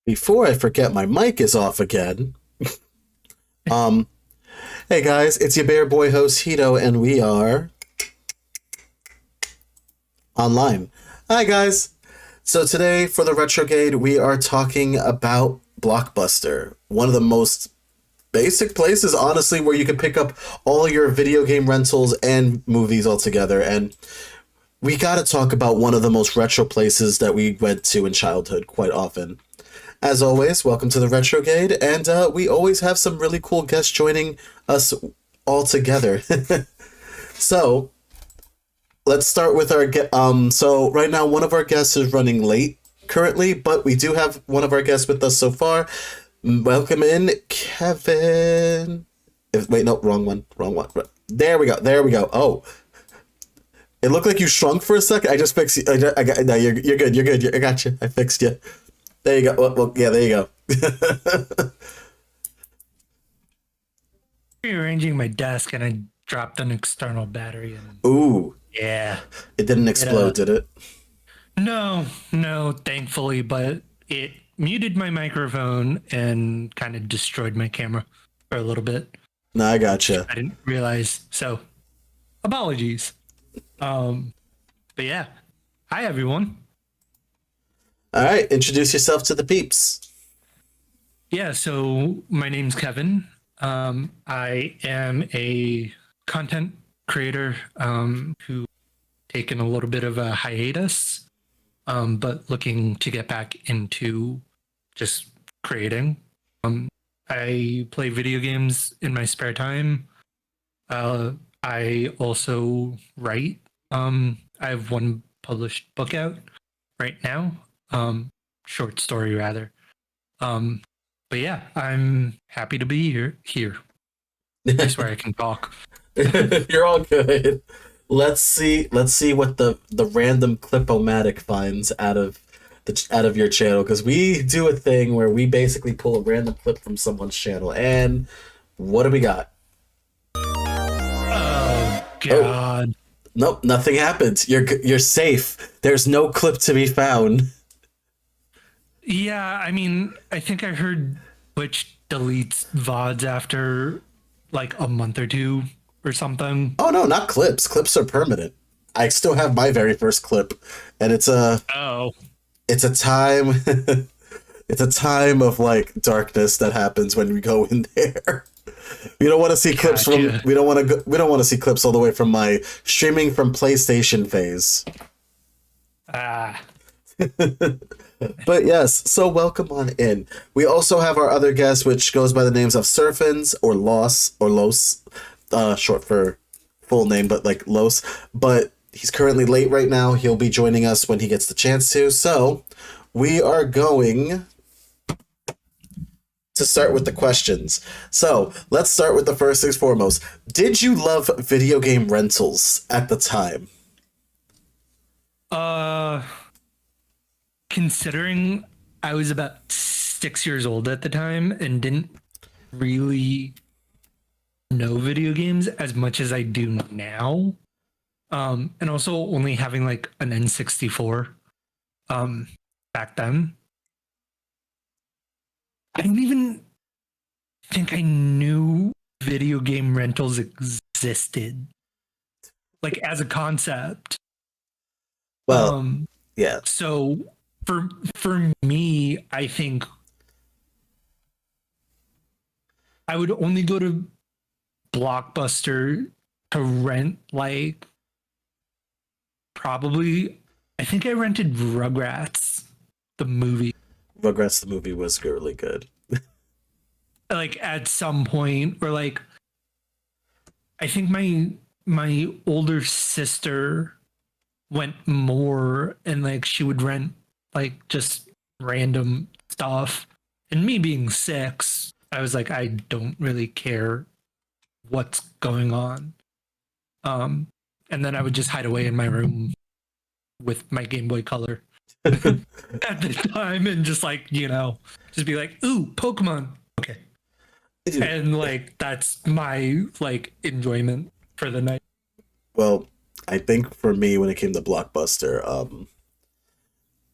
Before I forget, my mic is off again. Um, hey guys, it's your bear boy host Hito, and we are online. Hi guys. So today for the Retrogade, we are talking about Blockbuster, one of the most basic places, honestly, where you can pick up all your video game rentals and movies all together. And we got to talk about one of the most retro places that we went to in childhood quite often. As always, welcome to the Retrogade, and we always have some really cool guests joining us all together. So let's start with our so right now one of our guests is running late currently, but we do have one of our guests with us so far. Welcome in, Kevin. Wait, no, wrong one. There we go. Oh, it looked like you shrunk for a second. I just fixed you. I got, no, you're good. I got you. I fixed you. There you go. Well, yeah, there you go. Rearranging my desk and I dropped an external battery and Ooh, yeah. it didn't explode, did it? No, thankfully, but it muted my microphone and kind of destroyed my camera for a little bit. No, I gotcha. I didn't realize. So apologies. But yeah. Hi everyone. All right, introduce yourself to the peeps. Yeah, so my name's Kevin. I am a content creator who taken a little bit of a hiatus, but looking to get back into just creating. I play video games in my spare time. I also write. I have one published book out right now. Short story rather. But yeah, I'm happy to be here. I swear I can talk. You're all good. Let's see what the random clip-o-matic finds out of your channel, because we do a thing where we basically pull a random clip from someone's channel. And what do we got? Oh God. Oh, nope, nothing happened. You're safe. There's no clip to be found. Yeah, I mean, I think I heard Twitch deletes VODs after like a month or two or something. Oh no, not clips. Clips are permanent. I still have my very first clip, and it's a time it's a time of like darkness that happens when we go in there. We don't want to see clips Gotcha. we don't want to see clips all the way from my streaming from PlayStation phase. Ah, But yes, so welcome on in. We also have our other guest, which goes by the names of Surfins or Los, short for full name, but like Los. But he's currently late right now. He'll be joining us when he gets the chance to. So we are going to start with the questions. So let's start with the first things foremost. Did you love video game rentals at the time? considering I was about 6 years old at the time and didn't really know video games as much as I do now. And also only having like an N64 back then. I didn't even think I knew video game rentals existed. Like as a concept. Well, yeah. So for me, I think I would only go to Blockbuster to rent like probably I think I rented Rugrats the movie Rugrats the movie was really good. like at some point, or like I think my older sister went more and like she would rent like just random stuff, and me being 6, I was like, I don't really care what's going on. And then I would just hide away in my room with my Game Boy Color at the time and just like, just be like, ooh, Pokemon. Okay. And like that's my like enjoyment for the night. Well, I think for me when it came to Blockbuster,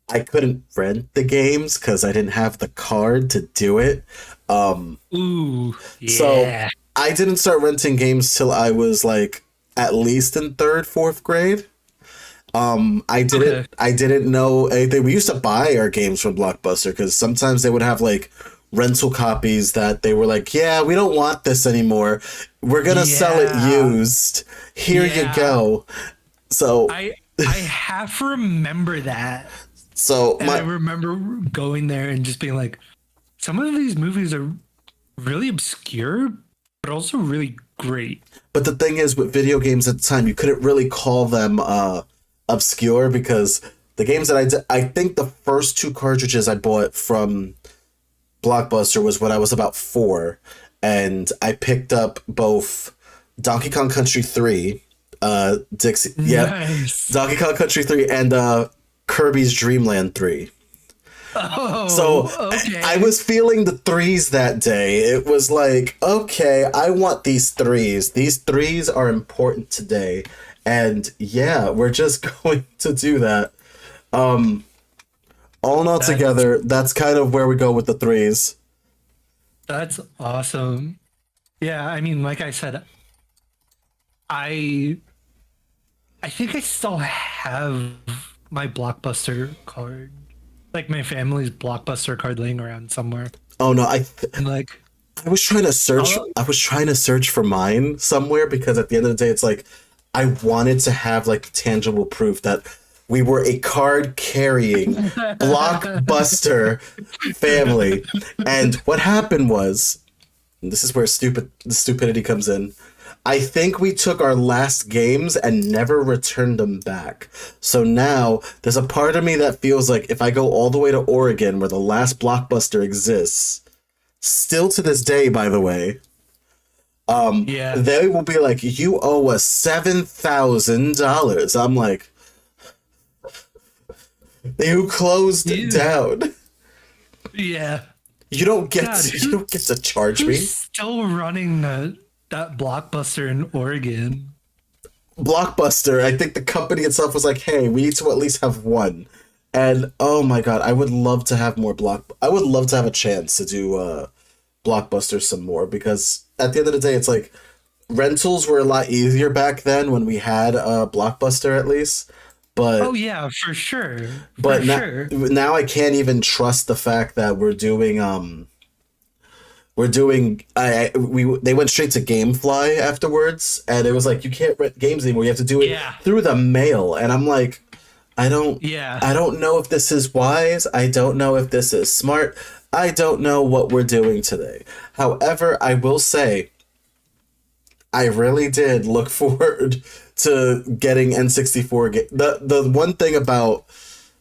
I couldn't rent the games because I didn't have the card to do it. Um, Ooh, so yeah. I didn't start renting games till I was like at least in third, fourth grade. Okay. I didn't know anything. We used to buy our games from Blockbuster because sometimes they would have like rental copies that they were like, yeah, we don't want this anymore. We're gonna sell it Yeah. used. Here you Yeah. go. So I half remember that. so And I my remember going there and just being like, some of these movies are really obscure, but also really great. but the thing is with video games at the time, you couldn't really call them obscure because the games that I did, I think the first two cartridges I bought from Blockbuster was when I was about four, and I picked up both Donkey Kong Country 3, Dixie, yep, Nice. Donkey Kong Country 3, and Kirby's Dream Land 3. So Oh, I okay. was feeling the threes that day. It was like, okay, I want these threes. These threes are important today. And yeah, we're just going to do that. All in all That's together, that's kind of where we go with the threes. that's awesome. Yeah, I mean, like I said, I I think I still have my Blockbuster card, like my family's Blockbuster card laying around somewhere. Oh no, And like, I was trying to search. I'll, I was trying to search for mine somewhere because at the end of the day, it's like I wanted to have like tangible proof that we were a card carrying blockbuster family. And what happened was, and this is where the stupidity comes in. I think we took our last games and never returned them back. So now there's a part of me that feels like if I go all the way to Oregon where the last blockbuster exists, still to this day, by the way, yeah, they will be like, "You owe us $7,000." I'm like, "You closed it yeah, down. yeah. God, You don't get to charge who's me." still running that Blockbuster in Oregon? Blockbuster, I think the company itself was like, "Hey, we need to at least have one." And oh my god, I would love to have more block. I would love to have a chance to do Blockbuster some more because at the end of the day, it's like rentals were a lot easier back then when we had Blockbuster at least. Oh But yeah, for but sure. now I can't even trust the fact that we're doing we they went straight to GameFly afterwards and it was like you can't rent games anymore. You have to do it Yeah, through the mail. And I'm like, I don't yeah, I don't know if this is wise. I don't know if this is smart. I don't know what we're doing today. However, I will say I really did look forward to getting N64. The one thing about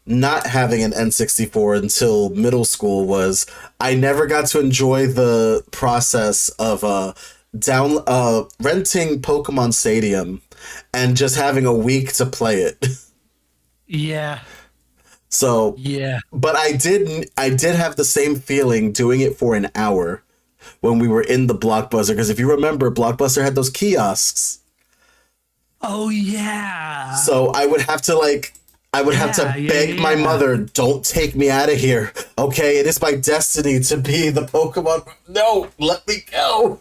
not having an N64 until middle school was I never got to enjoy the process of down renting Pokemon Stadium and just having a week to play it. yeah, So, yeah. but I did have the same feeling doing it for an hour when we were in the Blockbuster because if you remember Blockbuster had those kiosks. Oh yeah, So I would have to yeah, yeah, beg my yeah. mother, don't take me out of here. Okay, it is my destiny to be the Pokemon. No, let me go.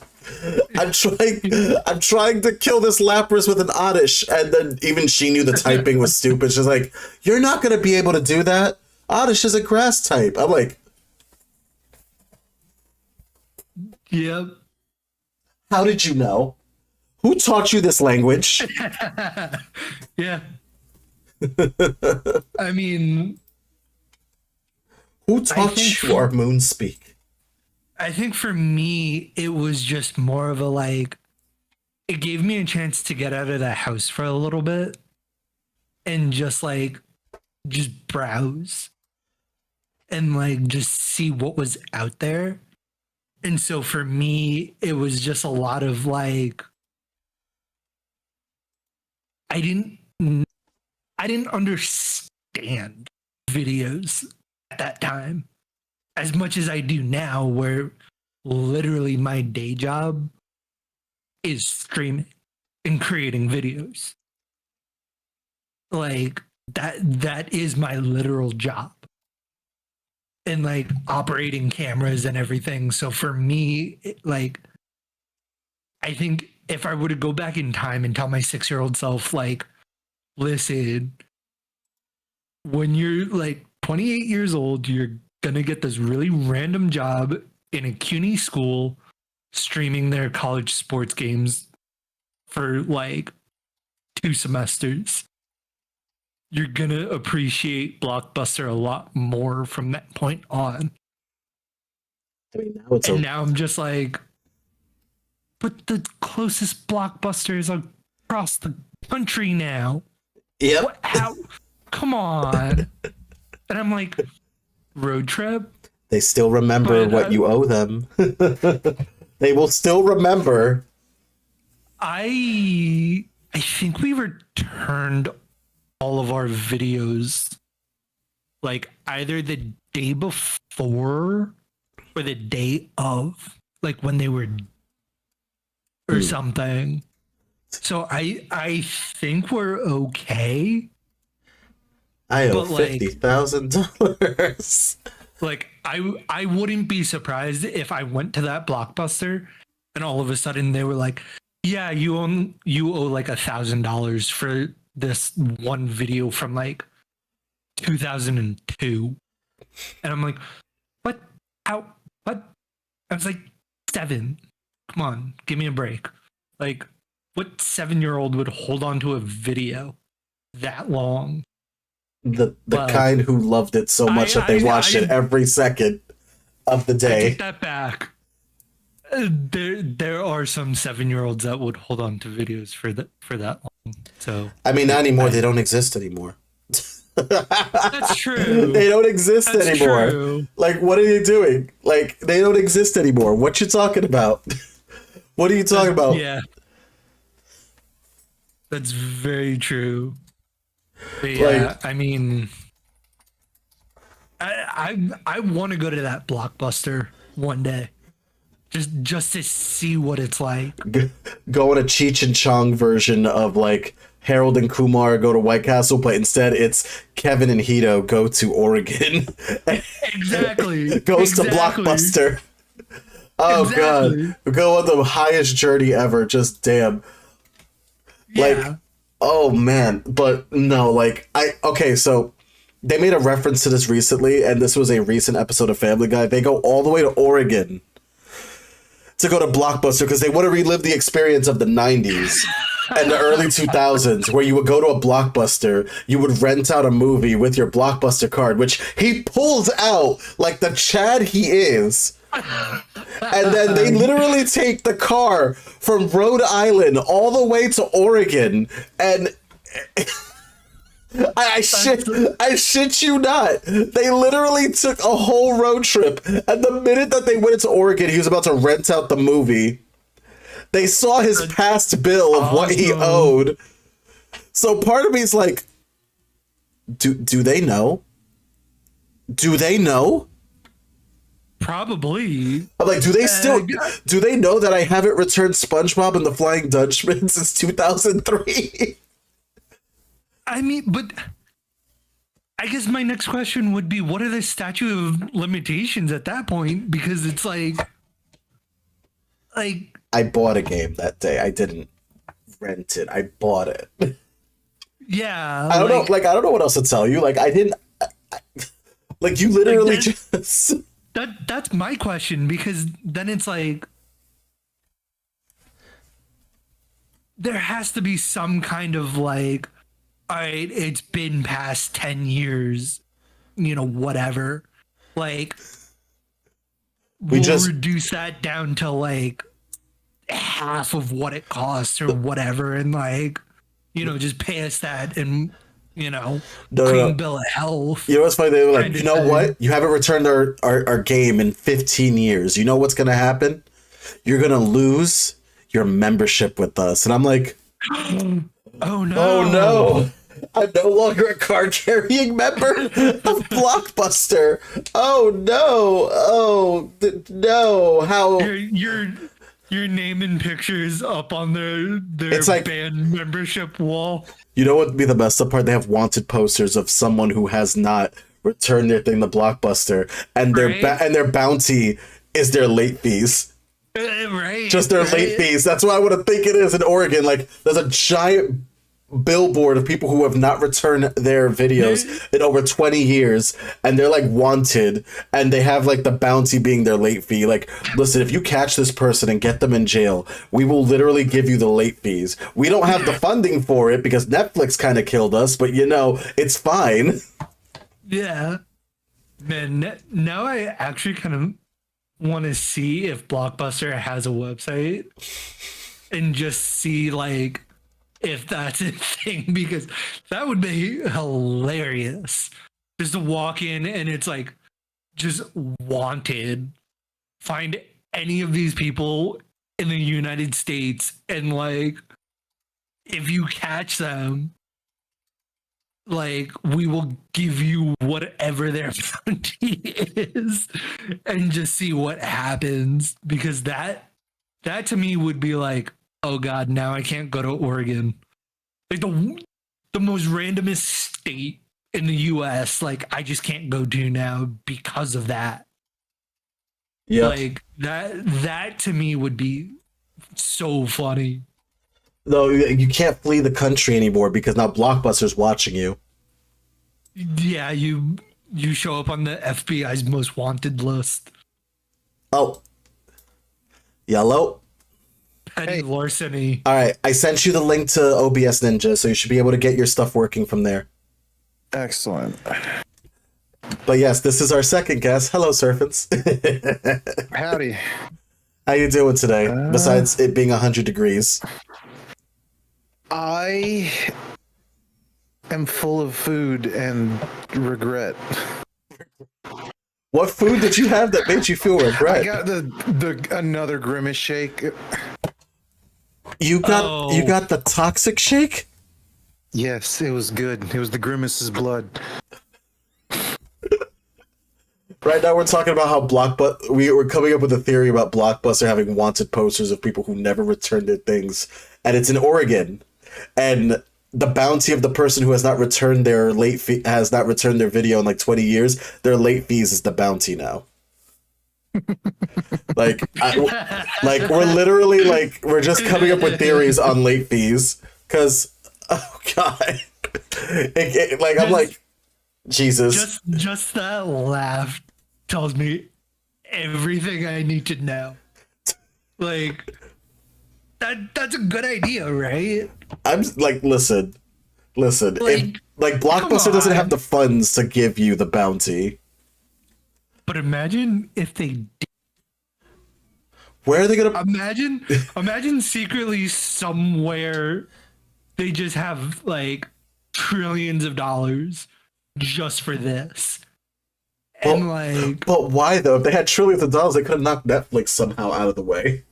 I'm trying to kill this Lapras with an Oddish, and then even she knew the typing was stupid. She's like, "You're not gonna be able to do that. Oddish is a grass type." I'm like, Yep. "How did you know? Who taught you this language? Yeah. I mean, Who I think taught you for our moon speak?" I think for me it was just more of a like it gave me a chance to get out of the house for a little bit and just browse and like just see what was out there. And so for me it was just a lot of like I didn't I didn't understand videos at that time as much as I do now, where literally my day job is streaming and creating videos. Like, that is my literal job. And like operating cameras and everything. So for me, like, I think if I were to go back in time and tell my 6-year-old self, like, listen, when you're like 28 years old, you're gonna get this really random job in a CUNY school streaming their college sports games for like 2 semesters. You're gonna appreciate Blockbuster a lot more from that point on. I mean, now it's And now I'm just like, but the closest Blockbuster is across the country now. Yep. What, how? Come on. And I'm like, road trip? They still remember what you owe them. They will still remember. I think we returned all of our videos like either the day before or the day of, like when they were or something. So I think we're okay. I owe $50,000. Like I wouldn't be surprised if I went to that Blockbuster and all of a sudden they were like, yeah, you owe like $1,000 for this one video from like 2002. And I'm like, what? How? What? I was like, 7. Come on, give me a break. Like, what 7-year-old would hold on to a video that long? The kind who loved it so much that they watched it every second of the day. I take that back. There are some 7-year-olds that would hold on to videos for that long. So I mean, not anymore. They don't exist anymore. That's true. They don't exist anymore. True. Like, what are you doing? Like, they don't exist anymore. What you talking about? What are you talking about? Yeah, that's very true. But yeah, like, I mean, I want to go to that Blockbuster one day. Just to see what it's like. Go on a Cheech and Chong version of like Harold and Kumar go to White Castle, but instead it's Kevin and Hito go to Oregon. Exactly. Goes to Blockbuster. Oh God. Go on the highest journey ever. Just damn. Like, yeah. Oh man. But no, like okay, so they made a reference to this recently, and this was a recent episode of Family Guy. They go all the way to Oregon to go to Blockbuster because they want to relive the experience of the 90s and the early 2000s where you would go to a Blockbuster, you would rent out a movie with your Blockbuster card, which he pulls out like the Chad he is. And then they literally take the car from Rhode Island all the way to Oregon, and I shit you not. They literally took a whole road trip, and the minute that they went into Oregon, he was about to rent out the movie. They saw his past bill of what he owed. So part of me is like, do they know? Do they know? Probably. I'm like, do they know that I haven't returned SpongeBob and the Flying Dutchman since 2003? I mean, but I guess my next question would be, what are the statute of limitations at that point? Because it's like I bought a game that day. I didn't rent it. I bought it. Yeah. I don't know. Like, I don't know what else to tell you. Like, I didn't. Like, you literally just. That's my question, because then it's like, there has to be some kind of like, all right, it's been past 10 years, whatever. Like, we'll just reduce that down to like half of what it costs or whatever, and like, just pay us that and clean bill of health. You know what's funny? They were like, you know what? You haven't returned our game in 15 years. You know what's gonna happen? You're gonna lose your membership with us. And I'm like, oh no. Oh no. I'm no longer a card-carrying member of Blockbuster. Oh no! Oh no! How your name and pictures up on their It's like, band membership wall. you know what would be the best part? They have wanted posters of someone who has not returned their thing to Blockbuster, and Right? and their bounty is their late fees. Right. Just their right? late fees. That's what I would think it is in Oregon. Like, there's a giant billboard of people who have not returned their videos in over 20 years, and they're like wanted, and they have like the bounty being their late fee. Like, listen, if you catch this person and get them in jail, we will literally give you the late fees. We don't have the funding for it because Netflix kind of killed us, but you know, it's fine. Yeah. Man, now I actually kind of want to see if Blockbuster has a website and just see like if that's a thing, because that would be hilarious. Just to walk in and it's like just wanted. Find any of these people in the United States, and like if you catch them, like we will give you whatever their bounty is and just see what happens, because that to me would be like, oh god, now I can't go to Oregon, like the most randomest state in the US, like I just can't go to now because of that. Yeah. Like that to me would be so funny. Though you can't flee the country anymore because now Blockbuster's watching you. Yeah, you show up on the FBI's most wanted list. Oh. Yellow. Petty larceny. All right, I sent you the link to OBS Ninja, so you should be able to get your stuff working from there. Excellent. But yes, this is our second guest. Hello, Surfins. Howdy. How you doing today? Besides it being 100 degrees. I am full of food and regret. What food did you have that made you feel regret? I got the another Grimace shake. You got the toxic shake? Yes, it was good. It was the Grimace's blood. Right now we're talking about how we're coming up with a theory about Blockbuster having wanted posters of people who never returned their things, and it's in Oregon, and the bounty of the person who has not returned their has not returned their video in like 20 years, their late fees is the bounty now. like we're literally like we're just coming up with theories on late fees because oh god, I'm like Jesus. Just that laugh tells me everything I need to know. Like that's a good idea, right? I'm like, listen. If Blockbuster doesn't have the funds to give you the bounty. But imagine if they did. Where are they gonna Imagine secretly somewhere they just have like trillions of dollars just for this. And but why though? If they had trillions of dollars, they could have knocked Netflix somehow out of the way.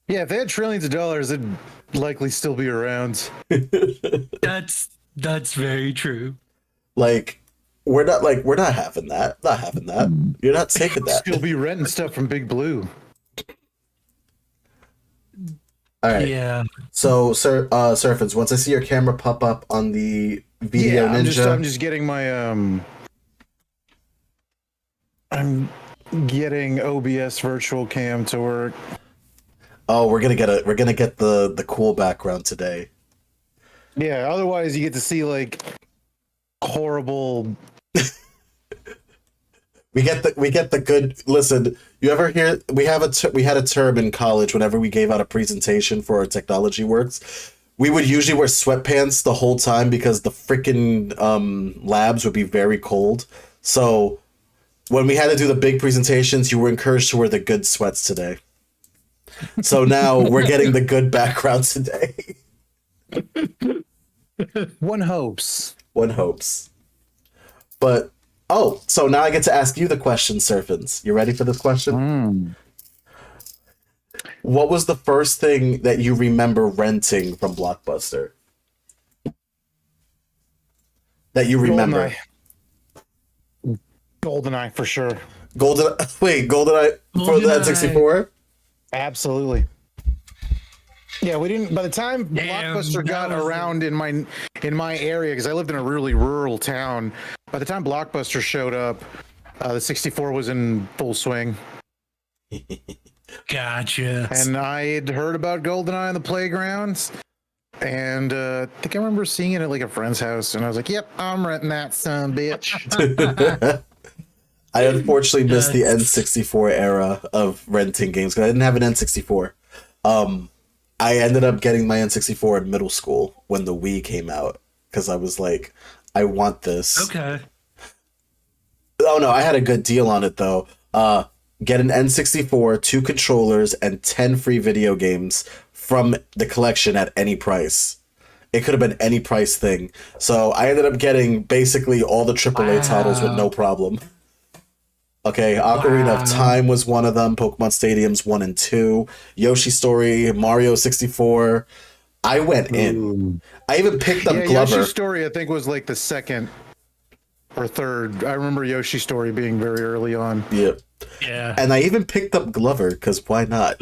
Yeah, if they had trillions of dollars, it'd likely still be around. that's very true. Like, we're not having that. Not having that. You're not taking that. Still be renting stuff from Big Blue. All right. Yeah. So, Surfins, once I see your camera pop up on the Video Ninja, I'm just getting my I'm getting OBS virtual cam to work. Oh, we're gonna get the cool background today. Yeah, otherwise you get to see like horrible. We get the good. Listen, you ever hear? We had a term in college whenever we gave out a presentation for our technology works. We would usually wear sweatpants the whole time because the freaking labs would be very cold. So when we had to do the big presentations, you were encouraged to wear the good sweats today. So now we're getting the good background today. One hopes. But so now I get to ask you the question, Surfins. You ready for this question? What was the first thing that you remember renting from Blockbuster? That you remember? GoldenEye for sure. GoldenEye for the N64? Absolutely. Yeah, we didn't. By the time Damn, Blockbuster that got was- around in my area, because I lived in a really rural town. By the time Blockbuster showed up, the 64 was in full swing, Gotcha. and I had heard about GoldenEye on the playgrounds, and I think I remember seeing it at like a friend's house, and I was like, "Yep, I'm renting that son of a bitch." I unfortunately missed the That's- N64 era of renting games because I didn't have an N64. I ended up getting my N64 in middle school when the Wii came out because I was like, I want this. Okay. Oh no, I had a good deal on it though. Get an N64, 2 controllers, and 10 free video games from the collection at any price. It could have been any price thing. So I ended up getting basically all the AAA titles with no problem. Okay, Ocarina of Time was one of them. Pokemon Stadiums 1 and 2. Yoshi Story, Mario 64. I went in. I even picked up Yeah, Glover. Yoshi Story I think was like the second or third. I remember Yoshi Story being very early on. Yep. Yeah. And I even picked up Glover, because why not?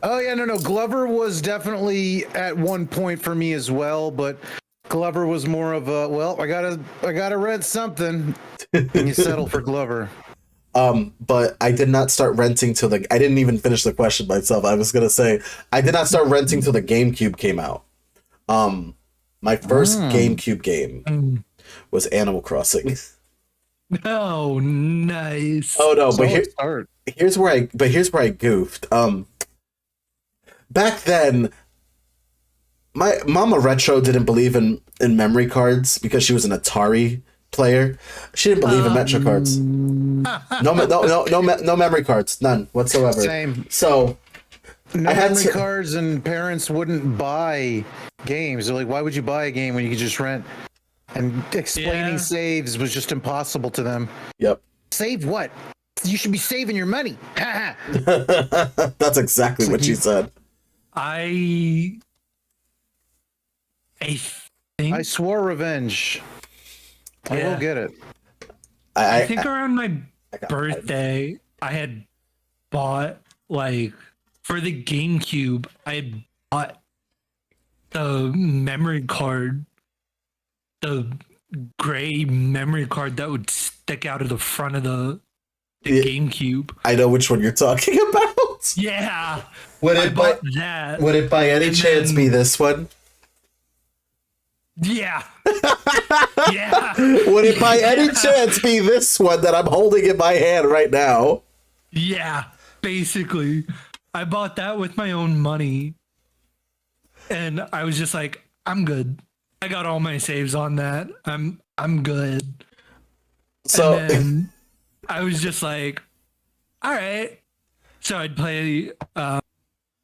Oh yeah, no. Glover was definitely at one point for me as well, but Glover was more of a I gotta rent something, and you settle for Glover. But I did not start renting till I didn't even finish the question myself. I was gonna say I did not start renting till the GameCube came out. My first GameCube game was Animal Crossing. Oh, nice. Oh no, but Start. here's where I goofed. Back then, my Mama Retro didn't believe in memory cards because she was an Atari player. She didn't believe in Metro cards. No memory cards, none whatsoever. Same. So No I had memory to- cards, and parents wouldn't buy games. They're like, why would you buy a game when you could just rent? And explaining Yeah. saves was just impossible to them. Yep, Save what? You should be saving your money. Ha ha. that's exactly what she said. I think I swore revenge. I Yeah. will get it. I think around my got birthday, I had bought like for the GameCube, I had bought the memory card, the gray memory card that would stick out of the front of the Yeah. GameCube. I know which one you're talking about. Yeah, Would I it by bought that. would it by any And chance then- be this one? Yeah, yeah, Would it by any chance be this one that I'm holding in my hand right now? yeah. Basically, I bought that with my own money, and I was just like, I'm good. I got all my saves on that. I'm good. So And then I was just like, all right. So I'd play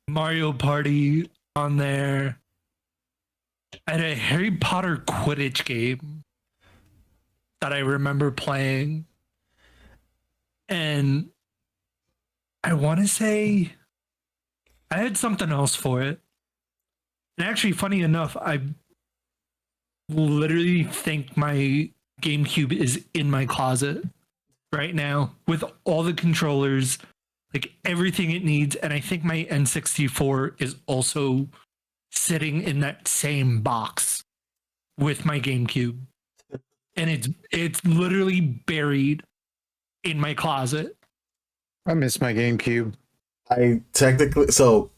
Mario Party on there. I had a Harry Potter Quidditch game that I remember playing. And I want to say I had something else for it. And actually, funny enough, I literally think my GameCube is in my closet right now with all the controllers, like everything it needs. And I think my N64 is also sitting in that same box with my GameCube. And it's literally buried in my closet. I miss my GameCube. I technically the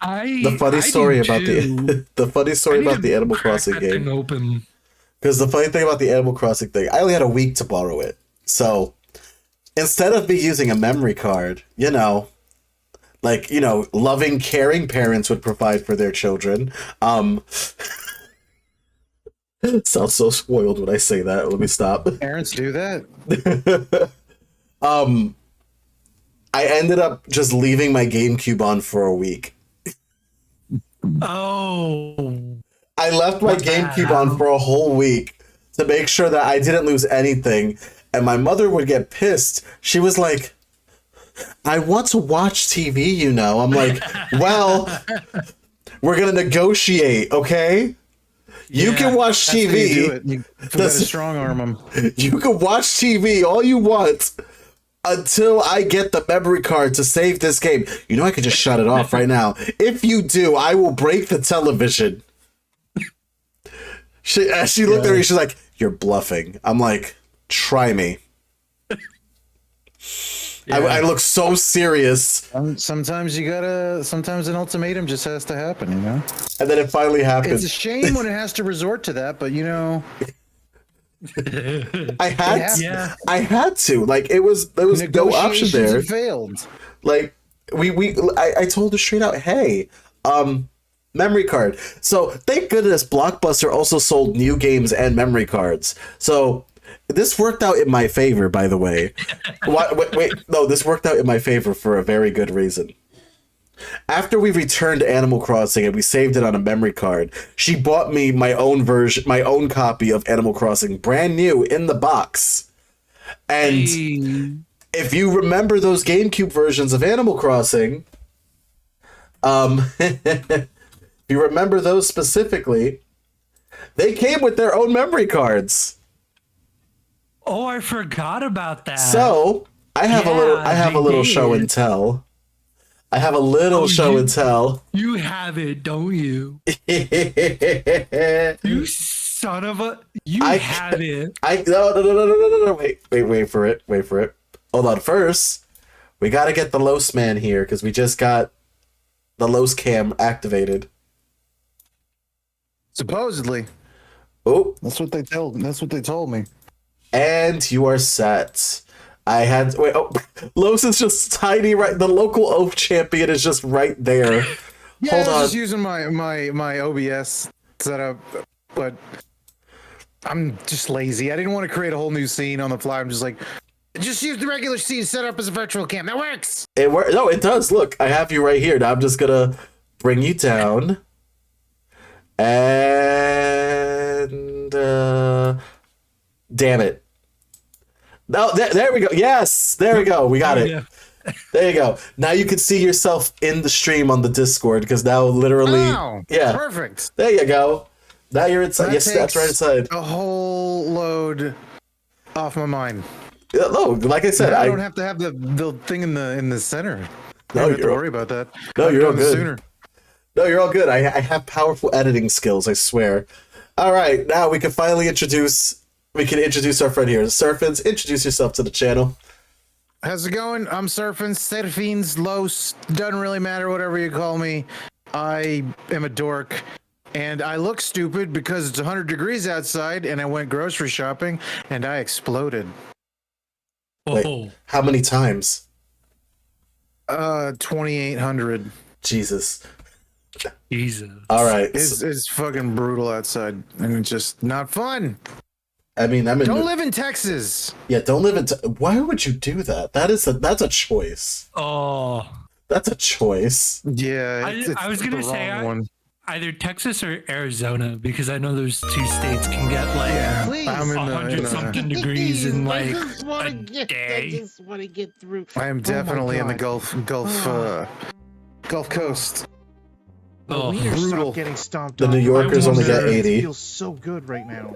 funny I story do about too. the funny story I need about to the Animal crack Crossing that game. thing open. Because the funny thing about the Animal Crossing thing, I only had a week to borrow it. So instead of me using a memory card, like, loving, caring parents would provide for their children. It sounds so spoiled when I say that. Let me stop. Parents do that. I ended up just leaving my GameCube on for a week. Oh, I left my GameCube on for a whole week to make sure that I didn't lose anything. And my mother would get pissed. She was like, I want to watch TV, I'm like, well, we're going to negotiate, okay? You Yeah, can watch That's how you do TV. it. You gotta strong arm them. You can watch TV all you want. until I get the memory card to save this game. You know, I could just shut it off right now. If you do, I will break the television. She looked at me, she's like, you're bluffing. I'm like, try me. Yeah. I look so serious. Sometimes an ultimatum just has to happen, you know? And then it finally happened. It's a shame when it has to resort to that, but you know. I had to. Like, there was no option there. Failed. Like, I told her straight out, hey, memory card. So thank goodness Blockbuster also sold new games and memory cards. So this worked out in my favor, by the way. No, this worked out in my favor for a very good reason. After we returned Animal Crossing and we saved it on a memory card, she bought me my own version, my own copy of Animal Crossing, brand new in the box. And if you remember those GameCube versions of Animal Crossing, if you remember those specifically, they came with their own memory cards. Oh, I forgot about that. So I have a little show and tell. I have a little show and tell. You have it, don't you? You son of a! I have it. No. Wait for it. Hold on. First, we got to get the Los man here because we just got the Los cam activated. Supposedly. Oh, that's what they told me. And you are set. Los is just tiny, right? The local Oath champion is just right there. Yeah, Hold on. I was just using my OBS setup, but I'm just lazy. I didn't want to create a whole new scene on the fly. I'm just like, just use the regular scene set up as a virtual cam. That works. No, it does. Look, I have you right here. Now I'm just gonna bring you down. And damn it. No, there we go. Yes, there we go. We got it. Yeah. There you go. Now you can see yourself in the stream on the Discord because now literally, perfect. There you go. Now you're inside. Yes, that's right inside. A whole load off my mind. Yeah, no, like I said, now I don't have to have the thing in the center. I don't have to worry about that. No, you're all good. Sooner. No, you're all good. I have powerful editing skills. I swear. All right, now we can finally introduce. We can introduce our friend here. Surfins, introduce yourself to the channel. How's it going? I'm Surfins, Serafins, Los, doesn't really matter, whatever you call me. I am a dork, and I look stupid because it's 100 degrees outside, and I went grocery shopping, and I exploded. Wait, how many times? 2,800. Jesus. All right. It's fucking brutal outside, and it's just not fun. I mean, don't live in Texas. Yeah, don't live in. Why would you do that? That's a choice. Oh, that's a choice. Yeah, I was gonna say either Texas or Arizona because I know those two states can get like 100-something degrees in like a day. I just want to get through. I am definitely in the Gulf Coast. Oh, brutal! Getting stomped. The New Yorkers only get 80. It feels so good right now.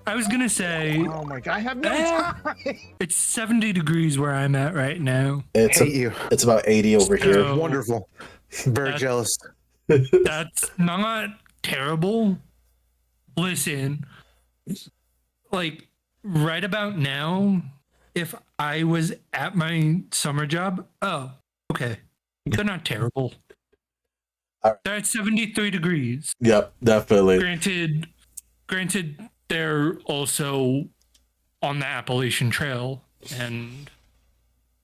I was gonna say. Oh my god! I have no time. It's 70 degrees where I'm at right now. It's about 80 over here. Wonderful. Very jealous. That's not terrible. Listen, like right about now, if I was at my summer job, okay, they're not terrible. They're at 73 degrees. Yep, definitely. Granted, they're also on the Appalachian Trail, and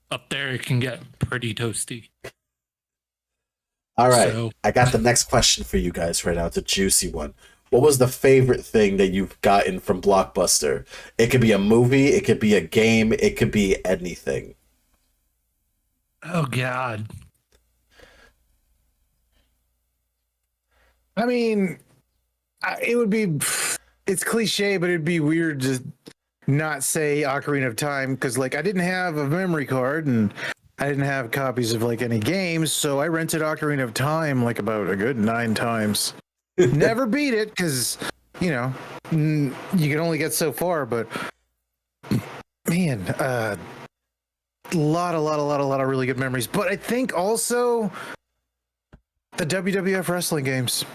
up there it can get pretty toasty. All right, so, I got the next question for you guys right now. It's a juicy one. What was the favorite thing that you've gotten from Blockbuster? It could be a movie, it could be a game, it could be anything. Oh, God. I mean, it would be... It's cliche, but it'd be weird to not say Ocarina of Time because, like, I didn't have a memory card and I didn't have copies of, like, any games, so I rented Ocarina of Time, like, about a good 9 times. Never beat it because, you know, you can only get so far, but, man, lot of really good memories. But I think also the WWF wrestling games.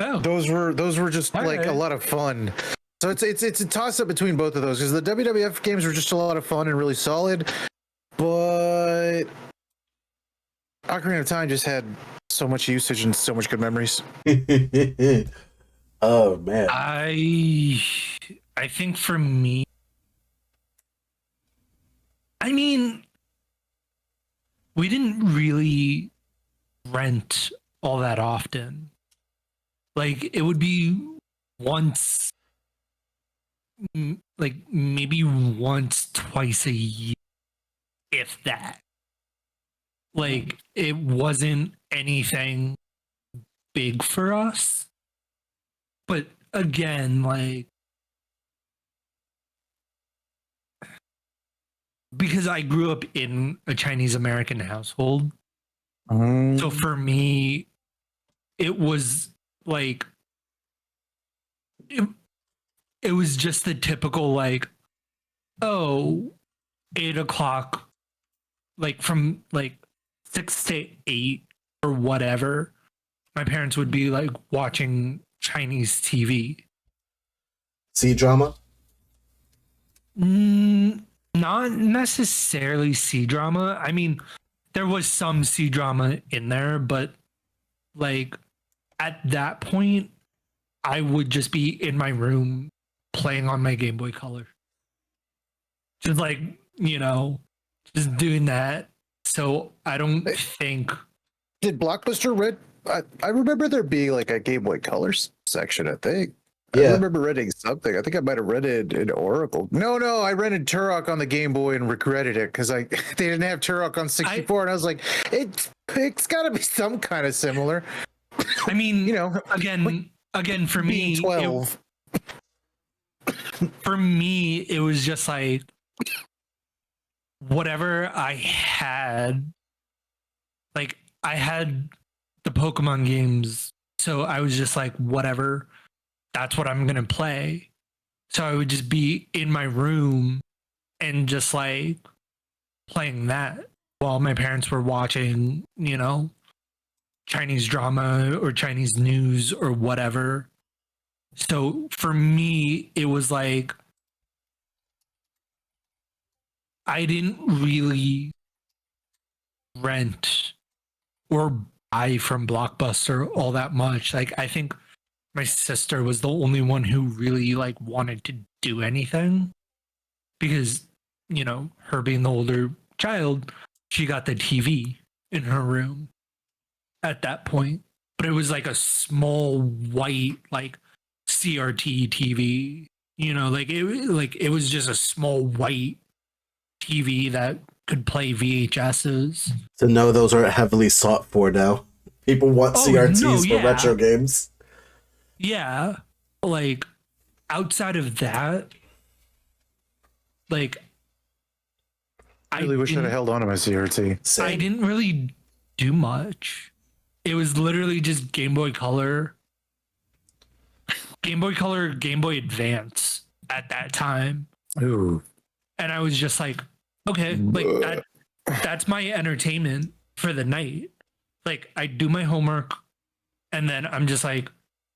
Oh, Those were just All like right. a lot of fun. So it's a toss up between both of those because the WWF games were just a lot of fun and really solid, but Ocarina of Time just had so much usage and so much good memories. Oh man. I think for me, I mean, we didn't really rent all that often. Like it would be once, like maybe once, twice a year, if that. Like it wasn't anything big for us. But again, like because I grew up in a Chinese American household, so for me, it was like it was just the typical like, oh, 8 o'clock, like from like 6 to 8 or whatever. My parents would be like watching Chinese TV. C-drama? Not necessarily C drama. I mean, there was some C drama in there, but like at that point, I would just be in my room playing on my Game Boy Color. Just like, just doing that. So I don't think. Did Blockbuster Red? I remember there being like a Game Boy Colors section. I think. I Yeah. remember renting something. I think I might have rented an Oracle. No, I rented Turok on the Game Boy and regretted it because they didn't have Turok on 64, and I was like, it's got to be some kind of similar. I mean, like, again, for me, 12. For me, it was just like whatever I had. Like I had the Pokemon games, so I was just like, whatever. That's what I'm gonna play. So I would just be in my room and just like playing that while my parents were watching, Chinese drama or Chinese news or whatever. So for me, it was like I didn't really rent or buy from Blockbuster all that much. Like I think my sister was the only one who really like wanted to do anything because, her being the older child, she got the TV in her room at that point. But it was like a small white like CRT TV, it was just a small white TV that could play VHSs. To know those are heavily sought for now. People want CRTs for retro games. Yeah. Like outside of that, like I really wish I'd have held on to my CRT. Same. I didn't really do much. It was literally just Game Boy Color, Game Boy Advance at that time. Ooh. And I was just like, okay, like that's my entertainment for the night. Like I do my homework and then I'm just like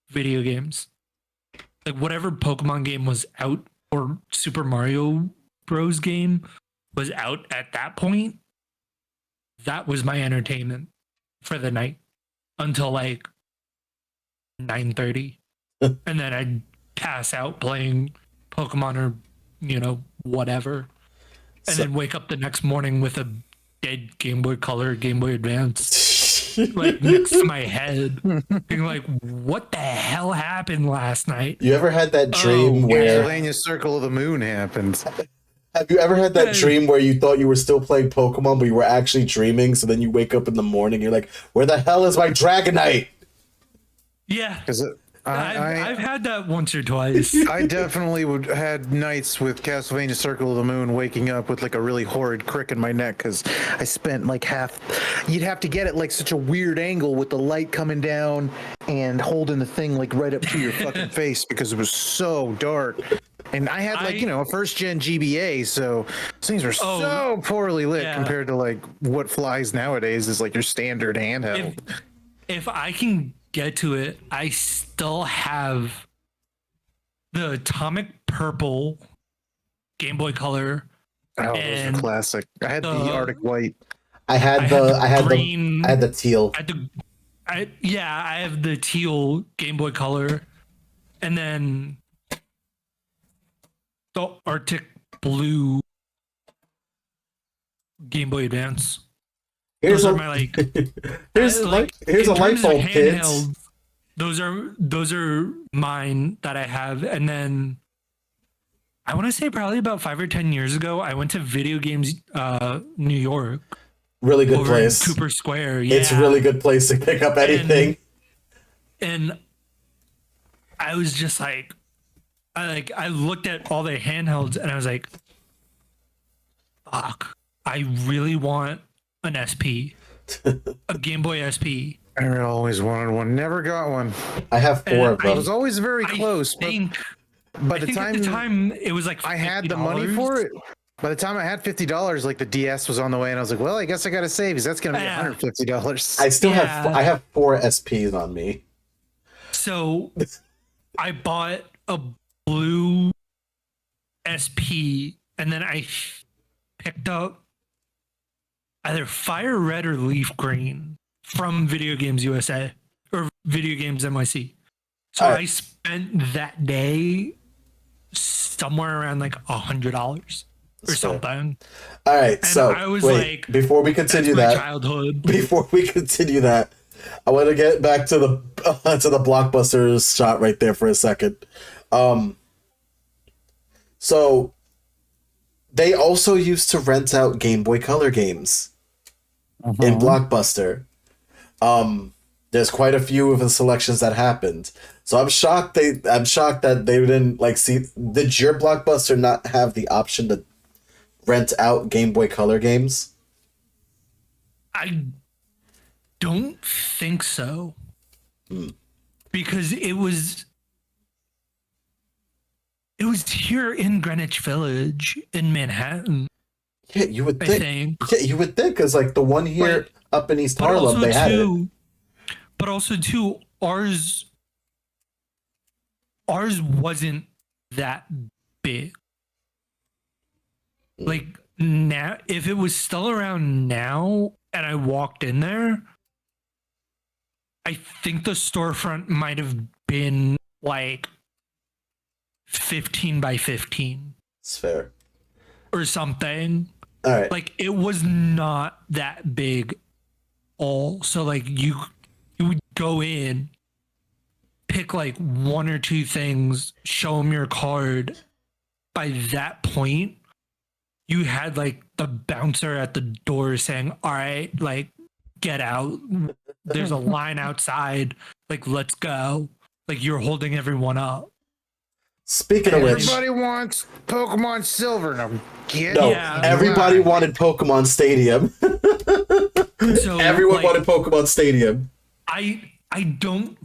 video games. Like whatever Pokemon game was out or Super Mario Bros game was out at that point, that was my entertainment for the night until like 9:30. And then I'd pass out playing Pokemon or, whatever. And then wake up the next morning with a dead Game Boy Color, Game Boy Advance, like next to my head, being like, "What the hell happened last night?" You ever had that dream where Castlevania Circle of the Moon happened? Have you ever had that dream where you thought you were still playing Pokemon, but you were actually dreaming? So then you wake up in the morning, you're like, "Where the hell is my Dragonite?" Yeah, Because I've had that once or twice. I definitely had nights with Castlevania Circle of the Moon waking up with like a really horrid crick in my neck because I spent like you'd have to get it like such a weird angle with the light coming down and holding the thing like right up to your fucking face because it was so dark. And I had a first gen GBA, so things were so poorly lit compared to like what flies nowadays is like your standard handheld. If I can get to it, I still have the Atomic Purple Game Boy Color. Oh, those are classic. I had the Arctic White. I had the teal. I have the teal Game Boy Color, and then the Arctic Blue Game Boy Advance. Those are my here's a light bulb, kids. Those are mine that I have, and then I want to say probably about 5 or 10 years ago, I went to Video Games New York. Really good place. Cooper Square. Yeah. It's a really good place to pick up anything. And I was just like, I looked at all their handhelds and I was like, fuck, I really want an SP, a Game Boy SP. I always wanted one, never got one. I have 4 of them. I was always very close. By the time it was like $50. I had the money for it. By the time I had $50, like the DS was on the way, and I was like, "Well, I guess I got to save because that's going to be $150." I still have 4 SPs on me. So I bought a blue SP, and then I picked up either Fire Red or Leaf Green from Video Games USA or Video Games NYC. So I spent that day somewhere around like $100 or something. All right, and so I was before we continue that, childhood. Before we continue that, I want to get back to the Blockbusters shot right there for a second. So they also used to rent out Game Boy Color games in Blockbuster. There's quite a few of the selections that happened. So I'm shocked that they didn't see. Did your Blockbuster not have the option to rent out Game Boy Color games? I don't think so. Because it was here in Greenwich Village in Manhattan. Yeah, you would think. Yeah, you would think, because the one here up in East Harlem, they had it. But also too, ours wasn't that big. Now, if it was still around now and I walked in there, I think the storefront might have been 15 by 15. It's fair. Or something. All right. It was not that big so you would go in, pick 1 or 2 things, show them your card. By that point, you had the bouncer at the door saying, "All right, get out. There's a line outside. Let's go." You're holding everyone up. Speaking of which, everybody wants Pokemon Silver. Everybody wanted Pokemon Stadium. So everyone wanted Pokemon Stadium. I don't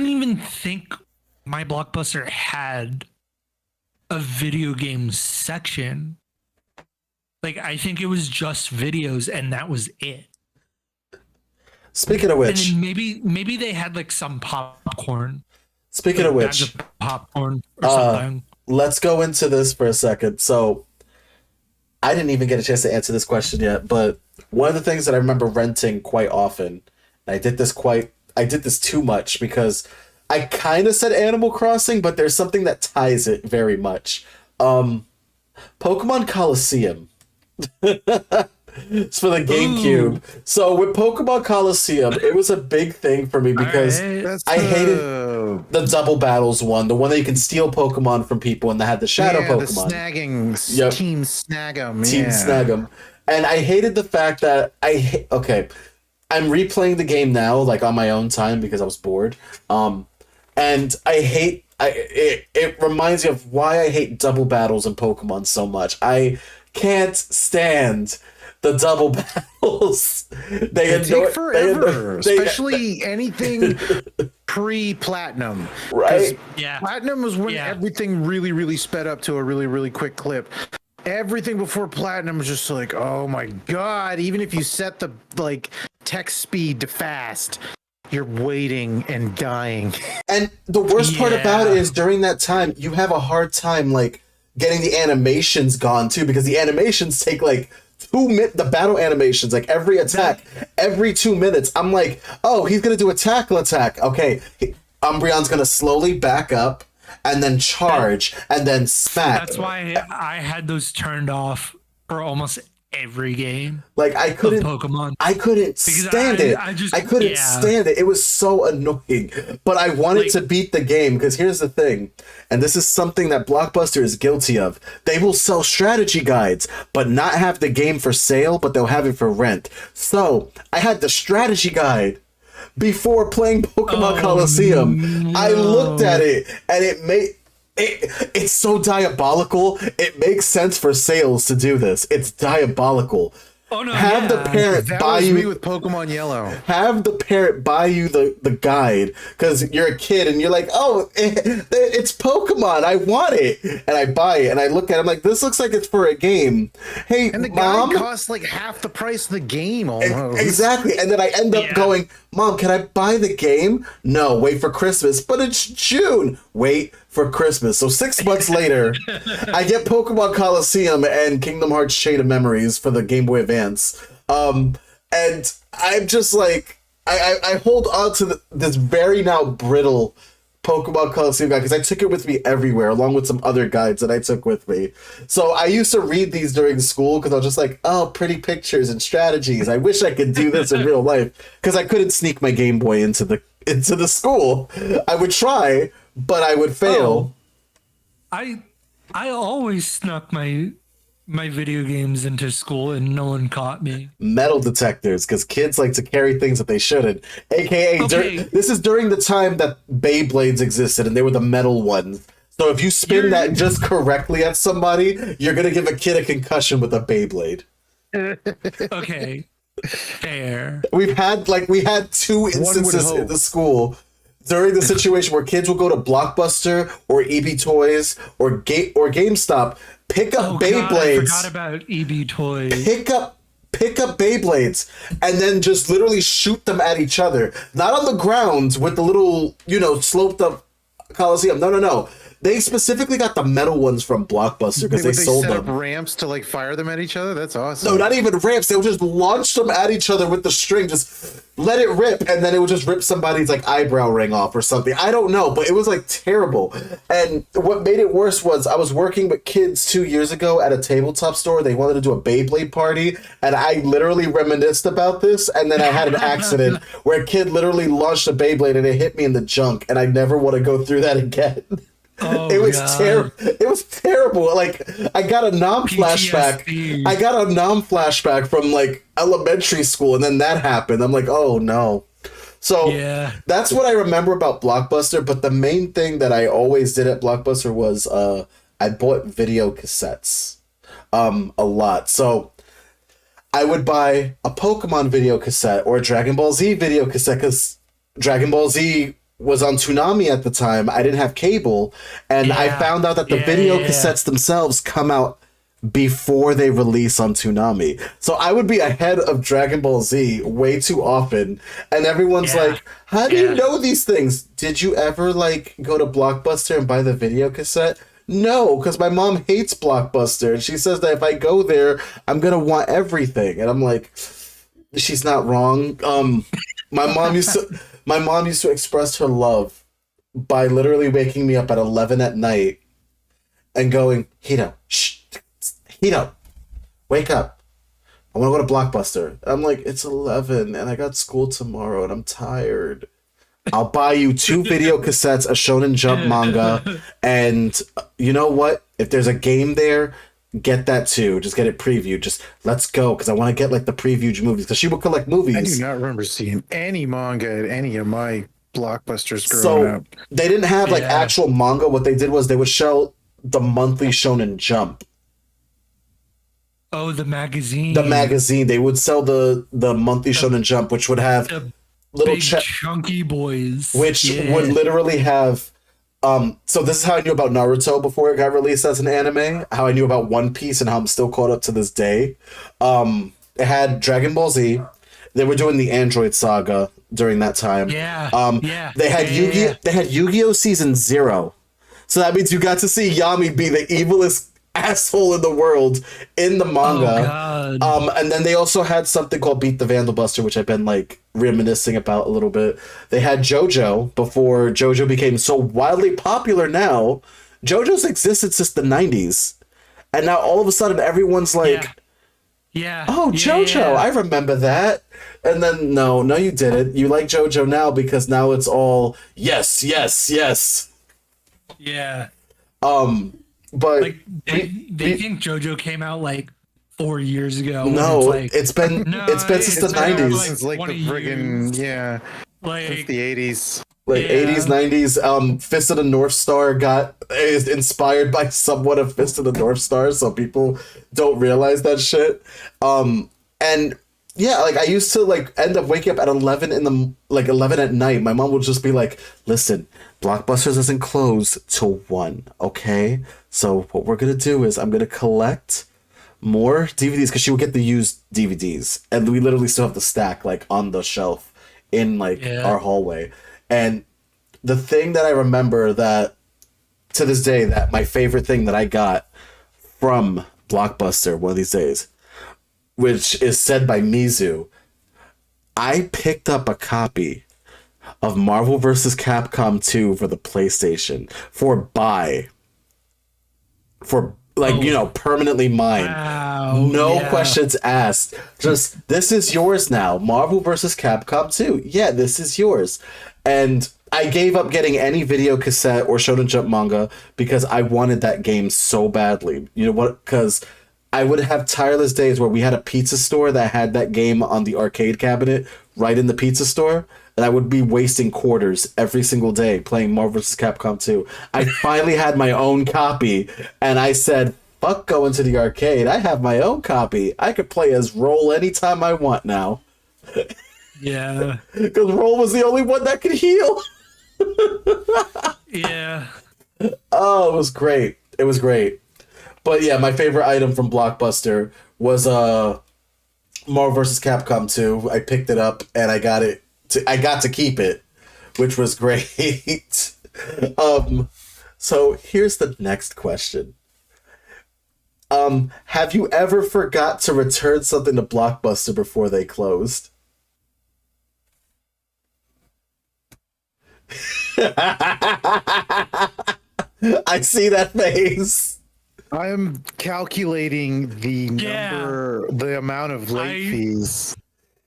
even think my Blockbuster had a video game section. I think it was just videos and that was it. Speaking of which, and then maybe they had some popcorn. Speaking of which, popcorn or something. Let's go into this for a second. So I didn't even get a chance to answer this question yet, but one of the things that I remember renting quite often, and I did this too much because I kind of said Animal Crossing, but there's something that ties it very much. Pokemon Coliseum. It's for the GameCube. Ooh. So with Pokemon Coliseum, it was a big thing for me because I hated the double battles one, the one that you can steal Pokemon from people, and they had the shadow Pokemon. The snagging, Team Snag 'em. Team Snag 'em. And I hated the fact that I'm replaying the game now, on my own time because I was bored. And it reminds me of why I hate double battles in Pokemon so much. I can't stand the double battles. They take forever, especially anything pre-platinum. Right. Yeah. Platinum was when Yeah. everything really, really sped up to a really, really quick clip. Everything before platinum was just like, oh my god! Even if you set the like text speed to fast, you're waiting and dying. And the worst part about it Yeah. is during that time, you have a hard time like getting the animations gone too, because the animations take like 2 minutes. The battle animations, like every attack, every 2 minutes. I'm like, oh, he's gonna do a tackle attack. Okay, Umbreon's gonna slowly back up and then charge and then smack. That's why I had those turned off for almost every game Like I of couldn't. Pokemon. I couldn't stand it. I couldn't stand it. It was so annoying. But I wanted to beat the game because here's the thing, and this is something that Blockbuster is guilty of. They will sell strategy guides, but not have the game for sale, but they'll have it for rent. So I had the strategy guide before playing Pokemon Coliseum. I looked at it and it's so diabolical. It makes sense for sales to do this. It's diabolical. Oh no! Have the parent That buy was you me with Pokemon Yellow. have the parent buy you the guide because you're a kid and you're like, oh, it's Pokemon, I want it, and I buy it and I look at it, I'm like, this looks like it's for a game. Hey, And the mom, guide costs like half the price of the game almost. exactly. And then I end up going, Mom, can I buy the game? No, wait for Christmas. But it's June. Wait for Christmas. So 6 months later, I get Pokemon Coliseum and Kingdom Hearts Chain of Memories for the Game Boy Advance. And I'm just like, I hold on to this very now brittle Pokemon Coliseum guide because I took it with me everywhere along with some other guides that I took with me. So I used to read these during school because I was just like, oh, pretty pictures and strategies. I wish I could do this in real life because I couldn't sneak my Game Boy into the school. I would try, but I would fail. I always snuck my video games into school and no one caught me. Metal detectors, because kids like to carry things that they shouldn't. AKA, Okay. this is during the time that Beyblades existed and they were the metal ones. So if you spin that just correctly at somebody, you're going to give a kid a concussion with a Beyblade. Okay, fair. We had 2 instances in the school during the situation where kids will go to Blockbuster or EB Toys or GameStop, pick up Beyblades. I forgot about EB Toys. Pick up Beyblades and then just literally shoot them at each other. Not on the ground with the little, sloped up Coliseum. No. They specifically got the metal ones from Blockbuster because they sold set them. up ramps to like fire them at each other. That's awesome. No, not even ramps. They would just launch them at each other with the string, just let it rip, and then it would just rip somebody's like eyebrow ring off or something. I don't know, but it was like terrible. And what made it worse was I was working with kids 2 years ago at a tabletop store. They wanted to do a Beyblade party, and I literally reminisced about this, and then I had an accident where a kid literally launched a Beyblade and it hit me in the junk, and I never want to go through that again. Oh, It was God. terrible. It was terrible. Like I got a flashback. PTSD. I got a flashback from like elementary school, and then that happened. I'm like, oh no. So Yeah. that's what I remember about Blockbuster. But the main thing that I always did at Blockbuster was I bought video cassettes a lot. So I would buy a Pokemon video cassette or a Dragon Ball Z video cassette because Dragon Ball Z was on Toonami at the time. I didn't have cable, and I found out that the video cassettes themselves come out before they release on Toonami. So I would be ahead of Dragon Ball Z way too often, and everyone's like, how do you know these things? Did you ever like go to Blockbuster and buy the video cassette? No, because my mom hates Blockbuster, and she says that if I go there, I'm gonna want everything. And I'm like, she's not wrong. My mom used to express her love by literally waking me up at 11 at night and going, Hito, shh, Hito, wake up. I want to go to Blockbuster. And I'm like, it's 11 and I got school tomorrow and I'm tired. I'll buy you 2 video cassettes, a Shonen Jump manga, and you know what? If there's a game there, get that too. Just get it previewed. Just let's go because I want to get like the previewed movies because she would collect movies. I do not remember seeing any manga at any of my Blockbusters growing up. They didn't have like actual manga. What they did was they would show the monthly Shonen Jump. Oh, the magazine. The magazine. They would sell the monthly Shonen Jump, which would have little Big chunky boys, which would literally have. So this is how I knew about Naruto before it got released as an anime. How I knew about One Piece and how I'm still caught up to this day. It had Dragon Ball Z. They were doing the Android Saga during that time. They had They had Yu-Gi-Oh! Season 0. So that means you got to see Yami be the evilest asshole in the world in the manga. And then they also had something called Beat the Vandal Buster, which I've been like reminiscing about a little bit. They had JoJo before JoJo became so wildly popular now. JoJo's existed since the 90s. And now all of a sudden everyone's like, oh, JoJo, I remember that. And then, no, you didn't. You like JoJo now because now it's all yes. Yeah. But like they think JoJo came out like 4 years ago. No, it's been since the 90s. Since like the friggin' since the 80s. Like 80s, 90s. Fist of the North Star is inspired by somewhat of Fist of the North Star, so people don't realize that shit. And yeah, like I used to like end up waking up at 11 at night. My mom would just be like, "Listen, Blockbusters doesn't close till 1, okay? So what we're gonna do is I'm gonna collect more DVDs," because she would get the used DVDs, and we literally still have the stack like on the shelf in our hallway. And the thing that I remember that to this day, that my favorite thing that I got from Blockbuster one of these days, which is said by Mizu, I picked up a copy of Marvel vs. Capcom 2 for the PlayStation for permanently mine. Wow, no questions asked. Just, this is yours now. Marvel vs. Capcom 2. Yeah, this is yours. And I gave up getting any video cassette or Shonen Jump manga because I wanted that game so badly. You know what? Because I would have tireless days where we had a pizza store that had that game on the arcade cabinet right in the pizza store, and I would be wasting quarters every single day playing Marvel vs. Capcom 2. I finally had my own copy, and I said, fuck going to the arcade. I have my own copy. I could play as Roll anytime I want now. Yeah. Because Roll was the only one that could heal. Yeah. Oh, it was great. It was great. But yeah, my favorite item from Blockbuster was Marvel vs. Capcom 2. I picked it up and I got to keep it, which was great. So here's the next question. Have you ever forgot to return something to Blockbuster before they closed? I see that face. I am calculating the number, the amount of late fees.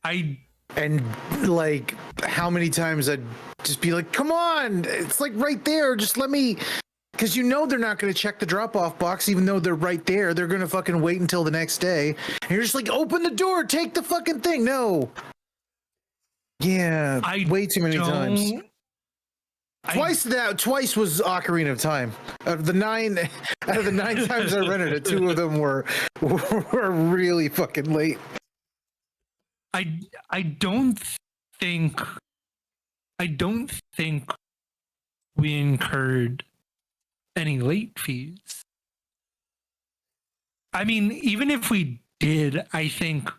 And like how many times I'd just be like, come on, it's like right there. Just let me, because you know they're not going to check the drop-off box, even though they're right there. They're going to fucking wait until the next day. And you're just like, open the door, take the fucking thing. No. Yeah, way too many times. Twice was Ocarina of Time. Out of the nine times I rented it, 2 of them were really fucking late. I don't think we incurred any late fees. I mean, even if we did, I think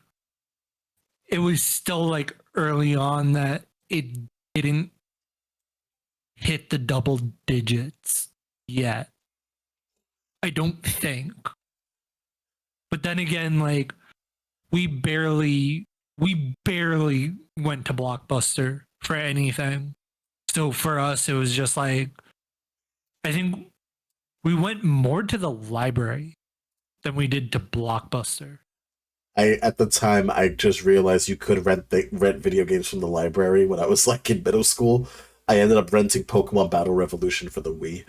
it was still like early on that it didn't hit the double digits yet. I don't think. But then again, like we barely went to Blockbuster for anything. So for us it was just like, I think we went more to the library than we did to Blockbuster. At the time I just realized you could rent video games from the library when I was like in middle school. I ended up renting Pokemon Battle Revolution for the Wii.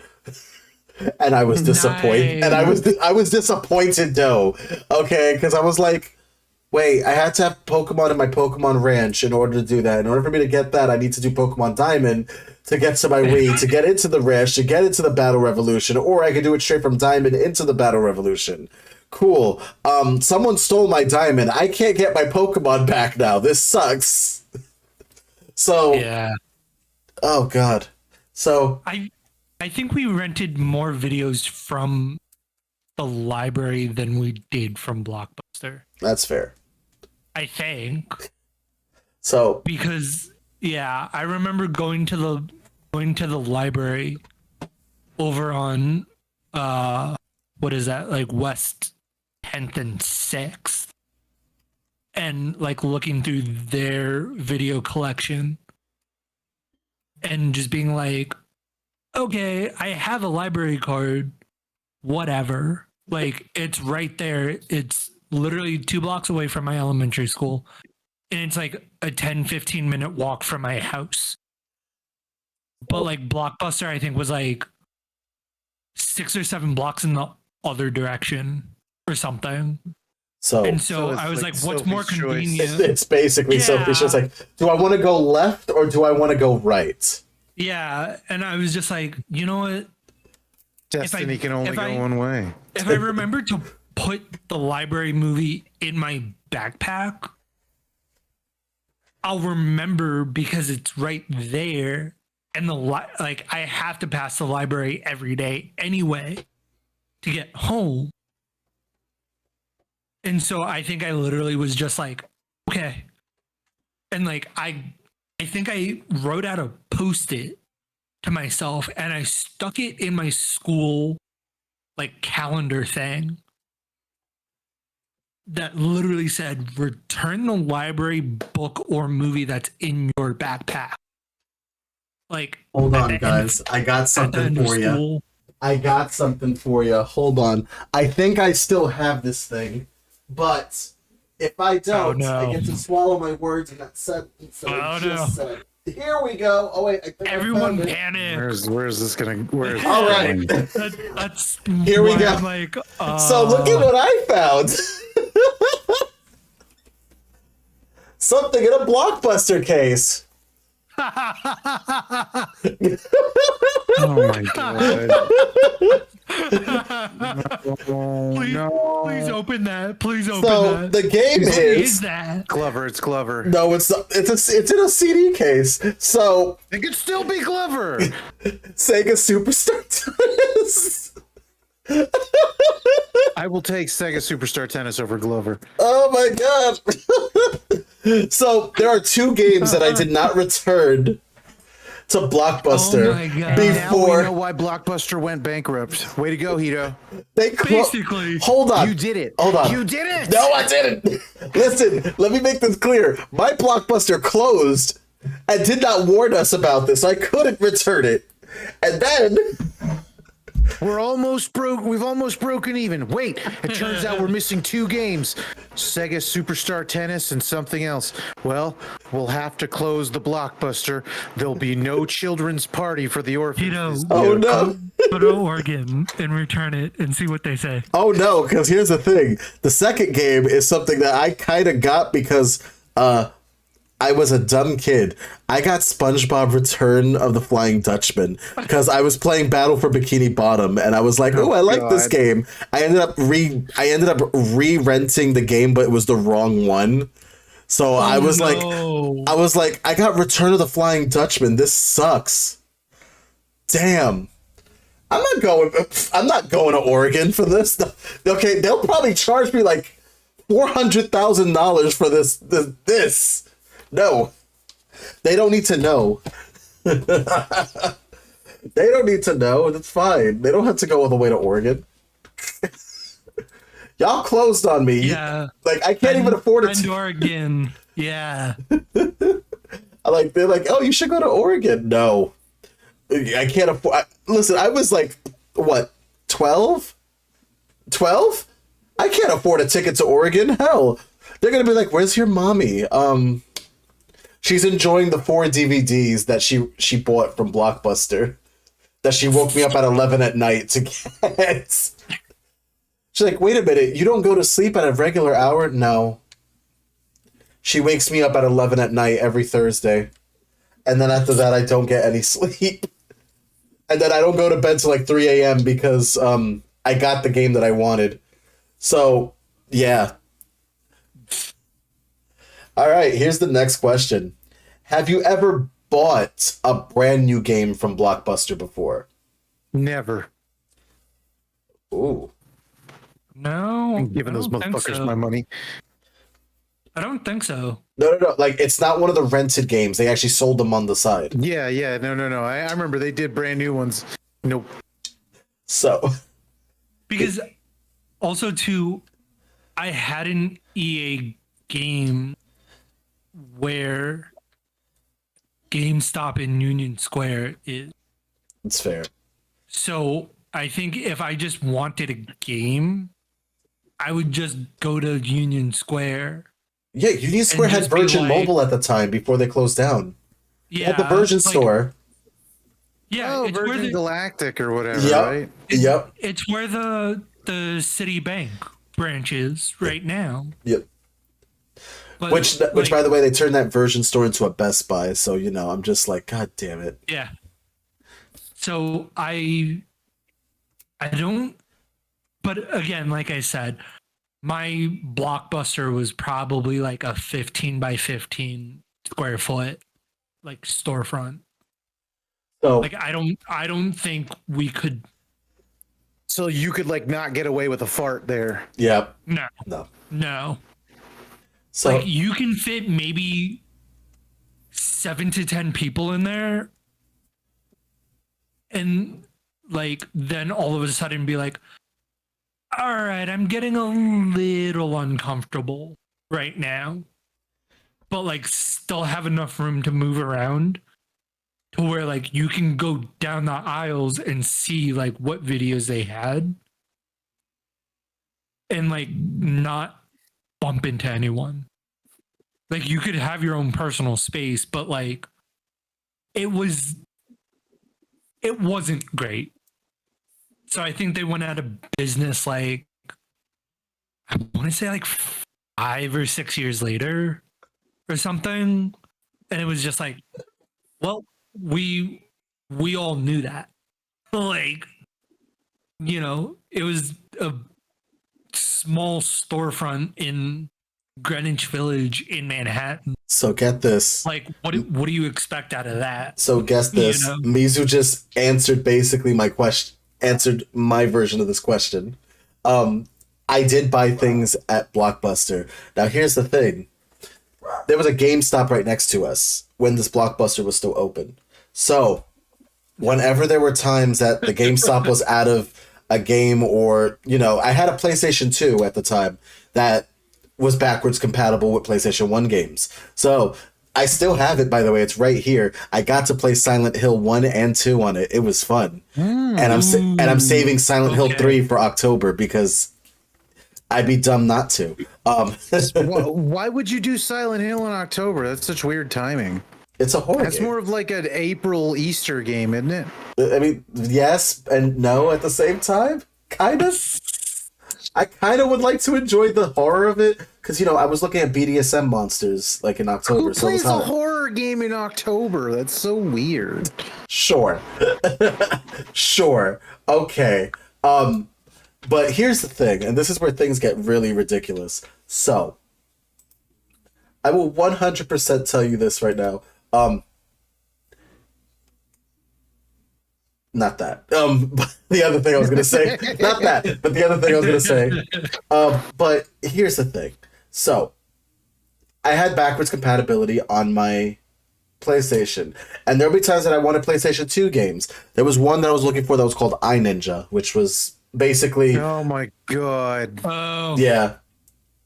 And I was disappointed. Nice. And I was disappointed though. Okay, because I was like, wait, I had to have Pokemon in my Pokemon Ranch in order to do that. In order for me to get that, I need to do Pokemon Diamond to get to my Wii, to get into the Ranch, to get into the Battle Revolution, or I could do it straight from Diamond into the Battle Revolution. Cool. Someone stole my Diamond. I can't get my Pokemon back now. This sucks. So, Yeah. oh God. So, I think we rented more videos from the library than we did from Blockbuster. that's fair. I think. So, Because yeah, I remember going to the library over on what is that, like West 10th and 6th, and like looking through their video collection and just being like, okay, I have a library card, whatever, like it's right there, it's literally 2 blocks away from my elementary school, and it's like a 10-15 minute walk from my house. But like Blockbuster, I think was like 6 or 7 blocks in the other direction or something. so And so it's I was like like, what's more Sophie's Choice. convenient? it's basically Sophie's just like, do I want to go left or do I want to go right? Yeah. And I was just like, you know what? Destiny can only go one way. If I remember to put the library movie in my backpack, I'll remember because it's right there. And like I have to pass the library every day anyway to get home. And so I think I literally was just like, okay. And like I think I wrote out a post-it to myself and I stuck it in my school like calendar thing that literally said, return the library book or movie that's in your backpack. Like, Hold on, guys. I got something for you. I got something for you. Hold on. I think I still have this thing, but if I don't, I get to swallow my words in that sentence that I just said. Here we go. Oh wait, I think everyone panic. Where's this gonna? Where's all right? That's here we go. I'm like, so look at what I found. Something in a Blockbuster case. Oh my God. Please open that. Please open So that. the game What is that? Glover, it's Glover. No, it's in a CD case. So It could still be Glover. Sega Superstar Tennis. I will take Sega Superstar Tennis over Glover. Oh my God. So there are 2 games that I did not return to Blockbuster Oh my God. Now we before know why Blockbuster went bankrupt. Way to go, Hito. they Basically. Hold on. You did it. Hold on. You did it. No, I didn't. Listen, let me make this clear. My Blockbuster closed and did not warn us about this. I couldn't return it. And then We're almost broke. We've almost broken even. Wait, it turns out we're missing 2 games: Sega Superstar Tennis and something else. Well, we'll have to close the Blockbuster. There'll be no children's party for the orphans. oh no. Go to Oregon and return it and see what they say. Oh no, because here's the thing. The second game is something that I kind of got because I was a dumb kid. I got SpongeBob Return of the Flying Dutchman because I was playing Battle for Bikini Bottom and I was like, "Oh, I like this game." I ended up re-renting the game, but it was the wrong one. So I was like, I got Return of the Flying Dutchman. This sucks. Damn. I'm not going to Oregon for this. Okay, they'll probably charge me like $400,000 for this. No, they don't need to know. They don't need to know. It's fine. They don't have to go all the way to Oregon. Y'all closed on me. Yeah. Like I can't even afford it. Oregon. Yeah. They're like, oh, you should go to Oregon. No, I can't afford. Listen, I was like, what, 12? 12? I can't afford a ticket to Oregon. Hell, they're gonna be like, where's your mommy? She's enjoying the 4 DVDs that she bought from Blockbuster that she woke me up at 11 at night to get. She's like, wait a minute, you don't go to sleep at a regular hour? No. She wakes me up at 11 at night every Thursday. And then after that, I don't get any sleep. And then I don't go to bed till like 3 a.m. because I got the game that I wanted. So, yeah. All right, here's the next question. Have you ever bought a brand new game from Blockbuster before? Never. Ooh. No, I'm giving I those don't think motherfuckers so. my money. I don't think so. No. Like, it's not one of the rented games. They actually sold them on the side. Yeah. No. I remember they did brand new ones. Nope. So, Because also too, I had an EA game where GameStop in Union Square is. it's fair. So I think if I just wanted a game, I would just go to Union Square. Yeah, Union Square had just be Virgin like- Mobile at the time before they closed down. They Yeah, had the Virgin like- store. Yeah, Oh, it's where Virgin the, Galactic or whatever, Yep. right? Yep. it's where the Citibank branch is right now. Yep. But, Which, like, by the way, they turned that Virgin store into a Best Buy. So, I'm just like, God damn it. yeah. So I don't. But again, like I said, my Blockbuster was probably like a 15 by 15 square foot like storefront. So, Like I don't think we could. So you could like not get away with a fart there. yeah, No, no. no. So, Like you can fit maybe 7 to 10 people in there, and like then all of a sudden be like, all right, I'm getting a little uncomfortable right now, but like still have enough room to move around to where like you can go down the aisles and see like what videos they had and like not bump into anyone. Like you could have your own personal space, but like it wasn't great. So I think they went out of business like I want to say like 5 or 6 years later or something. And it was just like, well, we all knew that. Like, it was a small storefront in Greenwich Village in Manhattan. so get this. Like, what do you expect out of that? So guess this. Mizu just answered basically my question. Answered my version of this question. I did buy things at Blockbuster. Now here's the thing. There was a GameStop right next to us when this Blockbuster was still open. So whenever there were times that the GameStop was out of a game or, I had a PlayStation 2 at the time that was backwards compatible with PlayStation 1 games. So I still have it, by the way. It's right here. I got to play Silent Hill 1 and 2 on it. It was fun. And I'm saving Silent Hill 3 for October because I'd be dumb not to. Why would you do Silent Hill in October? That's such weird timing. It's a horror That's game. more of like an April Easter game, isn't it? I mean, yes and no at the same time. Kind of. I kind of would like to enjoy the horror of it because, I was looking at BDSM monsters like in October. Who so it was plays a hot. horror game in October? That's so weird. Sure. Sure. Okay. But here's the thing, and this is where things get really ridiculous. So, I will 100% tell you this right now. Not that. But the other thing I was going to say. Not that, but the other thing I was going to say. But here's the thing. So, I had backwards compatibility on my PlayStation. And there'll be times that I wanted PlayStation 2 games. There was one that I was looking for that was called iNinja, which was basically... Oh my god. Oh, Yeah.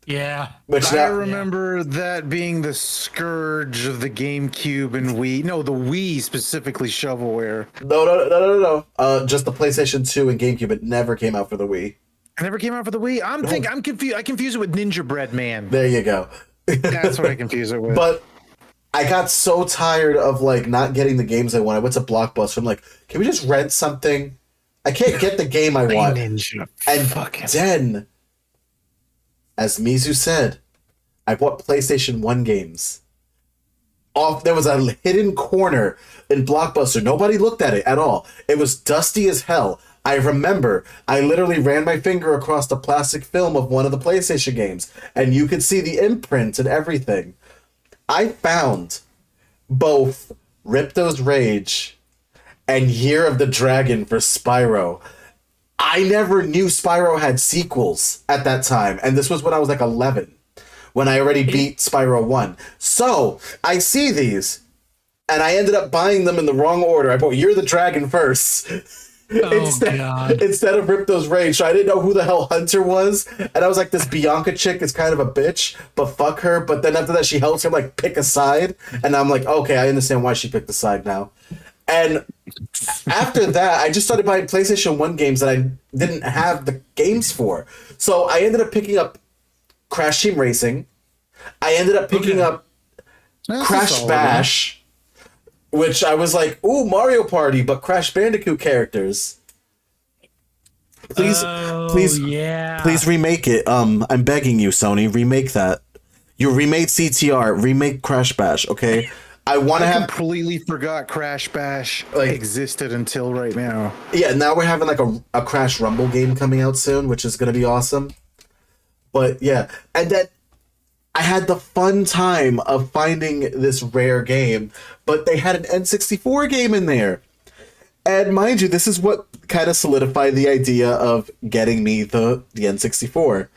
yeah. Which I now... remember that being the scourge of the GameCube and Wii. No, the Wii specifically shovelware. No. Just the PlayStation 2 and GameCube. It never came out for the Wii. It never came out for the Wii. I'm confused. I confuse it with Ninja Bread Man. There you go. That's what I confuse it with. But I got so tired of like not getting the games I want. I went to Blockbuster. I'm like, can we just rent something? I can't get the game I want. Ninja. And Fucking then, as Mizu said, I bought PlayStation 1 games. There was a hidden corner in Blockbuster. Nobody looked at it at all. It was dusty as hell. I remember I literally ran my finger across the plastic film of one of the PlayStation games, and you could see the imprint and everything. I found both Ripto's Rage and Year of the Dragon for Spyro. I never knew Spyro had sequels at that time, and this was when I was like 11, when I already beat Spyro 1. So, I see these, and I ended up buying them in the wrong order. I bought Year of the Dragon first. Instead of Ripto's Rage. So I didn't know who the hell Hunter was. And I was like, this Bianca chick is kind of a bitch, but fuck her. But then after that, she helps him like pick a side. And I'm like, okay, I understand why she picked the side now. And after that, I just started buying PlayStation 1 games that I didn't have the games for. So I ended up picking up Crash Team Racing. I ended up picking up Crash Bash. Which I was like, ooh, Mario Party, but Crash Bandicoot characters. Please remake it. I'm begging you, Sony, remake that. You remade CTR, remake Crash Bash, okay? I completely forgot Crash Bash existed until right now. Yeah, now we're having like a Crash Rumble game coming out soon, which is gonna be awesome. But yeah, and then I had the fun time of finding this rare game, but they had an N64 game in there. And mind you, this is what kind of solidified the idea of getting me the N64.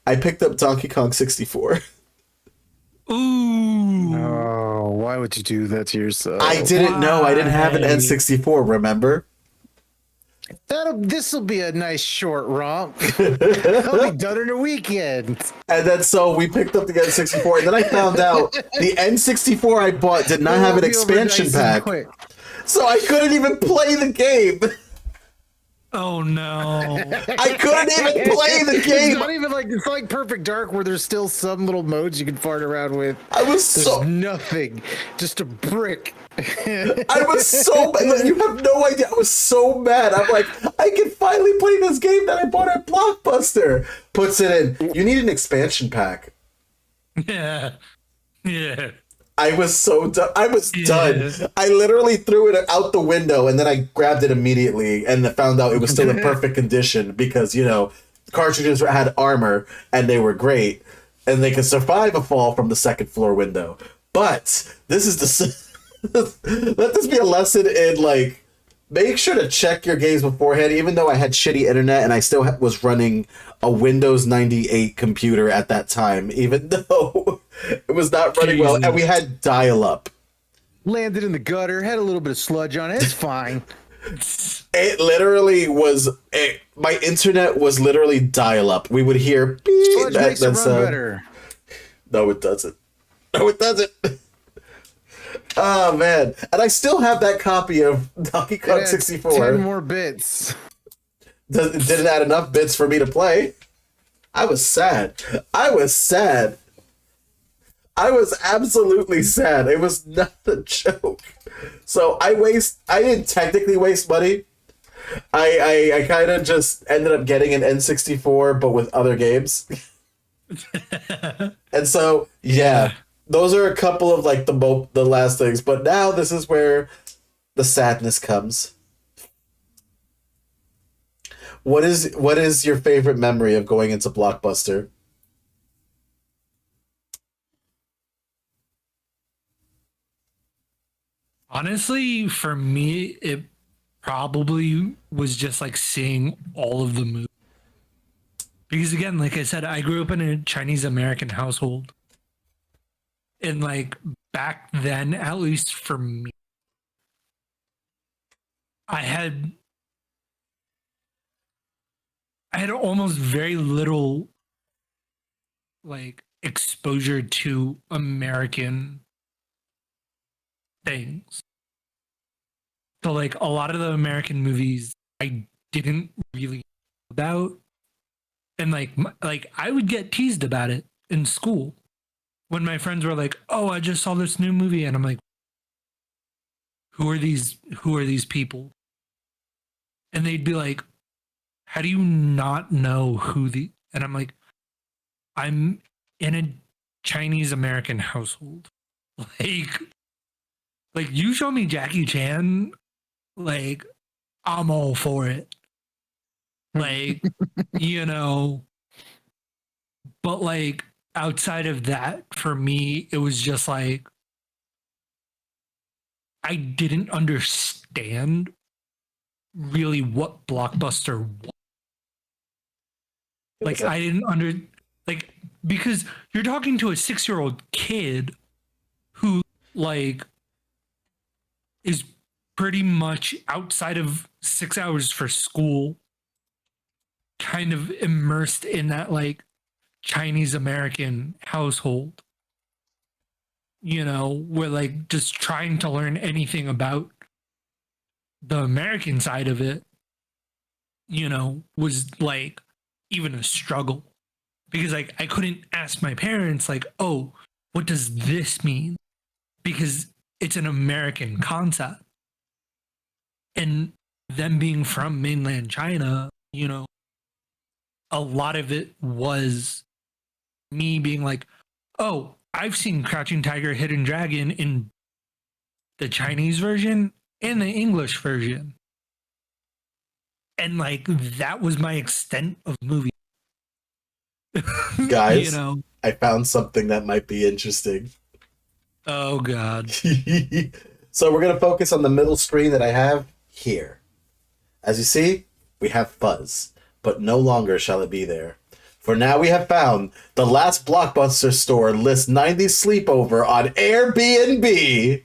I picked up Donkey Kong 64. Ooh. Oh, why would you do that to yourself? I didn't know. I didn't have an N64, remember? This'll be a nice short romp. I'll be done in a weekend. And then so we picked up the N64, and then I found out the N64 I bought did not have an expansion pack. So I couldn't even play the game. Oh no. I couldn't even play the game. It's not even like it's like Perfect Dark where there's still some little modes you can fart around with. There's nothing. Just a brick. I was so mad. You have no idea. I was so mad. I'm like, I can finally play this game that I bought at Blockbuster. Puts it in. You need an expansion pack. Yeah. Yeah. I was so done. I was done. I literally threw it out the window and then I grabbed it immediately and found out it was still in perfect condition because, you know, cartridges had armor and they were great and they could survive a fall from the second floor window. But this is let this be a lesson in like, make sure to check your games beforehand, even though I had shitty internet and I still was running a Windows 98 computer at that time, even though it was not running well. And we had dial-up. Landed in the gutter, had a little bit of sludge on it. It's fine. It literally was... my internet was literally dial-up. We would hear... Beep, sludge makes it run better. No, it doesn't. No, it doesn't. Oh, man. And I still have that copy of Donkey Kong 64. 10 more bits. It didn't add enough bits for me to play. I was sad. I was absolutely sad. It was not a joke. So I didn't technically waste money. I kind of just ended up getting an N64, but with other games. And so, yeah, those are a couple of like the last things. But now this is where the sadness comes. What is your favorite memory of going into Blockbuster? Honestly, for me, it probably was just like seeing all of the movies. Because again, like I said, I grew up in a Chinese American household. And like back then, at least for me, I had almost very little like exposure to American things. So like a lot of the American movies I didn't really know about, and like I would get teased about it in school when my friends were like, "Oh, I just saw this new movie," and I'm like, "Who are these people?" And they'd be like, "How do you not know who the?" And I'm like, "I'm in a Chinese American household. Like you show me Jackie Chan, like I'm all for it. Like, you know, but like outside of that, for me, it was just like I didn't understand really what Blockbuster was. Like I didn't like because you're talking to a 6-year-old kid who like is pretty much outside of 6 hours for school, kind of immersed in that like Chinese American household. You know, we're like just trying to learn anything about the American side of it, you know, was like even a struggle because like I couldn't ask my parents like, "Oh, what does this mean?" Because it's an American concept. And them being from mainland China, you know, a lot of it was me being like, "Oh, I've seen Crouching Tiger, Hidden Dragon in the Chinese version and the English version." And like that was my extent of movie. Guys, you know. I found something that might be interesting. Oh God. So we're going to focus on the middle screen that I have here. As you see, we have fuzz, but no longer shall it be there. For now we have found the last Blockbuster store lists 90s sleepover on Airbnb.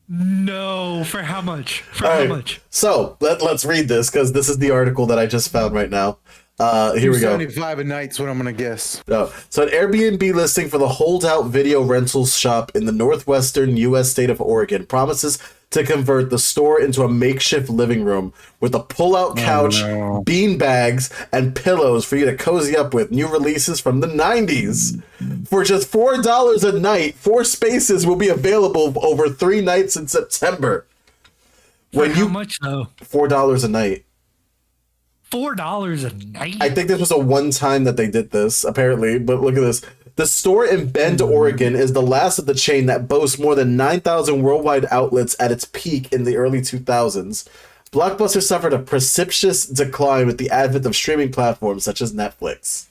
No, for how much? For All how right, much? so let's read this because this is the article that I just found right now. Here we go. 75 a night's what I'm gonna guess. No. So an Airbnb listing for the holdout video rentals shop in the northwestern U.S. state of Oregon promises to convert the store into a makeshift living room with a pull-out couch, bean bags, and pillows for you to cozy up with. New releases from the 90s. For just $4 a night, 4 spaces will be available over 3 nights in September. For how much though? $4 a night. $4 a night? I think this was a one time that they did this, apparently, but look at this. The store in Bend, Oregon is the last of the chain that boasts more than 9,000 worldwide outlets at its peak in the early 2000s. Blockbuster suffered a precipitous decline with the advent of streaming platforms such as Netflix.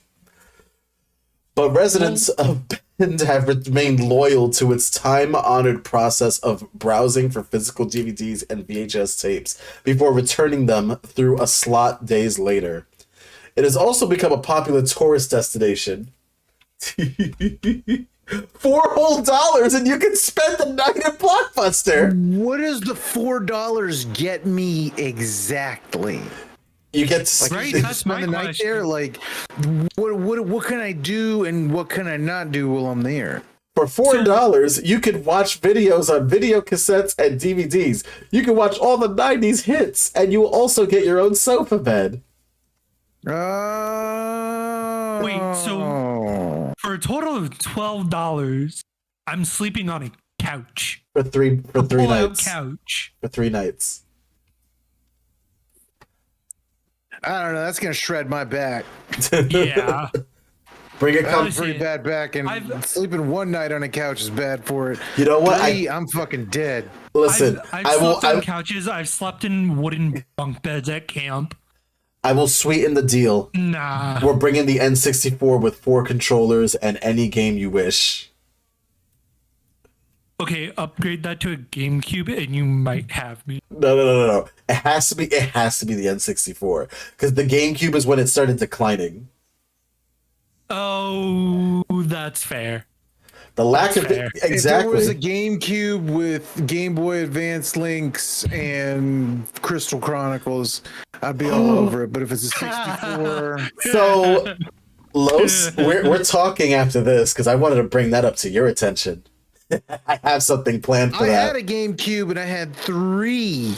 But residents of Bend have remained loyal to its time-honored process of browsing for physical DVDs and VHS tapes before returning them through a slot days later. It has also become a popular tourist destination. $4 whole and you can spend the night at Blockbuster. What does the $4 get me exactly? You get to Right, that's my spend the night question. there. Like, what can I do and what can I not do while I'm there? For $4, you can watch videos on video cassettes and DVDs. You can watch all the 90s hits, and you will also get your own sofa bed. Wait, so for a total of $12, I'm sleeping on a couch. For three Pull-out nights. couch. For 3 nights. I don't know. That's gonna shred my back. Yeah. Bring it I have a Listen, pretty bad back, and sleeping one night on a couch is bad for it. You know what? 3, I'm fucking dead. Listen, I've I will slept on couches. I've slept in wooden bunk beds at camp. I will sweeten the deal. Nah. We're bringing the N64 with 4 controllers and any game you wish. Okay, upgrade that to a GameCube and you might have me. No. It has to be the N64 because the GameCube is when it started declining. Oh, that's fair. The lack That's of fair. exactly. If there was a GameCube with Game Boy Advance links and Crystal Chronicles, I'd be all over it. But if it's a 64, So, Los, we're talking after this because I wanted to bring that up to your attention. I have something planned for I that. had a GameCube and I had 3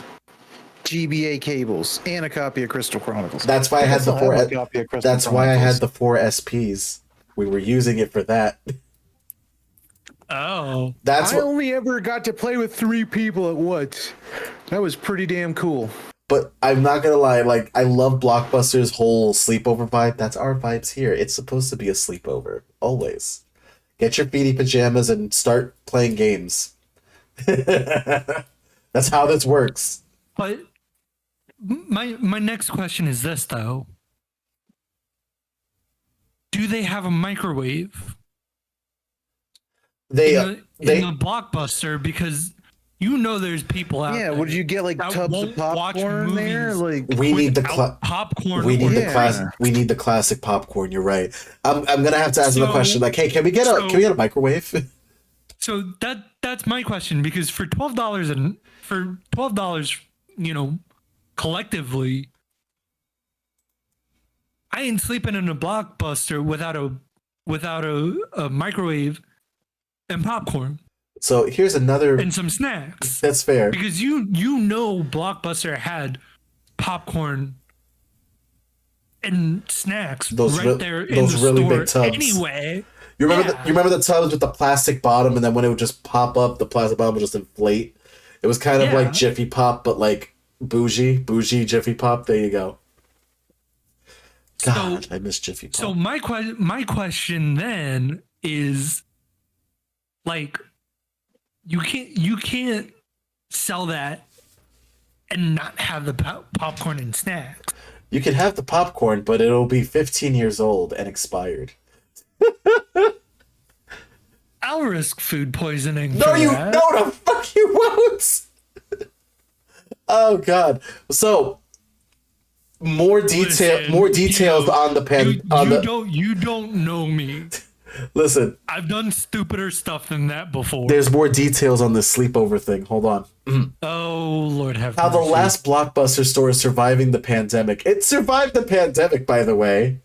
GBA cables and a copy of Crystal Chronicles. That's why I had the still 4. have a copy of Crystal That's why I had Chronicles. the 4 SPs. We were using it for that. Oh. That's I what. only ever got to play with 3 people at once. That was pretty damn cool. But I'm not gonna lie. Like, I love Blockbuster's whole sleepover vibe. That's our vibes here. It's supposed to be a sleepover always. Get your feety pajamas and start playing games. That's how this works. But my next question is this though. Do they have a microwave They in the Blockbuster? Because You know, there's people out Yeah, there. would you get like that tubs won't of watch popcorn there? movies Like, We need the without popcorn. we need or the Yeah. classic. We need the classic popcorn. You're right. I'm gonna have to ask them the So- question. Like, hey, can we get a microwave? So that's my question, because for $12 and for $12, collectively, I ain't sleeping in a Blockbuster without a microwave and popcorn So here's another. and some snacks. That's fair. Because Blockbuster had popcorn and snacks Those right re- there in those the really store big tubs. anyway. You remember Yeah. you remember the tubs with the plastic bottom, and then when it would just pop up, the plastic bottom would just inflate. It was kind of Yeah. like Jiffy Pop, but like bougie Jiffy Pop. There you go. God, I miss Jiffy Pop. So my question then is, like, you can't sell that and not have the popcorn and snacks. You can have the popcorn, but it'll be 15 years old and expired. I'll risk food poisoning. No, for you that. no, the fuck you won't. Oh God. So more Listen, details on the you don't know me. Listen, I've done stupider stuff than that before. there's more details on this sleepover thing. Hold on. Oh Lord have How the mercy. last Blockbuster store is surviving the pandemic. It survived the pandemic, by the way,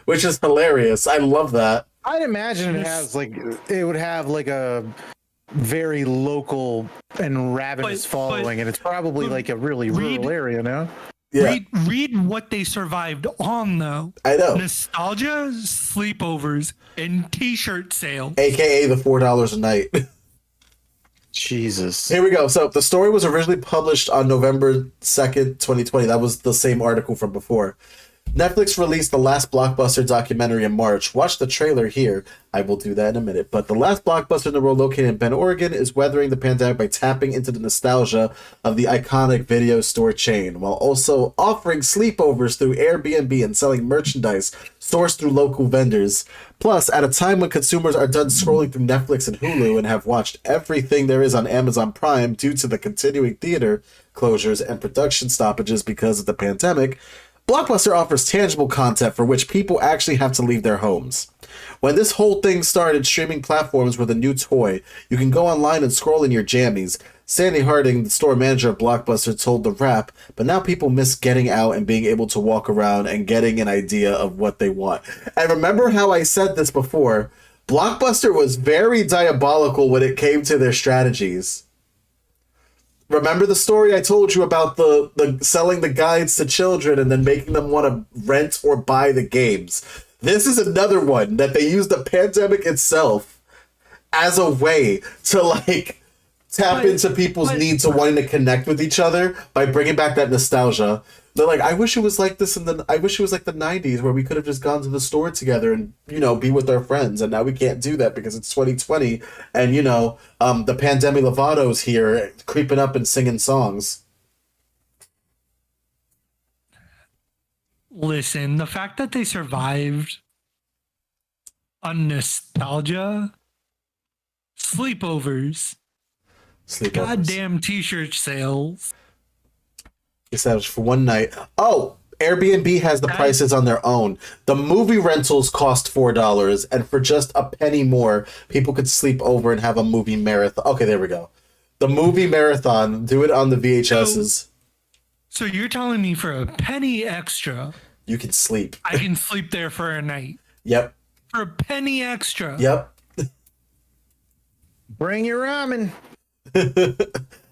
which is hilarious. I love that. I'd imagine it would have like a very local and ravenous But- following, and it's probably but like a really read- rural area, no? Yeah, Read what they survived on, though. I know. Nostalgia, sleepovers, and T-shirt sale. AKA the $4 a night. Jesus. Here we go. So the story was originally published on November 2nd, 2020. That was the same article from before. Netflix released the last Blockbuster documentary in March. Watch the trailer here. I will do that in a minute. But the last Blockbuster in the world, located in Bend, Oregon, is weathering the pandemic by tapping into the nostalgia of the iconic video store chain, while also offering sleepovers through Airbnb and selling merchandise sourced through local vendors. Plus, at a time when consumers are done scrolling through Netflix and Hulu and have watched everything there is on Amazon Prime due to the continuing theater closures and production stoppages because of the pandemic, Blockbuster offers tangible content for which people actually have to leave their homes. When this whole thing started, streaming platforms were the new toy. You can go online and scroll in your jammies. Sandy Harding, the store manager of Blockbuster, told The Wrap, but now people miss getting out and being able to walk around and getting an idea of what they want. And remember how I said this before? Blockbuster was very diabolical when it came to their strategies. Remember the story I told you about the selling the guides to children and then making them want to rent or buy the games? This is another one that they used the pandemic itself as a way to like tap into people's need to wanting to connect with each other by bringing back that nostalgia. They're like, I wish it was like this I wish it was like the 90s where we could have just gone to the store together and, be with our friends. And now we can't do that because it's 2020. And, the pandemic Lovato's here creeping up and singing songs. Listen, the fact that they survived on nostalgia, sleepovers, goddamn T-shirt sales. Established for one night. Oh, Airbnb has the prices on their own. The movie rentals cost $4, and for just a penny more, people could sleep over and have a movie marathon. Okay, there we go. The movie marathon. Do it on the VHSs. So you're telling me for a penny extra, You can sleep. I can sleep there for a night? Yep. For a penny extra? Yep. Bring your ramen.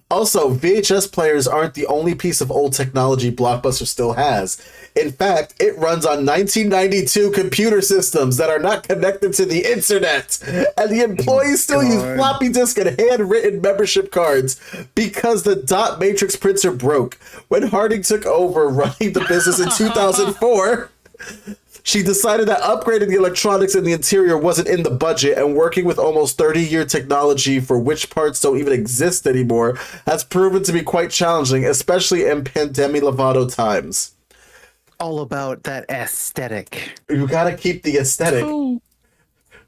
Also, VHS players aren't the only piece of old technology Blockbuster still has. In fact, it runs on 1992 computer systems that are not connected to the internet. And the employees still use floppy disk and handwritten membership cards because the dot matrix printer broke. When Harding took over running the business in 2004, she decided that upgrading the electronics in the interior wasn't in the budget, and working with almost 30-year technology for which parts don't even exist anymore has proven to be quite challenging, especially in pandemic Lovato times. All about that aesthetic. You gotta keep the aesthetic. So,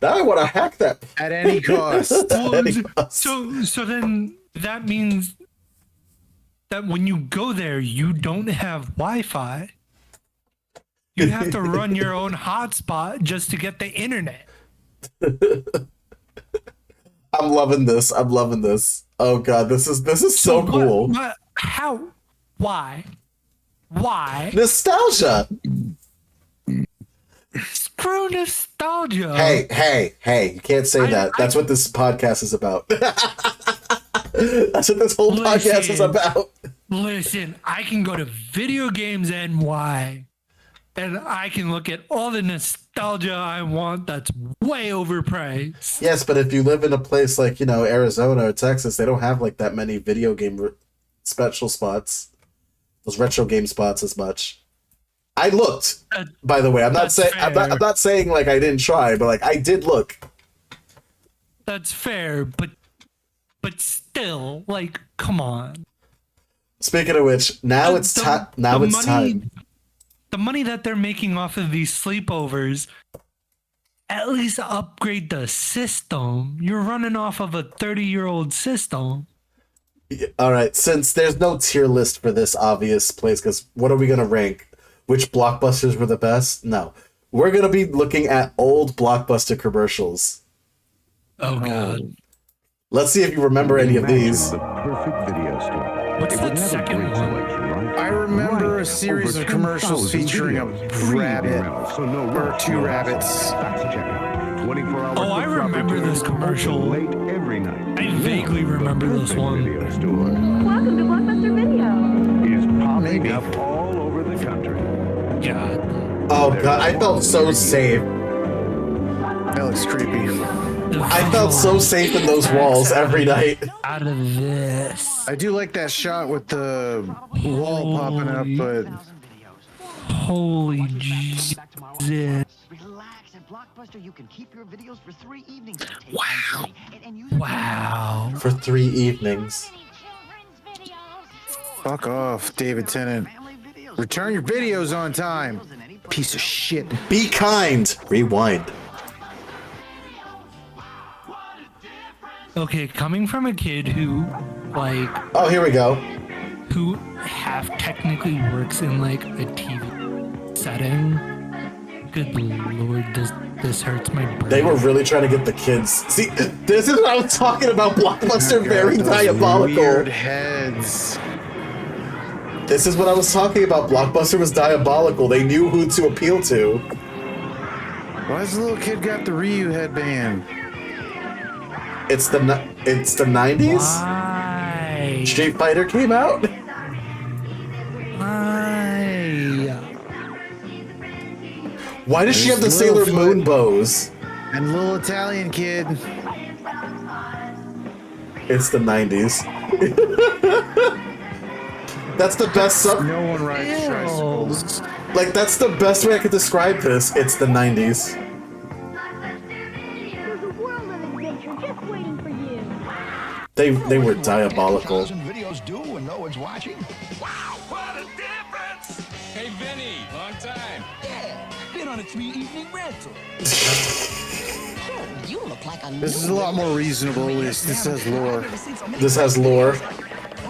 Now I want to hack that. At any cost. Well, Any cost. so then that means that when you go there, you don't have Wi-Fi. You have to run your own hotspot just to get the internet. I'm loving this. I'm loving this. Oh god, this is so cool. How? Why? Nostalgia. Screw nostalgia. Hey, you can't say that. That's what this podcast is about. That's what this whole podcast is about. Listen, I can go to Video Games NY and I can look at all the nostalgia I want that's way overpriced. Yes, but if you live in a place like, Arizona or Texas, they don't have like that many video game special spots. Those retro game spots as much. I looked, by the way. I'm not saying like I didn't try, but like I did look. That's fair, but still, like, come on. Speaking of which, now it's time. The money that they're making off of these sleepovers, at least upgrade the system. You're running off of a 30-year-old system. All right, since there's no tier list for this obvious place, because what are we gonna rank? Which blockbusters were the best? No, we're gonna be looking at old blockbuster commercials. Oh god. Let's see if you remember any of these. The perfect video store. What's that second one? I remember a series of commercials featuring a rabbit or two rabbits. Oh, I remember this commercial. I vaguely remember this one. Welcome to Blockbuster Video. Is popping Maybe. up all over the country. God. Oh god, I felt so safe. That looks creepy. I felt so safe in those walls every night. Out of this. I do like that shot with the wall popping up, but Holy Jesus. Relax, at Blockbuster you can keep your videos for 3 evenings. Wow. And Wow. For 3 evenings. fuck off, David Tennant. Return your videos on time. Piece of shit. Be kind. Rewind. Okay, coming from a kid who, like, Oh, here we go. who half technically works in, like, a TV setting. Good lord, this hurts my brain. They were really trying to get the kids. See, this is what I was talking about. Blockbuster, very Those diabolical. Weird heads. This is what I was talking about. Blockbuster was diabolical. They knew who to appeal to. Why's the little kid got the Ryu headband? It's the 90s. Why? Street Fighter came out. Why? Why does she have the There's Sailor Littlefoot. Moon bows? And little Italian kid. It's the 90s. That's the best. No one rides tricycles. Like that's the best way I could describe this. It's the 90s. There's a world of adventure just waiting for you. They were diabolical. Videos do when no one's watching. Wow, what a difference! Hey, Vinny, long time. Yeah, been on a 3-evening rental. you look like a This is a lot more reasonable. At least this has lore. This has lore.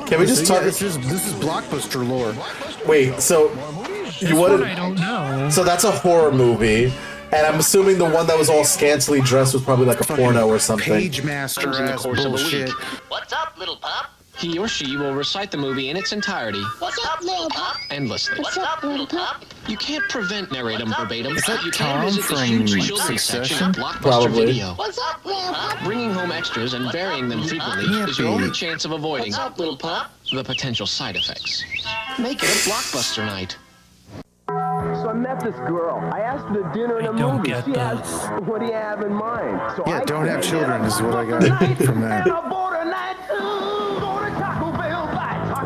Can we just So, talk? yeah, this is Blockbuster lore. Wait, so you One I wanted? don't know. So that's a horror movie, and I'm assuming the one that was all scantily dressed was probably like a porno or something. Page master ass bullshit. What's up, little pup? He or she will recite the movie in its entirety, What's up, little pup? endlessly. What's up, little pup? You can't prevent narratum verbatim, Is that but you Tom can visit the from huge children's section Succession? of Blockbuster Probably. Video. What's up, little pup? Bringing home extras and varying them frequently Can't is your be. only chance of avoiding What's up, little pup? the potential side effects. Make it a Blockbuster night. So I met this girl. I asked her to dinner and I a don't movie. get She asked, this. what do you have in mind? So Yeah, I don't have said, children is what I got from that.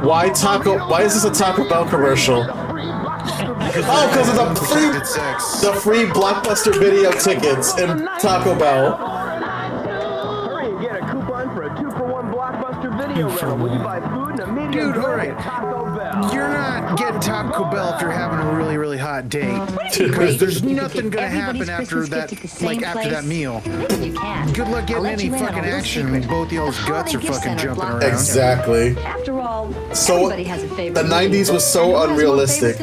Why Taco? Why is this a Taco Bell commercial? Oh, because of Protected sex. the free Blockbuster video tickets in Taco Bell. Hurry and get a coupon for a 2-for-1 Blockbuster video Two for rental. Will you one. buy food and a medium Dude, drink hurry. at Taco Bell? You're not getting Taco Bell if you're having a really, really hot date. Because there's nothing gonna happen after that, after that meal. You can. Good luck getting any fucking action when both y'all's guts are fucking jumping around. Exactly. After all, So everybody has a favorite. the 90s was so unrealistic.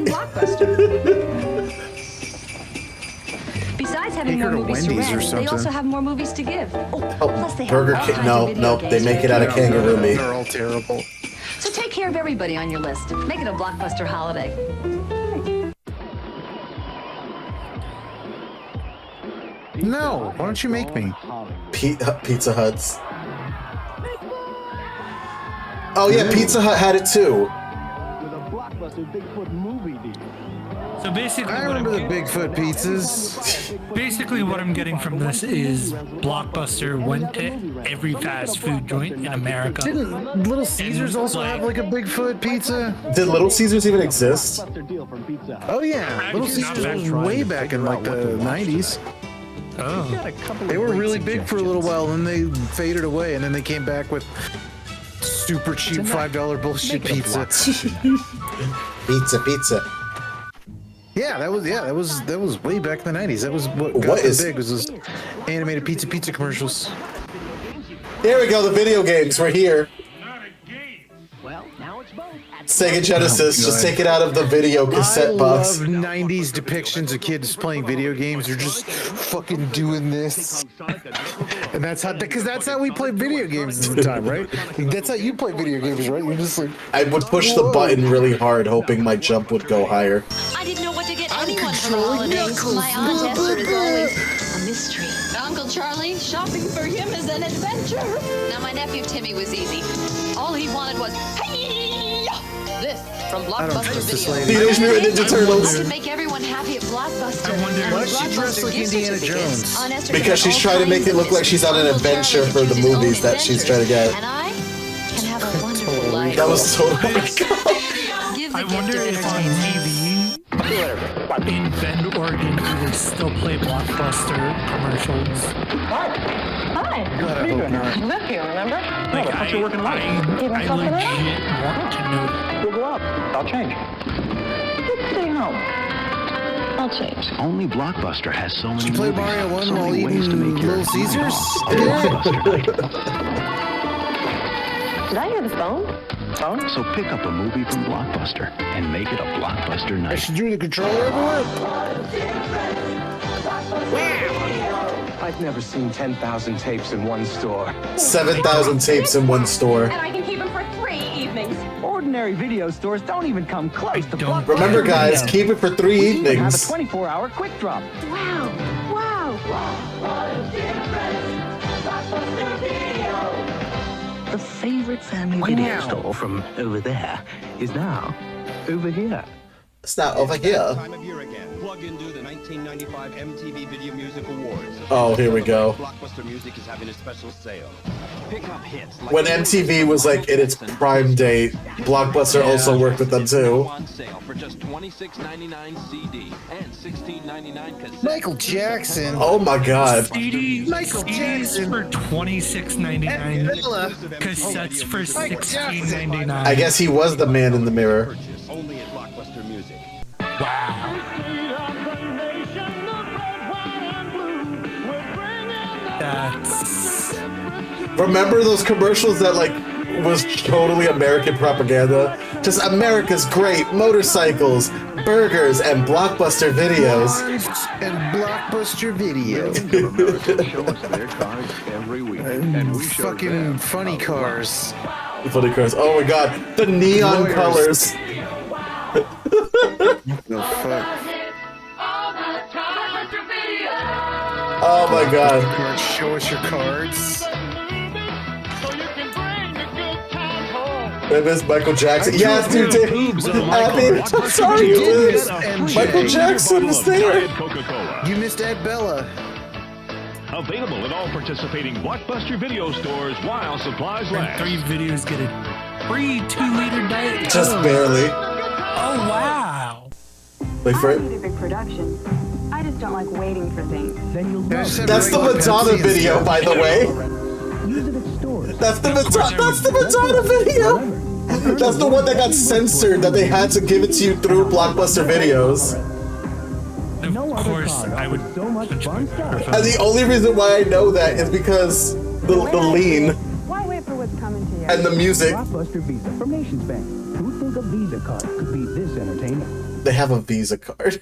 Besides having Take more her to movies to Wendy's or rent, they also something. have more movies to give. Oh, plus they have Burger all King. kinds No, of video no, games they make it out of kangaroo meat. They're all terrible. So take care of everybody on your list. Make it a blockbuster holiday. No, why don't you make me? Pizza Huts. Oh yeah, Pizza Hut had it too. With a blockbuster Bigfoot movie deal. So basically, I remember the Bigfoot pizzas. Basically, what I'm getting from this is Blockbuster went to every fast food joint in America. Didn't Little Caesars also have like a Bigfoot pizza? Did Little Caesars even exist? Oh yeah, Little Caesars was way back in like the 90s. Oh. They were really big for a little while, and then they faded away, and then they came back with super cheap $5 bullshit pizza. Pizza. Yeah, that was way back in the 90s. That was what got What them is- big was those animated pizza commercials. There we go, the video games. We're here. Well, now it's both. Sega Genesis. Just take it out of the video cassette I box. love 90s depictions of kids playing video games. They're just fucking doing this. And that's how, because that's how we played video games at the time, right? That's how you play video games, right? You're just like, I would push the button really hard, hoping my jump would go higher. I didn't know what to get anyone for the holidays. My Aunt Esther is always a mystery. Uncle Charlie, shopping for him is an adventure. Now, my nephew Timmy was easy. All he wanted was, this from I don't Blockbuster trust this Video. lady. Teenage Mutant Ninja I Turtles. can make everyone happy at Blockbuster. I wonder- And Why with is she dressed Blockbuster like gift Indiana certificates, Jones? Aunt Esther Because can she's have trying to all make it look kinds like of she's on an Uncle adventure Charlie for the chooses his own movies that she's trying to get. And I can have a wonderful life. That was so. Oh my god. Give the I gift wonder of if on entertainment. TV in Bend, Oregon, do they still play Blockbuster commercials? Hi. God, I hope not. I live here, remember? Like, I legit want to know. Google up. I'll change. Stay home. I'll change. Only Blockbuster has so many Did you play movies, Mario 1 so while many ways to eating make your Little Caesars? Did I hear the phone? So pick up a movie from Blockbuster and make it a Blockbuster I night. should do the controller everywhere. I've never seen 10,000 tapes in one store. 7,000 tapes in one store. And I can keep them for 3 evenings. Ordinary video stores don't even come close to don't- Blockbuster. Remember, guys, keep it for 3 We even have a evenings. 24-hour quick drop. Wow. The favorite family video store from over there is now over here. It's not over here. Time of year again. Plug into the 1995 MTV Video Music Awards. Oh, here we go. Blockbuster Music is having a special sale. Pick up hits like When MTV was like in its prime day, Blockbuster also worked with them too. on sale for just $26.99 CD and $16.99 cassette. Michael Jackson. Oh my god. Michael CDs Jackson. for $26.99. Bella. Cassettes for Michael Jackson. $16.99. I guess he was the man in the mirror. Purchase only at Blockbuster Music. Wow. That's Remember those commercials that like was totally American propaganda? Just America's great motorcycles, burgers, and Blockbuster videos. And Blockbuster Video. Show us their cars every week, and we show Fucking them funny how cars. Funny cars. Oh my god, the neon Lawyers. colors. The fuck? Oh my god. Show us your cards. That is Michael Jackson. Yes, dude. Abby, I'm sorry, You dude. missed MJ. Michael Jackson is there. Coca-Cola. You missed Ed Bella. Available in all participating Blockbuster video stores while supplies and last. 3 videos get a free 2-liter Diet Coke. Just barely. Oh wow. Wait for it. need a big production. I just don't like waiting for things. Then you'll That's That's the Madonna video, by the way. use it at stores. That's the Madonna video. That's the one that got censored, that they had to give it to you through Blockbuster videos. Of course, I would. And the only reason why I know that is because the lean Why wait for what's coming to you? and the music. Blockbuster Visa from Nations Bank. Who'd think a Visa card could be this entertaining? They have a Visa card.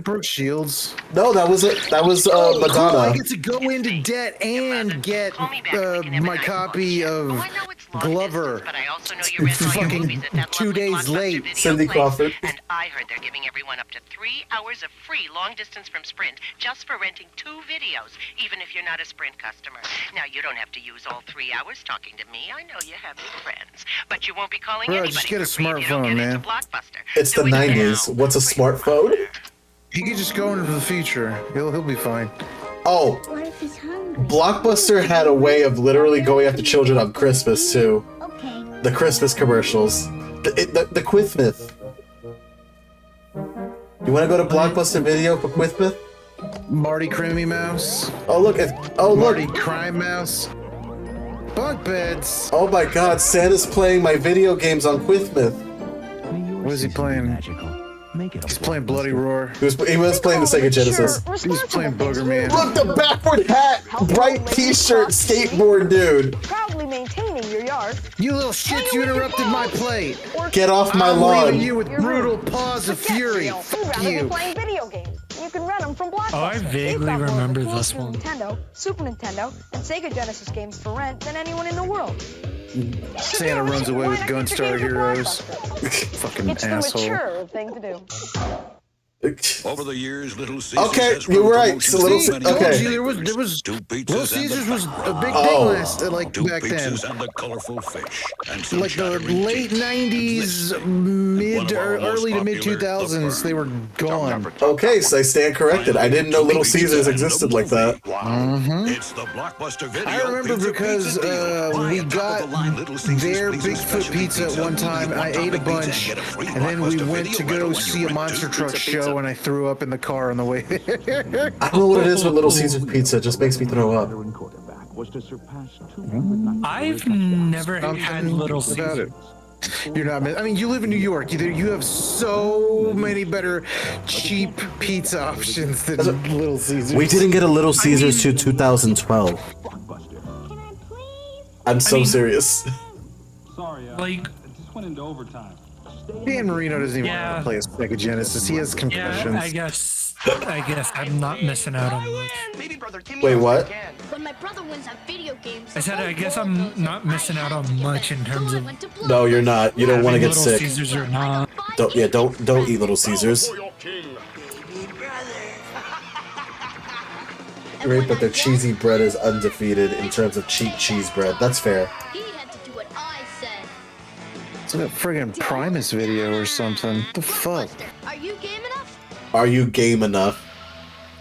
Brooke Shields. No, that was Cool. Madonna. I get to go into debt and get my copy of Glover. Fucking 2 days late. Cindy Crawford. And I heard they're giving everyone up to 3 hours of free long distance from Sprint just for renting 2 videos, even if you're not a Sprint customer. Now, you don't have to use all 3 hours talking to me. I know you have your friends, but you won't be calling Bro, anybody just get a for free if you don't smartphone, get into man. Blockbuster. It's the Do it 90s. now. What's a smartphone? He could just go into the future. He'll be fine. Oh, What if he's hungry? Blockbuster had a way of literally going after children on Christmas too. Okay. The Christmas commercials. The Quizmith. You want to go to Blockbuster Video for Quizmith? Marty Creamy Mouse. Oh look! Marty Crime Mouse. Bunk beds. Oh my God! Santa's playing my video games on Quizmith. What is he playing? He's playing Bloody Roar. He was playing the Sega Genesis. He's playing Booger Man. Look, the backward hat, bright T-shirt, skateboard dude. Proudly maintaining your yard. You little shit! You interrupted my plate. Get off my I'm lawn. leaving you with brutal paws of fury. Fuck you. Playing video games. You can rent them from Blockbuster. Oh, I vaguely They've got more remember of the this coolest one. Nintendo, Super Nintendo, and Sega Genesis games for rent than anyone in the world. Santa runs away with Gunstar Heroes. Fucking It's the asshole. mature thing to do. Over the years, Little Caesars Okay, has you're run right. promotions So Little for many okay. See, there was Little Caesars was a big Oh. thing last like Two back then. pizzas and the colorful fish. And some Like the shattering late cakes. 90s, One of our most early to mid popular, 2000s, they were gone. Okay, so I stand corrected. I didn't know Little Caesars existed like that. Mm-hmm. It's the Blockbuster Video. I remember Pizza because Pizza Deal. Buy we a got top-of-the-line Little Caesars their Pizza Bigfoot specialty pizza at one time. I ate a Atomic Pizza bunch, get a free and then we Blockbuster went Video to medal go when see you a rent monster two truck pizza show, and I threw up in the car on the way there. I don't know what it is with Little Caesars pizza. It just makes me throw up. I've never had Little about Caesars. it. You're not. I mean, you live in New York. You have so many better cheap pizza options than Little Caesars. We didn't get a Little Caesars to 2012. I'm so serious. Like, just went into overtime. Dan Marino doesn't even Yeah. want to play a Sega Genesis. He has concussions. yeah, I guess I'm not missing out on much. Wait, what? When my brother wins at video games. I said I guess I'm not missing out on much in terms of No, you're not. You don't want to get Little sick. Caesars or not. Don't eat Little Caesars. Great, but their cheesy bread is undefeated in terms of cheap cheese bread. That's fair. It's like a friggin' Primus video or something. The fuck? Are you game enough? Are you game enough?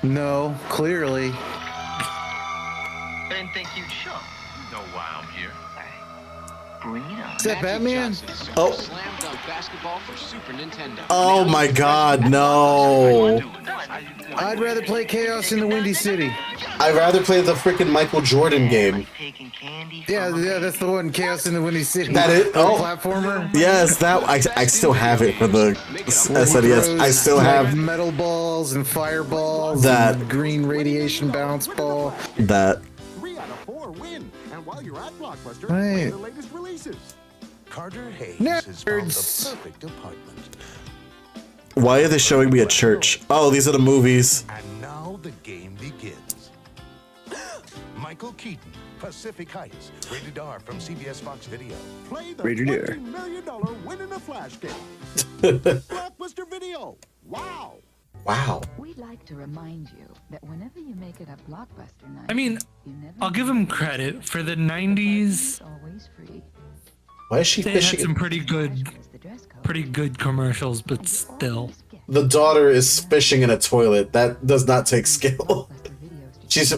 No, clearly. I didn't think you'd show. You know why I'm here. Bring it on. Is that Batman? Oh. Slam dunk basketball for Super Nintendo. Oh my God, no! I'd rather play Chaos in the Windy City. I'd rather play the freaking Michael Jordan game. Yeah, that's the one. Chaos in the Windy City. That it? The Oh. platformer. Yes, that I still have it for the SNES. I still have metal balls and fireballs. That. And green radiation bounce ball. that. 3 out of 4 win. And while you're at Blockbuster, Right. play the latest releases. Carter Hayes has found Nerds. the perfect apartment. Why are they showing me a church? Oh, these are the movies. And now the game begins. Michael Keaton, Pacific Heights, rated R from CBS Fox Video. Play the Rated R. $20 million win in a flash game. Blockbuster Video. Wow. Wow. We'd like to remind you that whenever you make it a Blockbuster night, I mean, I'll give them credit for the 90s. always free. Why is she They had fishing? some pretty good commercials, but still. The daughter is fishing in a toilet. That does not take skill. she's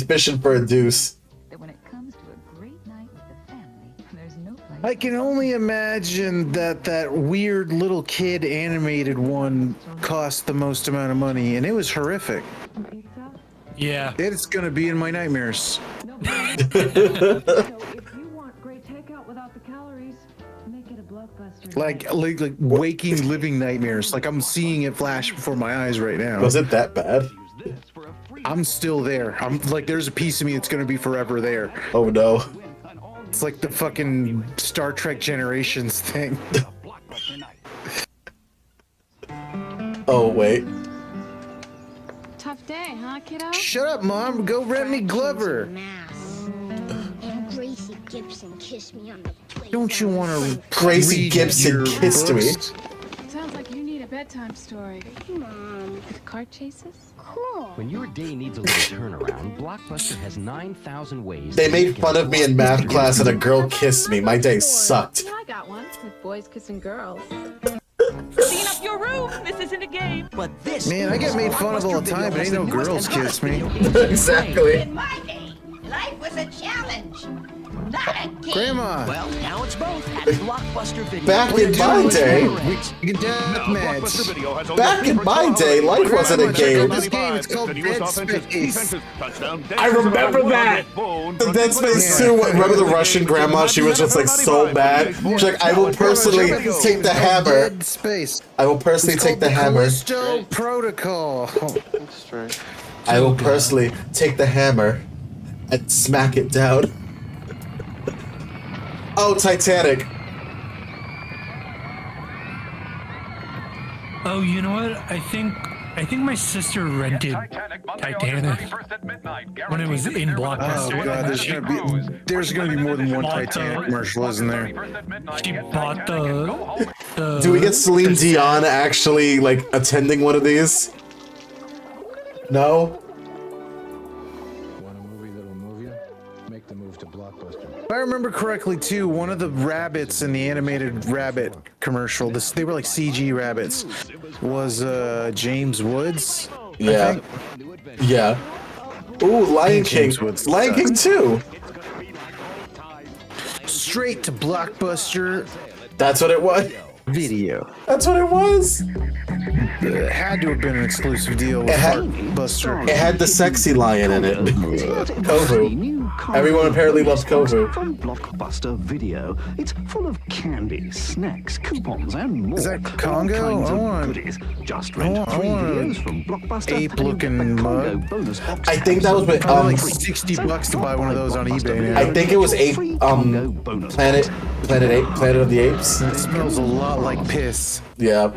fishing for a deuce. That when it comes to a great night with the family, there's no place. I can only imagine that weird little kid animated one cost the most amount of money, and it was horrific. Yeah. It's gonna be in my nightmares. If you want great takeout without the calories, make it a Like waking living nightmares. Like I'm seeing it flash before my eyes right now. Was it that bad? I'm still there. I'm like, there's a piece of me that's gonna be forever there. Oh no. It's like the fucking Star Trek Generations thing. Oh wait. Tough day, huh, kiddo? Shut up, Mom. Go rent me Glover. Gracie Gibson kissed me on the plate. Don't you want to? Gracie Gibson kissed me. Sounds like you need a bedtime story. Mom. With car chases? Cool. When your day needs a little turnaround, Blockbuster has 9,000 ways. They made fun of me in math class and a girl kissed me. My day sucked. Yeah, I got one. With boys kissing girls. Clean up your room. This isn't a game. But this Man, I get made fun of all the time, but ain't no girls kiss me. Exactly. In my day, life was a challenge, not a game. Grandma. Well, now it's both at Blockbuster Video. Back in my day, back in my day, life wasn't a game. This game, it's called Dead Space. I remember that. The Dead Space 2. Remember the Russian grandma? She was just like so bad. She's like, I will personally take the hammer. Dead Space. I will personally take the hammer. Callisto Protocol. I will personally take the hammer and smack it down. Oh, Titanic. Oh, you know what? I think my sister rented Titanic when it was in Blockbuster. Oh god, there's gonna be more than one Titanic commercial, isn't there? She bought the Do we get Celine Dion actually like attending one of these? No. Want a movie that'll move you? Make the move to Blockbuster. If I remember correctly, too, one of the rabbits in the animated rabbit commercial, they were like CG rabbits, was James Woods. Yeah. Yeah. Ooh, Lion King. Lion King 2. Straight to Blockbuster. That's what it was. Video. That's what it was. It had to have been an exclusive deal with Blockbuster. It had the sexy lion in it. Kovu. Everyone apparently loves Kovu. From Blockbuster Video, it's full of candy, snacks, coupons, and more. Is that Congo? I want Just rent 3 videos from Blockbuster. ape-looking mug. I think that was with probably like $60 to buy one of those on eBay now. I think it was Planet of the Apes. It smells a lot like piss. Yeah.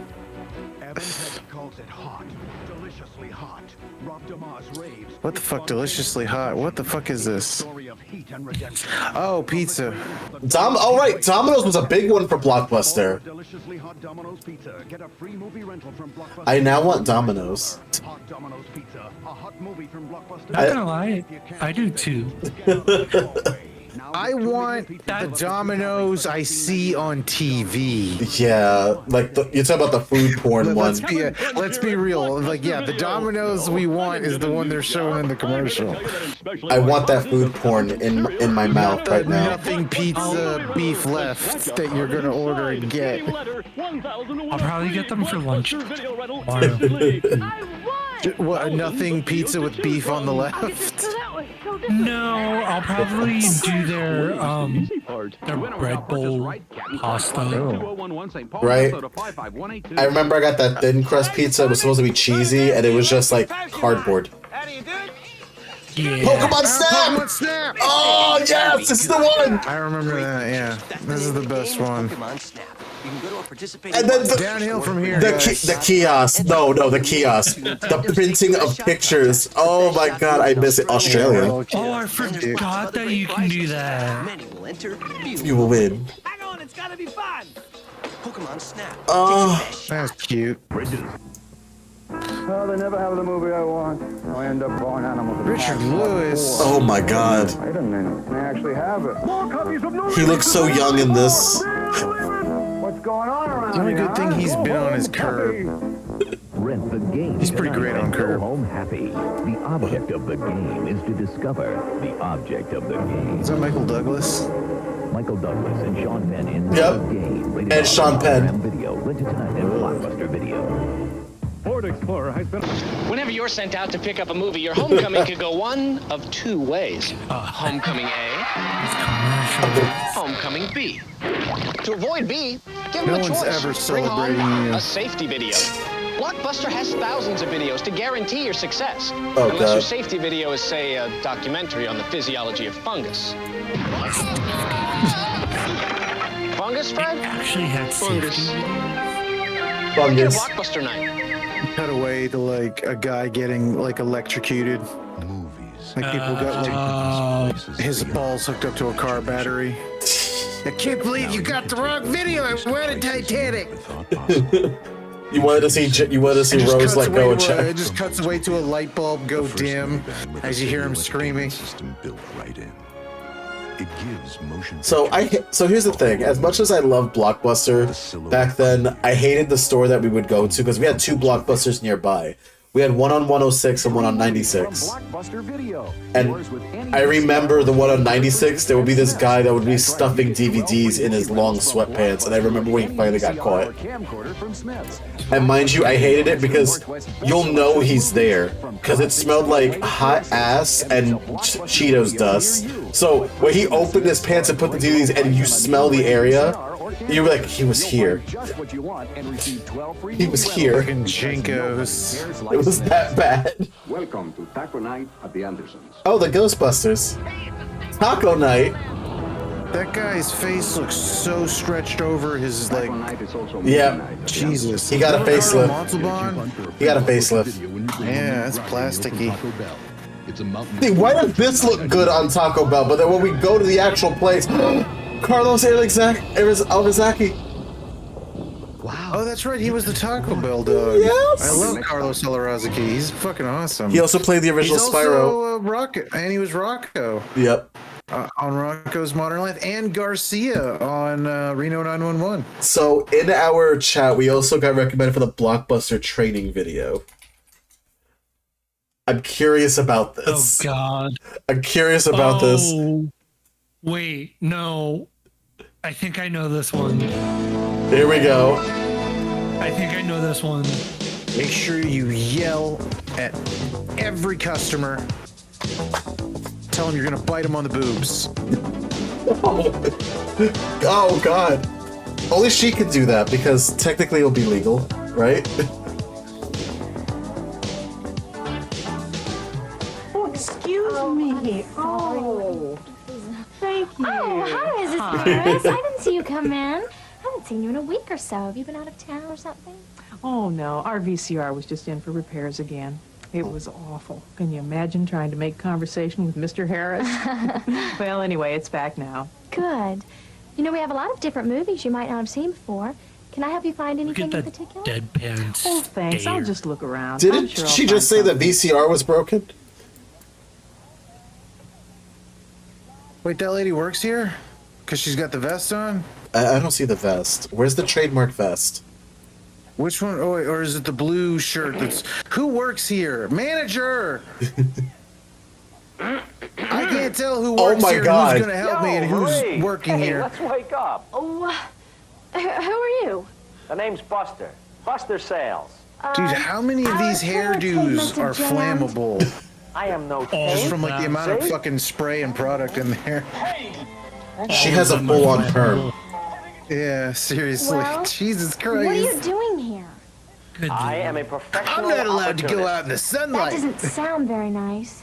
What the fuck, deliciously hot? What the fuck is this? Oh, pizza. Oh right, Domino's was a big one for Blockbuster. I now want Domino's. Not gonna lie, I do too. I want the Domino's I see on TV. Yeah, like you're talking about the food porn one. Let's be real. Like, yeah, the Domino's we want is the one they're showing in the commercial. I want that food porn in my mouth right now. Nothing pizza beef left that you're gonna order and get. I'll probably get them for lunch tomorrow. What, nothing pizza with beef on the left? No, I'll probably do their bread bowl pasta. Right? I remember I got that thin crust pizza. It was supposed to be cheesy, and it was just like cardboard. Yeah. Pokemon Snap! Pokemon Snap! Oh yes, it's the one. I remember that. Yeah, this is the best one. And then downhill from here. The kiosk. No, the kiosk. The printing of pictures. Oh my god, I miss it. Australia. Oh, I forgot that you can do that. You will win. Hang on, it's gotta be fun. Pokemon Snap. Oh, that's cute. Well, they never have the movie I want. I end up buying animals. Richard Lewis. Oh my god. Wait a minute. They actually have it. More copies of He looks so young in this. What's going on around The only here? good thing he's been on is Curb. Rent the game. He's pretty great on Curb. Go home happy. The object of the game is to discover the object of the game. Is that Michael Douglas? Michael Douglas and Sean Penn in Yep. the game. And Sean Penn. Video rented tonight at Blockbuster Video. Ford Explorer has been... Whenever you're sent out to pick up a movie, your homecoming could go one of two ways. Homecoming A, homecoming B. To avoid B, give them a choice. No one's ever Bring home celebrating you. a safety video. Blockbuster has thousands of videos to guarantee your success. Oh, Unless God. your safety video is, say, a documentary on the physiology of fungus. Fungus, Fred? Actually had fungus. Fungus. Blockbuster night. Cut away to like a guy getting like electrocuted. Like people got like his balls hooked up to a car battery. I can't believe you got the wrong video. I wanted Titanic. You wanted to see Rose let go and check. It just cuts away to a light bulb go dim as you hear him screaming. So here's the thing. As much as I love Blockbuster back then, I hated the store that we would go to because we had two Blockbusters nearby. We had one on 106 and one on 96. And I remember the one on 96, there would be this guy that would be stuffing DVDs in his long sweatpants, and I remember when he finally got caught. And mind you, I hated it because you'll know he's there, because it smelled like hot ass and Cheetos dust. So when he opened his pants and put the DVDs and you smell the area, you were like, he was here. He was here. Fucking Jinkos. It was that bad. Welcome to Taco Night at the Andersons. Oh, the Ghostbusters. Taco Night. That guy's face looks so stretched over his like. Yeah. Jesus. He got a facelift. Montalban? He got a facelift. Yeah, that's plasticky. See, why does this look good on Taco Bell, but then when we go to the actual place, Carlos Alazraki. Wow. Oh, that's right. He was the Taco Bell dog. Yes. I love Carlos Alazraki. He's fucking awesome. He also played the original He's Spyro. Also, Rocco, and he was Rocco. Yep. On Rocco's Modern Life, and Garcia on Reno 911. So in our chat, we also got recommended for the Blockbuster training video. I'm curious about this. Oh God. I'm curious about this. Wait, no. I think I know this one. Here we go. I think I know this one. Make sure you yell at every customer. Tell them you're gonna bite them on the boobs. Oh God. Only she could do that because technically it'll be legal, right? Oh, excuse me. Oh. Thank you. Oh, hi, Mrs. Paris. I didn't see you come in. I haven't seen you in a week or so. Have you been out of town or something? Oh, no. Our VCR was just in for repairs again. It was awful. Can you imagine trying to make conversation with Mr. Harris? Well, anyway, it's back now. Good. You know, we have a lot of different movies you might not have seen before. Can I help you find anything in particular? Deadpan Oh, thanks. I'll just look around. Didn't she just say the VCR was broken? Wait, that lady works here? Because she's got the vest on? I don't see the vest. Where's the trademark vest? Which one? Oh, wait, or is it the blue shirt that's... Who works here? Manager! I can't tell who works my here, God. who's going to help me, and who's working here. Let's wake up. Oh, who are you? The name's Buster. Buster Sales. Dude, how many of these hairdos are flammable? I am no Just from like the amount of fucking spray and product in there. She has a full-on perm. Yeah, seriously. Well, Jesus What are you Christ. doing here? I am a professional. I'm not allowed to go out in the That sunlight. doesn't sound very nice.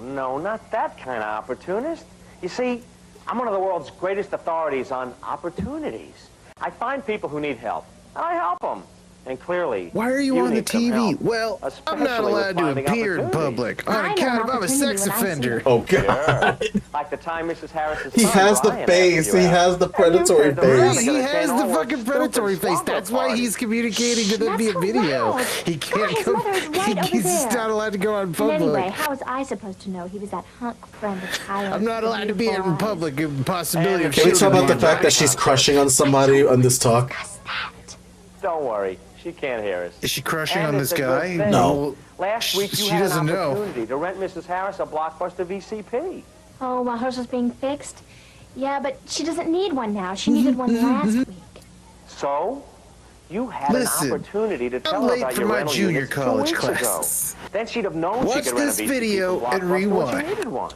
No, not that kind of opportunist. You see, I'm one of the world's greatest authorities on opportunities. I find people who need help, and I help them. And clearly, Why are you on the need some TV? help, Well, I'm not especially with allowed to finding appear in opportunities. public on account of I'm a sex offender. Oh God. Like the time Mrs. Harris's He son, has the Brian, face. asked you He out. has the predatory Right, face. he has the fucking predatory face. That's why he's communicating to them via video. He can't His go. mother's right over He's there. not allowed to go out in And public. anyway, how was I supposed to know he was that hunk friend of Tyler's? I'm not allowed to be out in public. The possibility of Can we talk shooting about the me. fact that she's crushing on somebody on this talk? Don't worry, she can't hear us. Is she crushing And on it's this a good guy? thing. No. Last week you She had doesn't an know. opportunity to rent Mrs. Harris a Blockbuster VCP. Oh, while hers was being fixed? Yeah, but she doesn't need one now. She needed one last week. So, You had Listen, an opportunity to tell I'm her late about for your my rental junior units 2 college weeks class. ago. Then she'd have known Watch she could rent this a VCP video from and Blockbuster when rewind. she needed one.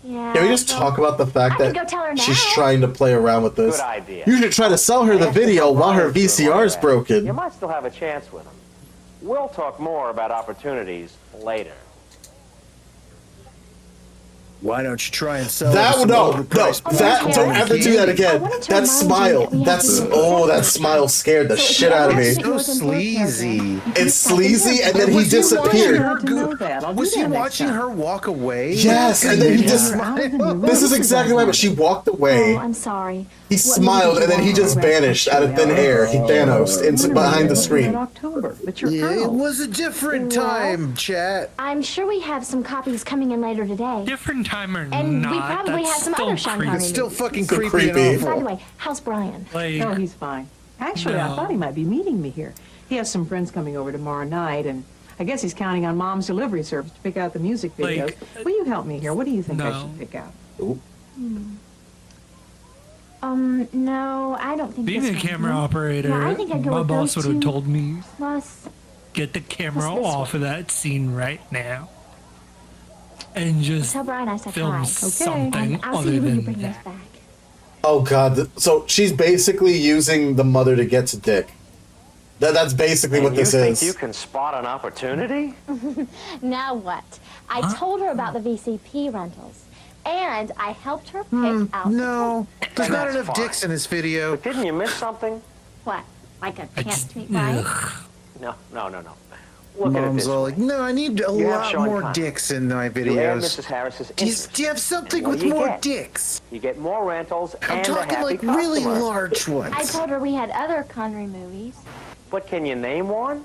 Yeah. Can we just talk about the fact I could go that tell her now. she's trying to play around with this? Good idea. You should try to sell her the video while her VCR is You broken. might still have a chance with them. We'll talk more about opportunities later. Why don't you try and sell That some no, overpriced that don't ever do that again. That smile, that smile scared the shit out of me. So sleazy. It's sleazy, and then he disappeared. Was he watching her walk away? Yes, and then he just. This is exactly right. But she walked away. Oh, I'm sorry. He smiled, and then he just vanished out of thin air. He Thanos behind the screen. Yeah, it was a different time, chat. I'm sure we have some copies coming in later today. Different time or And not, we probably have that's some still other Sean creepy. Connery It's still movies. fucking So creepy, creepy. and By awful. the way, how's Brian? Like, Oh, he's fine. Actually, I No. thought he might be meeting me here. He has some friends coming over tomorrow night, and I guess he's counting on Mom's delivery service to pick out the music videos. Like, Will you help me here? What do you think I no. should pick out? No, I don't think being this a one. camera operator, Yeah, I think I'd go my with boss those would have two. told me, Plus, get the camera What's this off of that scene right now. And just tell Brian I said film hi. something And I'll see other you when you than bring those that. back. Oh god, so she's basically using the mother to get to Dick. That's basically what this you think is. you can spot an opportunity? Now what? I told her about the VCP rentals, and I helped her pick out No, there's not That's enough fine. dicks in this video. But didn't you miss something? what, like a chance to meet Brian? No. Look at it Mom's this all way. like, no, I need a You have lot Sean more Connery. dicks in my You add videos. Mrs. Harris's Do interest. you have something And what with do you more get? dicks? You get more rentals I'm and a talking happy like really customer. large ones. I told her we had other Connery movies. But can you name one?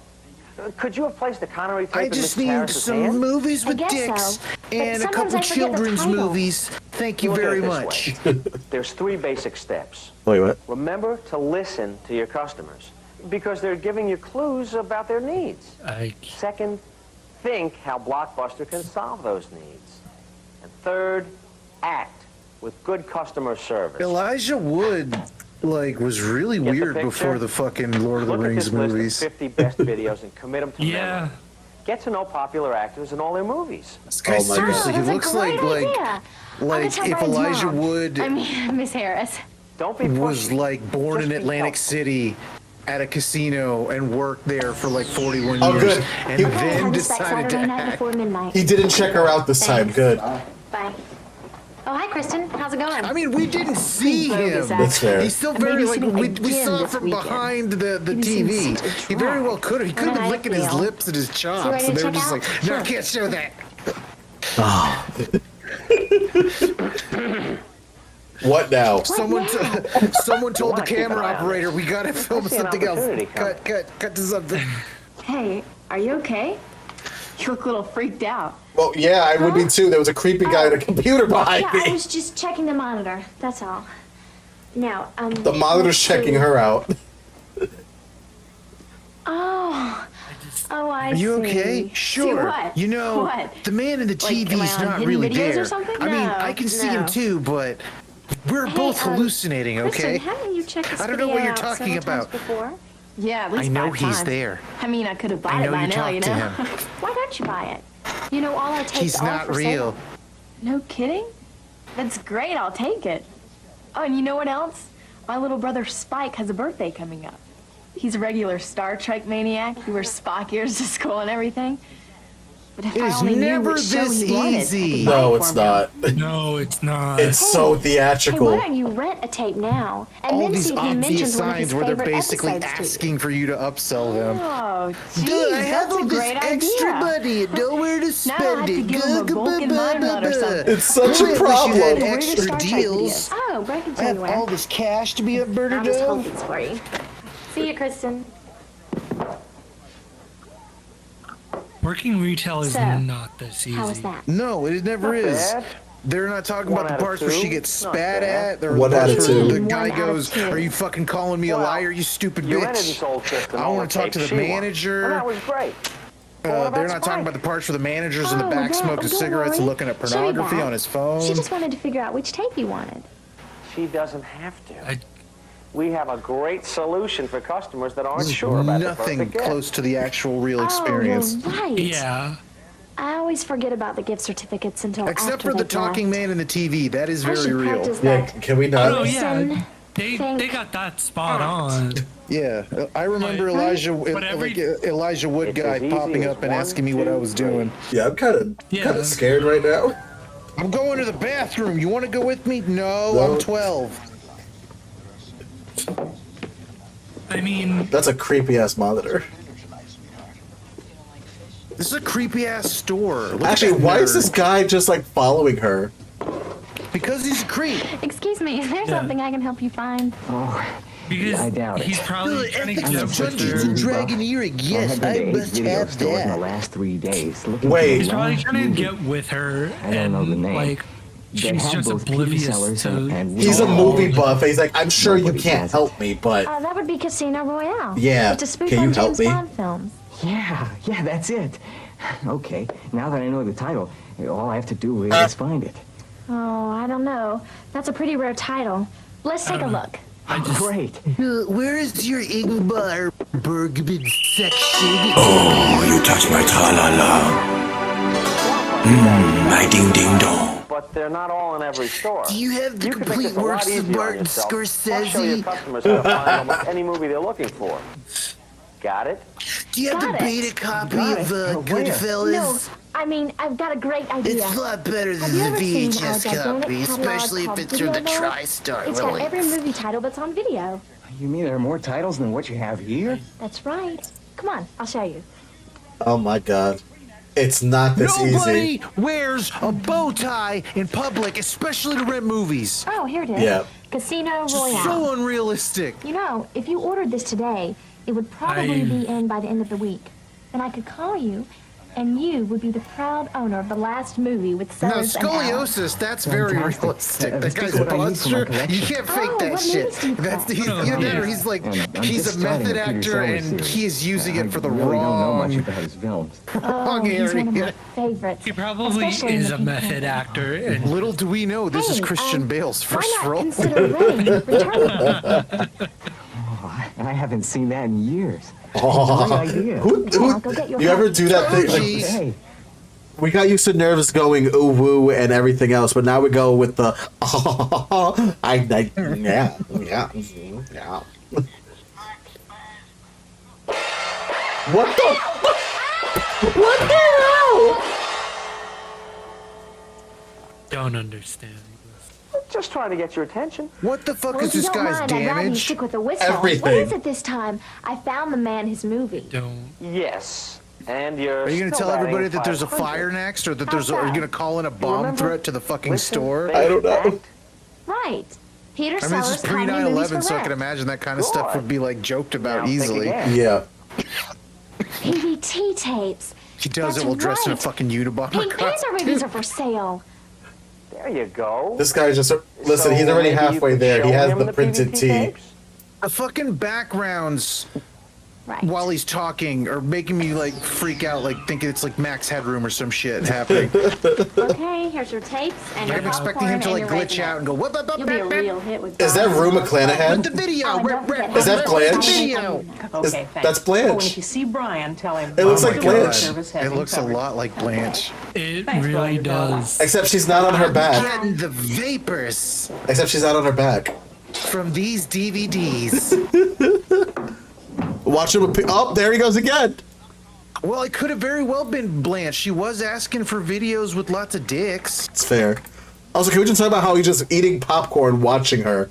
Could you have placed the Connery tape I in just Mrs. need Harris's some hand? movies I with guess dicks so, but and a sometimes couple I forget the children's title. movies. Thank you Look at very it this much. way. There's 3 basic steps. Wait, what? Remember to listen to your customers because they're giving you clues about their needs. Second, think how Blockbuster can solve those needs. And third, act with good customer service. Elijah Wood, was really Get the weird picture? before the fucking Lord of the Look at Rings this movies. list of 50 best videos and commit them to Yeah. memory. Get to know popular actors in all their movies. This guy, Oh my seriously, he that's a looks great like idea. I'm gonna tell if Brian's Elijah mom. Wood I mean, Miss Harris. Don't be was pushy. born Just in be Atlantic helpful. City at a casino and worked there for 41 Oh, years good. and He- then Have this back decided to Saturday night act. before midnight. He didn't check her out this time. Thanks. Good. Bye. Oh, hi, Kristen. How's it going? I mean, we didn't see him. That's fair. He's still And very maybe sitting we saw again from this weekend. behind the Maybe seeing TV. such a He very well drag. could have. He could have And been I licking his feel- lips and his ready chops, to and they were check just out? like, "No, I Sure. can't show that." What now? Someone told the wanna keep camera an eye on operator, "We gotta film I see an something else." opportunity coming. Cut to something. Hey, are you okay? You look a little freaked out. Well, yeah, I would be too. There was a creepy guy at a computer behind Yeah, I me. was just checking the monitor. That's all. Now, The monitor's checking her out. Oh. Oh, I Are you see. okay? Sure. what? You know, What? the man in the Like, am I TV's on not hidden really videos or there. something? I mean, No, I can see him no. too, but we're Hey, both hallucinating, okay? Kristen, haven't you checked this I don't know what video you're out talking several times about. Before? Yeah, at least I know 5 he's times. there. I mean, I could have bought I it know by you now, talked you to know. him. Why don't you buy it? You know, all our tapes He's are not for real. sale. No kidding? That's great. I'll take it. Oh, and you know what else? My little brother Spike has a birthday coming up. He's a regular Star Trek maniac. He wears Spock ears to school and everything. But if It I is only knew never which show this he wanted, I easy. could buy No, it it's for him. not. No, it's not. It's so Hey, theatrical. why don't you rent a tape now and All then these see if he obvious mentions one of his signs where they're favorite basically episodes to you? asking for you to upsell them. Oh, geez, Dude, I have that's all a this great extra idea. money and nowhere to Now I'll spend have to it. give him a Vulcan mind nut or something. It's such Boy, a I wish you problem. had Where do extra Star Trek deals. videos? Oh, but I can I tell you have where. all this cash to be up I'll just Bernadette. hold these for you. See you, Kristen. Working retail is So, not this easy. How was that? No, it never Not is. bad. They're not talking One about the out of parts where two. she gets Not spat bad. at. Or One the out of parts where two. the guy One out of goes, two. "Are you fucking calling me a Well, liar, you stupid You rented bitch?" this old system. I all wanna talk tapes to the she wanted. manager. And that was great. What about They're not talking Spike? about the parts where the manager's in the Oh, back don't- smoking don't cigarettes and worry. looking at She'll be pornography back. on his phone. She just wanted to figure out which tape you wanted. She doesn't have to. we have a great solution for customers that aren't This is sure about the nothing perfect gift. close to the actual real Oh, experience. you're right. Yeah. I always forget about the gift certificates until Except after for the they've talking left. man in the TV. That is I very should real. practice Yeah, that. can we not? Oh yeah, Listen, they think, got that spot act. on. Yeah, I remember But Elijah Wood It's guy as easy popping as up and 1, asking me what I 2, was 3. doing. Yeah, I'm kind of scared right now. I'm going to the bathroom. You want to go with me? No, No. I'm 12. I mean, That's a creepy ass monitor. This is a creepy ass store. Look at Actually, that why is nerd. this guy just like following her? Because he's a creep. Excuse me, is there something I can help you find? Oh, because I doubt it. he's probably trying to Ethics get of with Dungeons and her. Dragoneering. Yes, I must have stores in the that. last 3 days. Looking Wait. for the He's probably last trying to movie. get with her, I don't know the and name. like They she's have just both TV oblivious sellers to. and He's a all- movie buff. And he's like, I'm sure you Nobody can't has help me, but That would be Casino Royale. Yeah, It's a spoof can you on help James me? Bond films. Yeah, that's it. Okay, now that I know the title, all I have to do is find it. Oh, I don't know. That's a pretty rare title. Let's take a look. Great. Where is your Ingmar Bergman section? Oh, you touch my tra-la-la. My ding-ding-dong. But they're not all in every store. Do you have the You can make complete this a lot works of easier on Martin yourself. I'll show your Scorsese? customers how to find almost any movie they're looking for. Got it? Do you have Got the it. beta copy Got of it. Where? Goodfellas? No, I mean, I've got a great idea. It's a lot better Have than you the ever seen our VHS gigantic copy, catalog especially if called it's through the Video Vault? TriStar It's got every release. movie title that's on video. You mean there are more titles than what you have here? That's right. Come on, I'll show you. oh my god, it's not this Nobody easy. wears a bow tie in public, especially to rent movies. Oh, here it is. Yeah. Casino It's Royale. so unrealistic. You know, if you ordered this today, it would probably be in by the end of the week. Then I could call you, and you would be the proud owner of the last movie with Now, Sellers and Allen. scoliosis, that's very Fantastic. realistic. That That's guy's what a I need for my monster. You collection. can't fake Oh, that what shit. movies do you That's play? he's, either that or he's like, And I'm he's just a starting method a Peter actor Sellers and series. he is using it for the I really don't know much wrong. about his films. Oh, he's one of my area. favorites. He probably especially in is the a Pink method Panther. actor, and Little do we know, this is Hey, Christian Bale's Why first not role. consider renting Return? Oh, I haven't seen that in years. Oh, Great idea. I'll go get your you ever package. do that thing? Oh, Like, geez. Hey, we got used to nerves going ooh woo and everything else, but now we go with the yeah. What the? What the hell? don't understand. Just trying to get your attention. What the fuck Well, is if you this don't guy's mind, I'd rather you damage? stick with the whistle. Everything. What is it this time? I found the man his movie. Don't. Yes. And you're Are you going to still tell batting everybody that there's a 500. fire next, or that there's? How's Are you that? going to call in a bomb remember? threat to the fucking Listen, store? face, I don't know. act. Right. Peter I mean, Sellers this is pre comedy movies 9/11, for so I can rent. imagine that kind of stuff would be like joked about Now think easily. again. Yeah. PVT tapes. He does That's it while dressed in a right. fucking Unabomber Pink Panther costume. movies are for sale. There you go. This guy just listen. He's So already maybe you halfway could there. He show has him the printed PVT tee. tapes? The fucking backgrounds Right. while he's talking are making me like freak out, like thinking it's like Max Headroom or some shit happening. Okay, here's your tapes and your I'm expecting him to like glitch out and go, what, You'll be a real hit with Is that Don. Rue With McClanahan? the video. Oh, and don't forget Is that how Blanche? to Video. Is- Okay, thanks. that's Blanche. Oh, and if you see Brian, tell him. It looks Oh like my Blanche. Service God. has It him looks a covered. lot like Blanche. It Thanks, really Brian. does. Except she's not on her back. Getting the vapors Except she's not on her back. from these DVDs. Watch him. Oh, there he goes again. Well, it could have very well been Blanche. She was asking for videos with lots of dicks. It's fair. Also, can we just talk about how he's just eating popcorn watching her?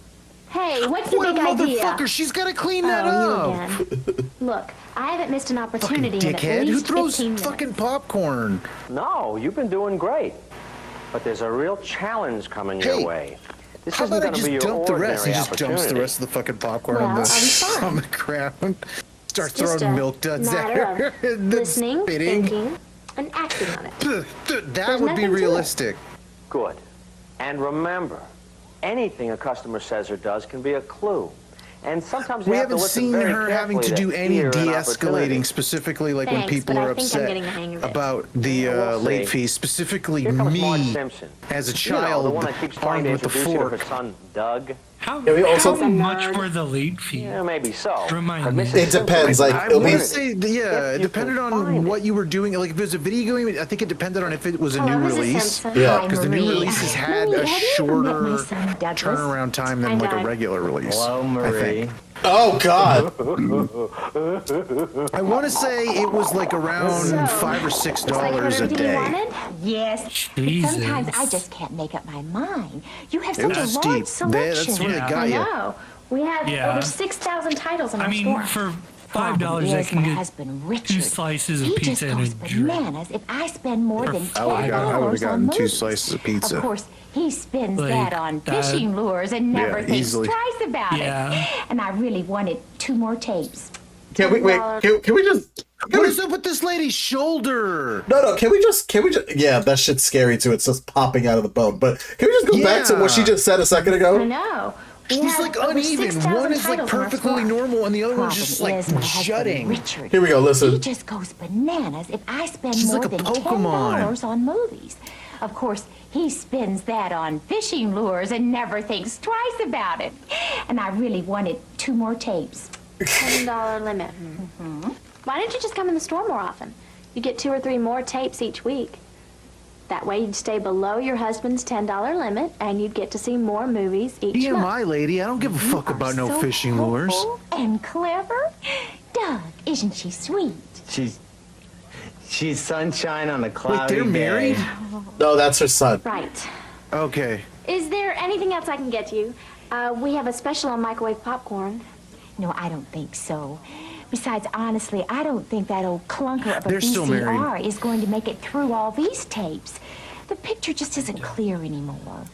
Hey, what's the What a big idea? motherfucker! She's got to clean that Oh, up. you again. Look, I haven't missed an Fucking opportunity in at dickhead. Who least throws 15 minutes. fucking popcorn? No, you've been doing great. But there's a real challenge coming Hey, your way. This How isn't about I going to just be your dump the ordinary rest? He just dumps the opportunity. rest of the fucking popcorn Well, on, I'll be the, fine. on the ground. Start It's just throwing a milk duds at matter her. of and then listening, spitting. thinking, and acting on it. That There's would nothing be to it. realistic. Good. And remember, anything a customer says or does can be a clue. And sometimes you We have to haven't listen seen very her having to carefully do any hear an de-escalating, opportunity. specifically like when Thanks, people but are I think I'm upset getting the hang of it. about the We'll late see. fees, specifically Here comes Marge me Simpson. as a You know, the child one that keeps trying armed to with the introduce you to her fork. son, Doug. How, Can we also- how much were the late fees? Yeah, maybe so. Remind me. It depends. Like I it'll want be to say, yeah, it depended on what you were doing. Like if it was a video game, I think it depended on if it was a new release. Yeah. Because the new releases had a shorter Douglas? turnaround time than like a regular release. Hello, I Marie. think. Oh God! I want to say it was like around $5 or $6 a day. Yes. But Jesus. sometimes I just can't make up my mind. You have It such a was large steep. That's selection. where they got I you. know. We have Yeah. over 6,000 titles in I our mean, store. for Problem $5, I is, can my get husband 2 Richard, slices of he pizza just and a goes drink. bananas if I spend more than I would've $10 gotten on 2 movies. slices of pizza. Of course, he spends Like that on that. fishing lures and never Yeah, thinks easily. twice about Yeah. it. And I really wanted 2 more tapes. Can we wait? Can we just? Can What we, is up with this lady's shoulder? no. Can we just? Yeah, that shit's scary too. It's just popping out of the bone. But can we just go back to what she just said a second I ago? know. We She's have like over uneven. 6,000 One is like titles in our perfectly store. normal, and the other one's just Problem like is, my husband jutting. Richard, Here we go. he Listen. just goes bananas if I spend She's more like a than Pokemon. $10 on movies. Of course, he spends that on fishing lures and never thinks twice about it. And I really wanted 2 more tapes. $10 limit. Why didn't you just come in the store more often? You get 2 or 3 more tapes each week. That way you'd stay below your husband's $10 limit and you'd get to see more movies each month. TMI, lady. I don't give a fuck about no So fishing lures. hopeful and clever. Doug, isn't she sweet? She's sunshine on a cloudy Wait, they're married? day. No, that's her son. Right. Okay. Is there anything else I can get you? We have a special on microwave popcorn. No, I don't think so. Besides, honestly, I don't think that old clunker of a They're still married. VCR is going to make it through all these tapes. The picture just isn't clear anymore.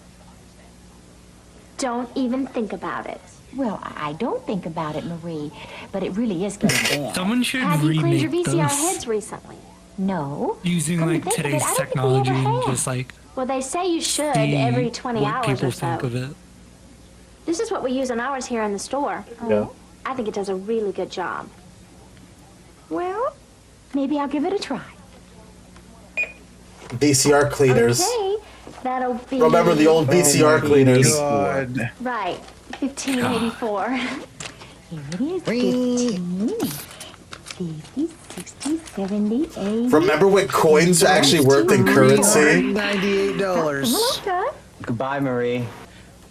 Don't even think about it. Well, I don't think about it, Marie, but it really is getting bad. Someone should Have you cleaned your remake VCR those heads recently? No. using Come to like think of it, today's I don't think we technology ever and have. just like Well, they say you should see every 20 what hours people or so. think of it. This is what we use on ours here in the store. Yeah. I think it does a really good job. Well, maybe I'll give it a try. VCR cleaners. Okay, that'll be... Remember the old VCR cleaners? God. Right, 1584. Here it is. 15, 50, 60, 70, 80. Remember when coins actually worked in currency? $98. Goodbye, Marie.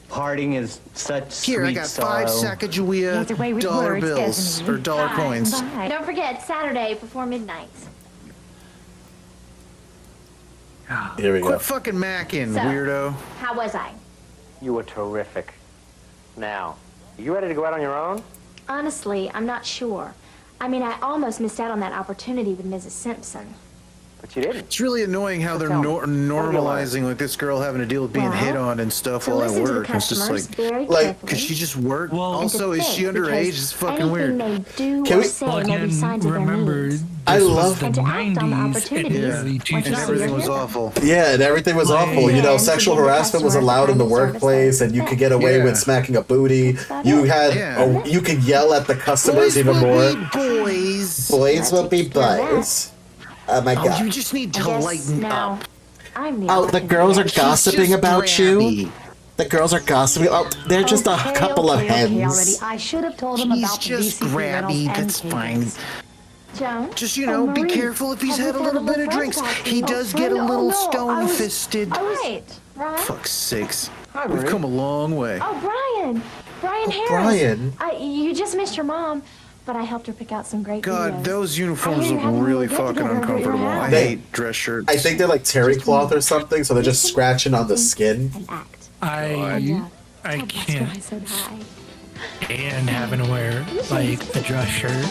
Parting is such Here, I sweet got sorrow. 5 Sacagawea That's a way with dollar words, bills doesn't or it? dollar coins. Bye. Don't forget, Saturday before midnight. Here we go. Quit fucking macking, So- weirdo. How was I? You were terrific. Now, are you ready to go out on your own? Honestly, I'm not sure. I mean, I almost missed out on that opportunity with Mrs. Simpson. But you didn't. It's really annoying how they're tell me, normalizing like this girl having to deal with being Well, hit on and stuff To while I listen to the work. It's just customers like, very like, carefully. could she just work? Well- Also, and to is she think, underage? because It's fucking anything weird. they do Can or we- say Well, may be again, signs of their remember, needs. I this love- was the And to act on the 90s and opportunities early once And 2000s. everything was Yeah. awful. Yeah, and everything was awful. You know, And sexual to give the harassment was customers allowed in the the kind of service workplace, they and you could get away Yeah. with smacking a booty. about You it. had, Yeah. you could yell at the customers Boys even will more. be boys. Boys will be Let's take care of boys. Oh my Oh, god. you just need I to guess lighten now, up. I'm the Oh, the girls are opportunity. gossiping just about you. grabby. The girls are gossiping. Oh, they're just a couple of hens. I should have told him He's about the just VCD rentals grabby. and That's fine. cables. Joan? Just, you Oh, know, be Marie, careful if he's have had a we little got bit of friends drinks. out He here? does Oh, get a friend? little Oh, no, I was- stone-fisted. Right, right. Fuck's sakes. Hi, We've Marie. come a long way. Oh, Brian. Brian Harris. Brian. You just missed your mom, but I helped her pick out some great God, videos. those uniforms I hear look you're having a really little fucking get-together over at your uncomfortable. I house. hate dress shirts. I think they're like terry cloth or something, so they're just scratching on the skin. And act. I And, I tell Buster I can't said hi. stand having to wear like a dress shirt.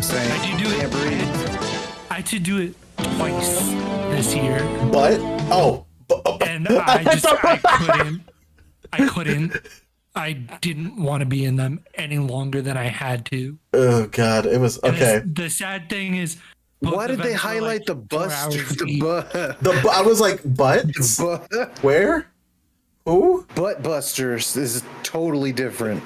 Same. I did do it. Can't breathe. I had to do it twice this year, But and I couldn't. I didn't want to be in them any longer than I had to. Oh god, it was And okay. The sad thing is, both Why did they events were, highlight like, the 4 bust? hours The each. butt. I was like, but where? Who? Butt busters is totally different.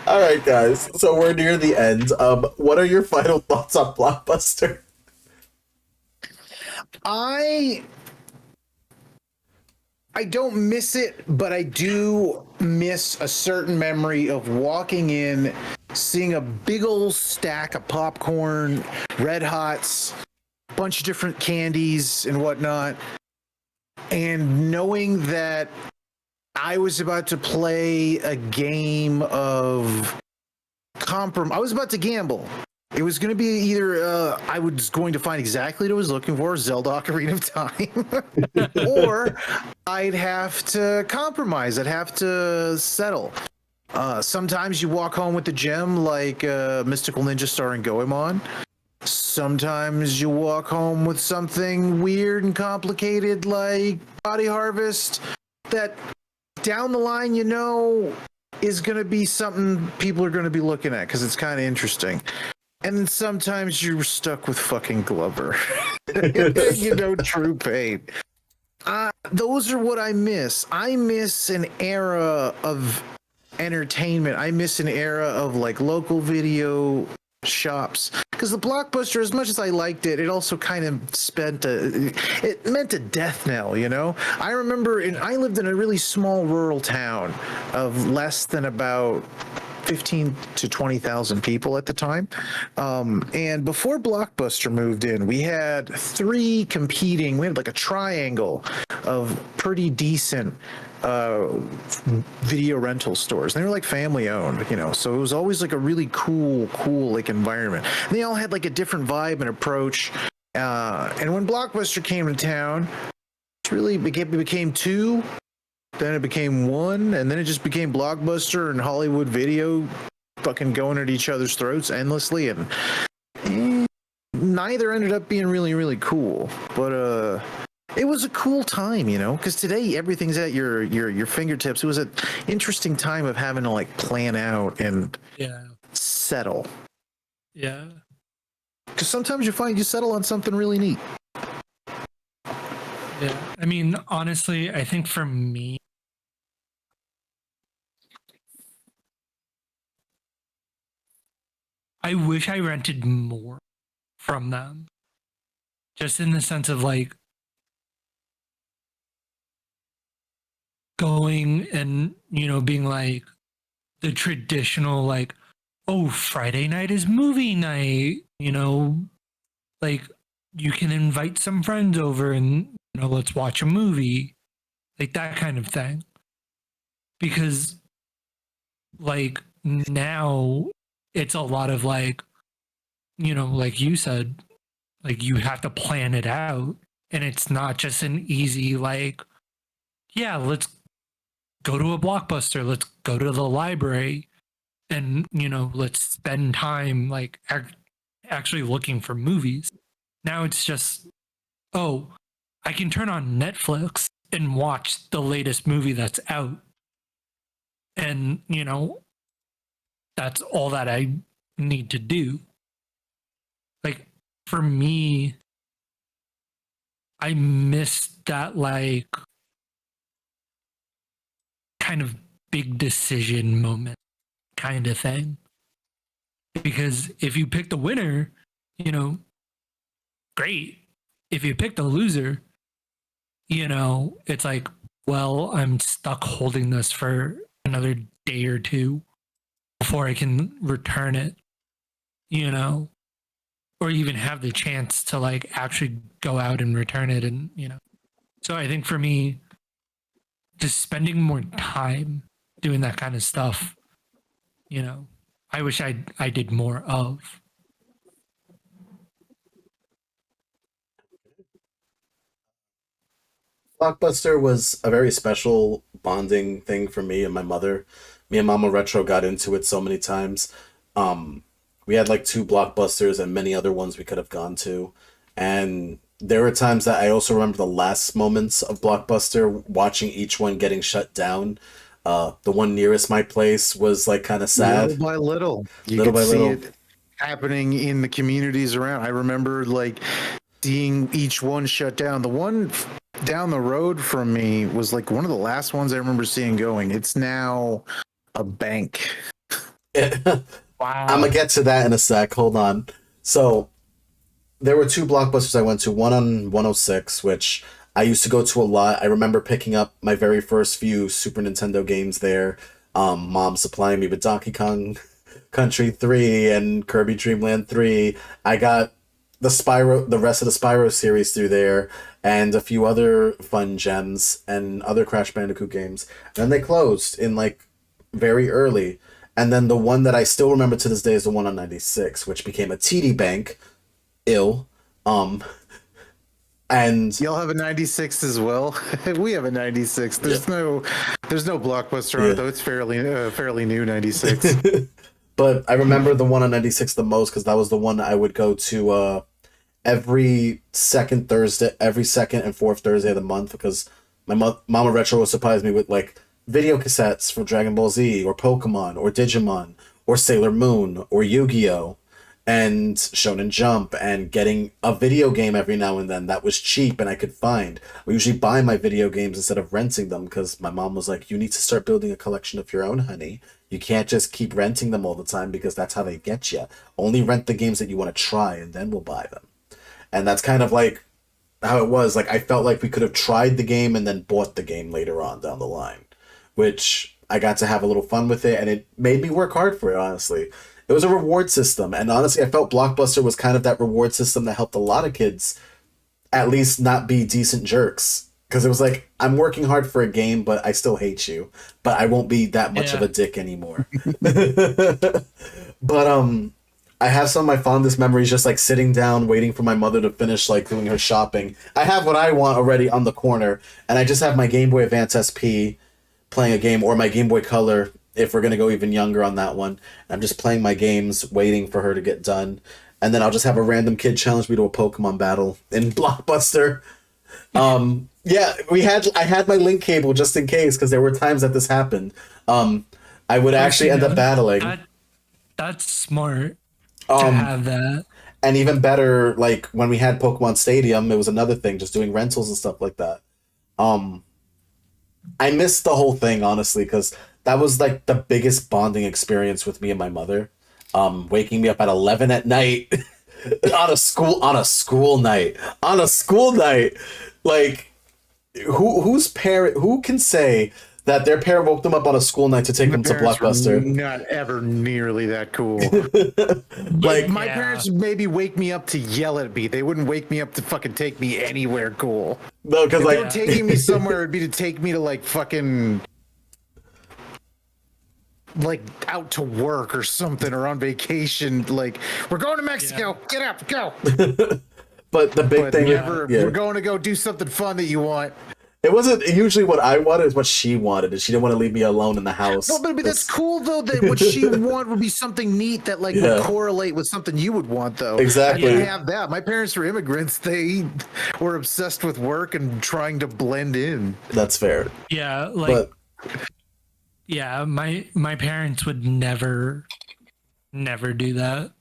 All right, guys. So we're near the end. What are your final thoughts on Blockbuster? I don't miss it, but I do miss a certain memory of walking in, seeing a big old stack of popcorn, Red Hots, bunch of different candies and whatnot, and knowing that I was about to play a game of I was about to gamble. It was going to be either I was going to find exactly what I was looking for, Zelda Ocarina of Time, or I'd have to compromise. I'd have to settle. Sometimes you walk home with the gem like Mystical Ninja starring Goemon. Sometimes you walk home with something weird and complicated like Body Harvest that down the line, is going to be something people are going to be looking at because it's kind of interesting. And then sometimes you're stuck with fucking Glover. True pain. Those are what I miss. I miss an era of entertainment. I miss an era of like local video shops, because the Blockbuster, as much as I liked it, it also kind of it meant a death knell. I remember I lived in a really small rural town of less than about 15 to 20,000 people at the time. And before Blockbuster moved in, we had we had like a triangle of pretty decent video rental stores. They were like family owned, so it was always like a really cool like environment. And they all had like a different vibe and approach. And when Blockbuster came to town, it really became two. Then it became one, and then it just became Blockbuster and Hollywood Video fucking going at each other's throats endlessly, and neither ended up being really, really cool. But it was a cool time, because today everything's at your fingertips. It was an interesting time of having to like plan out and settle. Yeah. Because sometimes you find you settle on something really neat. Yeah. I mean, honestly, I think for me, I wish I rented more from them. Just in the sense of like going and, being like the traditional, like, oh, Friday night is movie night, like you can invite some friends over and, let's watch a movie, like that kind of thing. Because like now it's a lot of like, like you said, like you have to plan it out, and it's not just an easy like, yeah, let's go to a Blockbuster, let's go to the library, and let's spend time like actually looking for movies. Now it's just, oh, I can turn on Netflix and watch the latest movie that's out, and that's all that I need to do. Like for me, I miss that like kind of big decision moment kind of thing. Because if you pick the winner, great. If you pick the loser, it's like, well, I'm stuck holding this for another day or two before I can return it, or even have the chance to like actually go out and return it. And, so I think for me, just spending more time doing that kind of stuff, I wish I did more of. Blockbuster was a very special bonding thing for me and my mother. Me and Mama Retro got into it so many times. We had like 2 Blockbusters and many other ones we could have gone to. And there were times that I also remember the last moments of Blockbuster, watching each one getting shut down. The one nearest my place was like kind of sad. Little by little. You Little could by see little. it happening in the communities around. I remember like seeing each one shut down. The one down the road from me was like one of the last ones I remember seeing going. It's now a bank. Wow. I'm gonna get to that in a sec. Hold on. So there were 2 Blockbusters I went to. One on 106, which I used to go to a lot. I remember picking up my very first few Super Nintendo games there. Mom supplying me with Donkey Kong Country 3 and Kirby Dream Land 3. I got the rest of the Spyro series through there, and a few other fun gems and other Crash Bandicoot games. And then they closed in like very early. And then the one that I still remember to this day is the one on 96, which became a TD Bank. And y'all have a 96 as well. We have a 96. There's no Blockbuster on it though. It's fairly new 96. But I remember the one on 96 the most because that was the one I would go to every second and fourth Thursday of the month, because my Mama Retro would surprise me with like video cassettes from Dragon Ball Z or Pokemon or Digimon or Sailor Moon or Yu-Gi-Oh! And Shonen Jump, and getting a video game every now and then that was cheap and I could find. I usually buy my video games instead of renting them because my mom was like, you need to start building a collection of your own, honey. You can't just keep renting them all the time because that's how they get you. Only rent the games that you want to try and then we'll buy them. And that's kind of like how it was. Like I felt like we could have tried the game and then bought the game later on down the line, which I got to have a little fun with it, and it made me work hard for it, honestly. It was a reward system, and honestly, I felt Blockbuster was kind of that reward system that helped a lot of kids at least not be decent jerks. Because it was like, I'm working hard for a game, but I still hate you. But I won't be that much of a dick anymore. But I have some of my fondest memories just like sitting down, waiting for my mother to finish like doing her shopping. I have what I want already on the corner, and I just have my Game Boy Advance SP playing a game, or my Game Boy Color, if we're going to go even younger on that one. I'm just playing my games, waiting for her to get done. And then I'll just have a random kid challenge me to a Pokemon battle in Blockbuster. Yeah, I had my link cable just in case, because there were times that this happened. I would actually end up battling. That's smart to have that. And even better, like when we had Pokemon Stadium, it was another thing, just doing rentals and stuff like that. I missed the whole thing, honestly, because that was like the biggest bonding experience with me and my mother. Waking me up at 11 at night on a school night. Like, who can say that their parent woke them up on a school night to take them to Blockbuster? Not ever nearly that cool. Like my parents would maybe wake me up to yell at me. They wouldn't wake me up to fucking take me anywhere cool. No, because like they were taking me somewhere, it'd be to take me to like fucking like out to work or something, or on vacation. Like, we're going to Mexico. Get up, go. But the big thing, we're going to go do something fun that you want. It wasn't usually what I wanted, it was what she wanted, and she didn't want to leave me alone in the house. No, but that's cool though, that what she want would be something neat that like would correlate with something you would want though. Exactly. I didn't have that. My parents were immigrants. They were obsessed with work and trying to blend in. That's fair. Yeah, like yeah, my parents would never do that.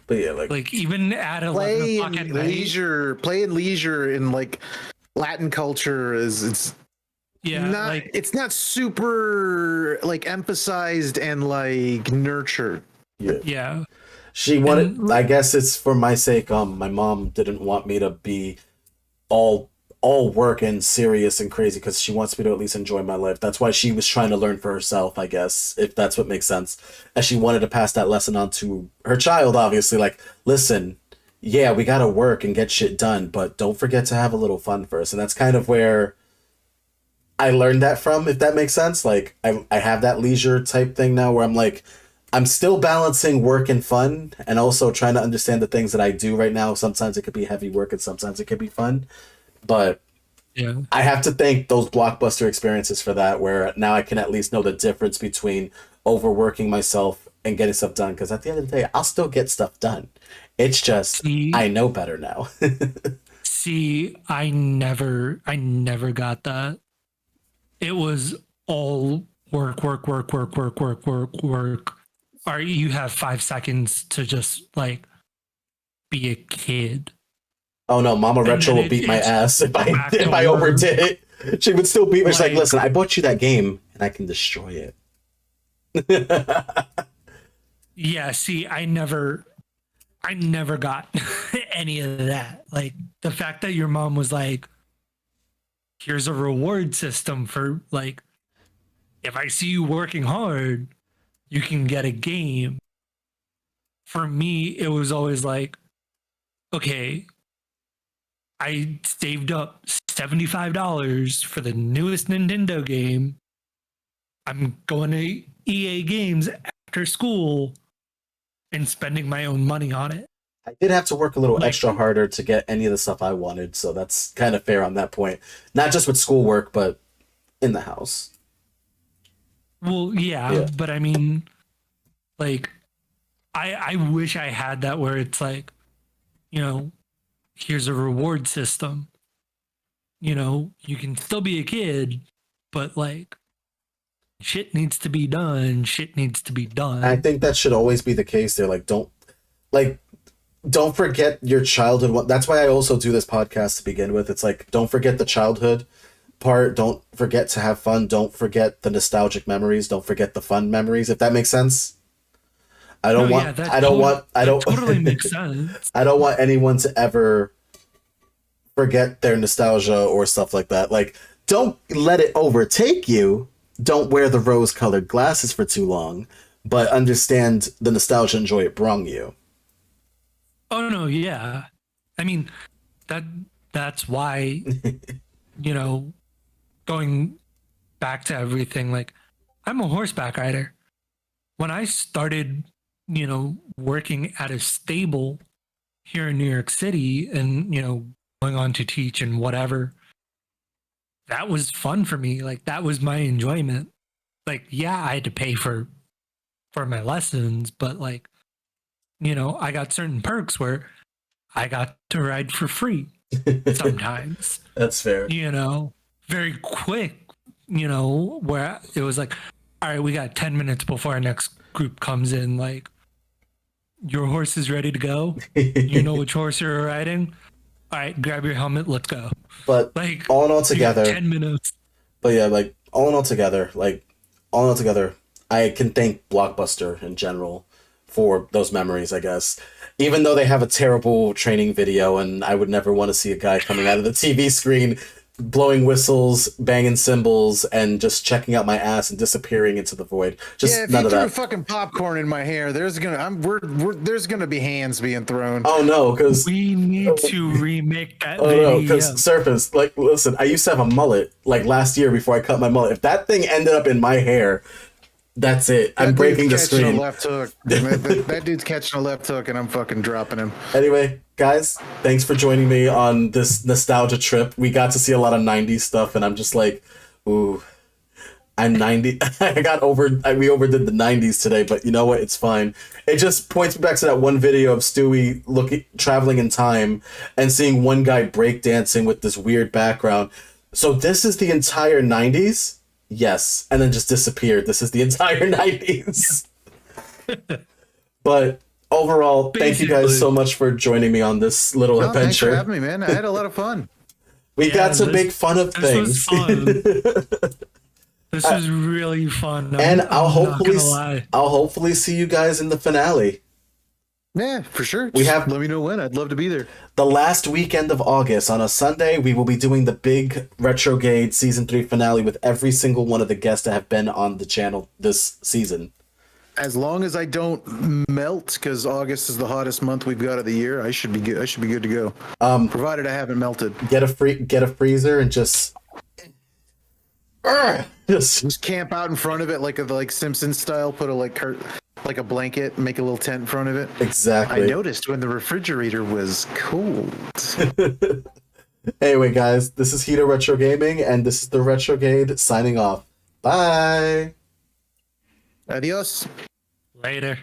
But yeah, like even at 11 o'clock at night. Play in leisure in like Latin culture it's not like, it's not super like emphasized and like nurtured. Yeah. She wanted, I guess it's for my sake, my mom didn't want me to be all work and serious and crazy, because she wants me to at least enjoy my life. That's why she was trying to learn for herself, I guess, if that's what makes sense. And she wanted to pass that lesson on to her child, obviously. Like, listen, yeah, we gotta work and get shit done, but don't forget to have a little fun first. And that's kind of where I learned that from, if that makes sense. Like, I have that leisure type thing now where I'm like, I'm still balancing work and fun, and also trying to understand the things that I do right now. Sometimes it could be heavy work and sometimes it could be fun. But yeah, I have to thank those Blockbuster experiences for that, where now I can at least know the difference between overworking myself and getting stuff done. Because at the end of the day, I'll still get stuff done. It's just, I know better now. See, I never got that. It was all work. Or you have 5 seconds to just like be a kid. Oh no, Mama Retro will beat my ass if I overdid it. She would still beat me. She's like, listen, I bought you that game and I can destroy it. Yeah, see, I never got any of that. Like the fact that your mom was like, here's a reward system for like, if I see you working hard, you can get a game. For me, it was always like, okay, I saved up $75 for the newest Nintendo game. I'm going to EA Games after school and spending my own money on it. I did have to work a little extra harder to get any of the stuff I wanted, so that's kind of fair on that point. Not just with schoolwork, but in the house. Well, yeah. But I mean, like, I wish I had that where it's like, you know, here's a reward system. You know, you can still be a kid, but like, shit needs to be done. Shit needs to be done. I think that should always be the case. They're like, don't forget your childhood. That's why I also do this podcast to begin with. It's like, don't forget the childhood part. Don't forget to have fun. Don't forget the nostalgic memories. Don't forget the fun memories, if that makes sense. I don't totally makes sense. I don't want anyone to ever forget their nostalgia or stuff like that. Like, don't let it overtake you. Don't wear the rose-colored glasses for too long, but understand the nostalgia and joy it brought you. Oh no, yeah. I mean, that's why, you know, going back to everything, like, I'm a horseback rider. When I started, you know, working at a stable here in New York City and, you know, going on to teach and whatever, that was fun for me. Like, that was my enjoyment. Like, yeah, I had to pay for my lessons, but like, you know, I got certain perks where I got to ride for free sometimes. That's fair. You know, very quick, you know, where it was like, all right, we got 10 minutes before our next group comes in. Like, your horse is ready to go. You know which horse you're riding. All right, grab your helmet. Let's go. But like, all in all together, 10 minutes. But yeah, like all in all together, I can thank Blockbuster in general for those memories, I guess. Even though they have a terrible training video, and I would never want to see a guy coming out of the TV screen blowing whistles, banging cymbals, and just checking out my ass and disappearing into the void. Just if none you of threw that. fucking popcorn in my hair, there's gonna be hands being thrown. Oh no, because we need to remake that video. video. No, because Surface, like, listen, I used to have a mullet like last year before I cut my mullet. If that thing ended up in my hair, that's it. I'm breaking the screen. A left hook. that dude's catching a left hook, and I'm fucking dropping him. Anyway, guys, thanks for joining me on this nostalgia trip. We got to see a lot of 90s stuff, and I'm just like, ooh, I'm 90. We overdid the 90s today, but you know what? It's fine. It just points me back to that one video of Stewie traveling in time and seeing one guy breakdancing with this weird background. So this is the entire 90s? Yes, and then just disappeared. This is the entire 90s. But overall, thank you guys so much for joining me on this little adventure. Thanks for having me, man. I had a lot of fun. We got to make fun of things. Was fun. This was really fun. And I'll hopefully see you guys in the finale. Yeah, for sure. Let me know when. I'd love to be there. The last weekend of August, on a Sunday, we will be doing the big Retrogade Season 3 finale with every single one of the guests that have been on the channel this season. As long as I don't melt, because August is the hottest month we've got of the year, I should be good. I should be good to go. Provided I haven't melted. Get a freezer and just camp out in front of it like Simpsons style. Put a like a blanket, make a little tent in front of it. Exactly. I noticed when the refrigerator was cold. Anyway, guys, this is Hito Retro Gaming, and this is the Retrogade signing off. Bye. Adios. Later.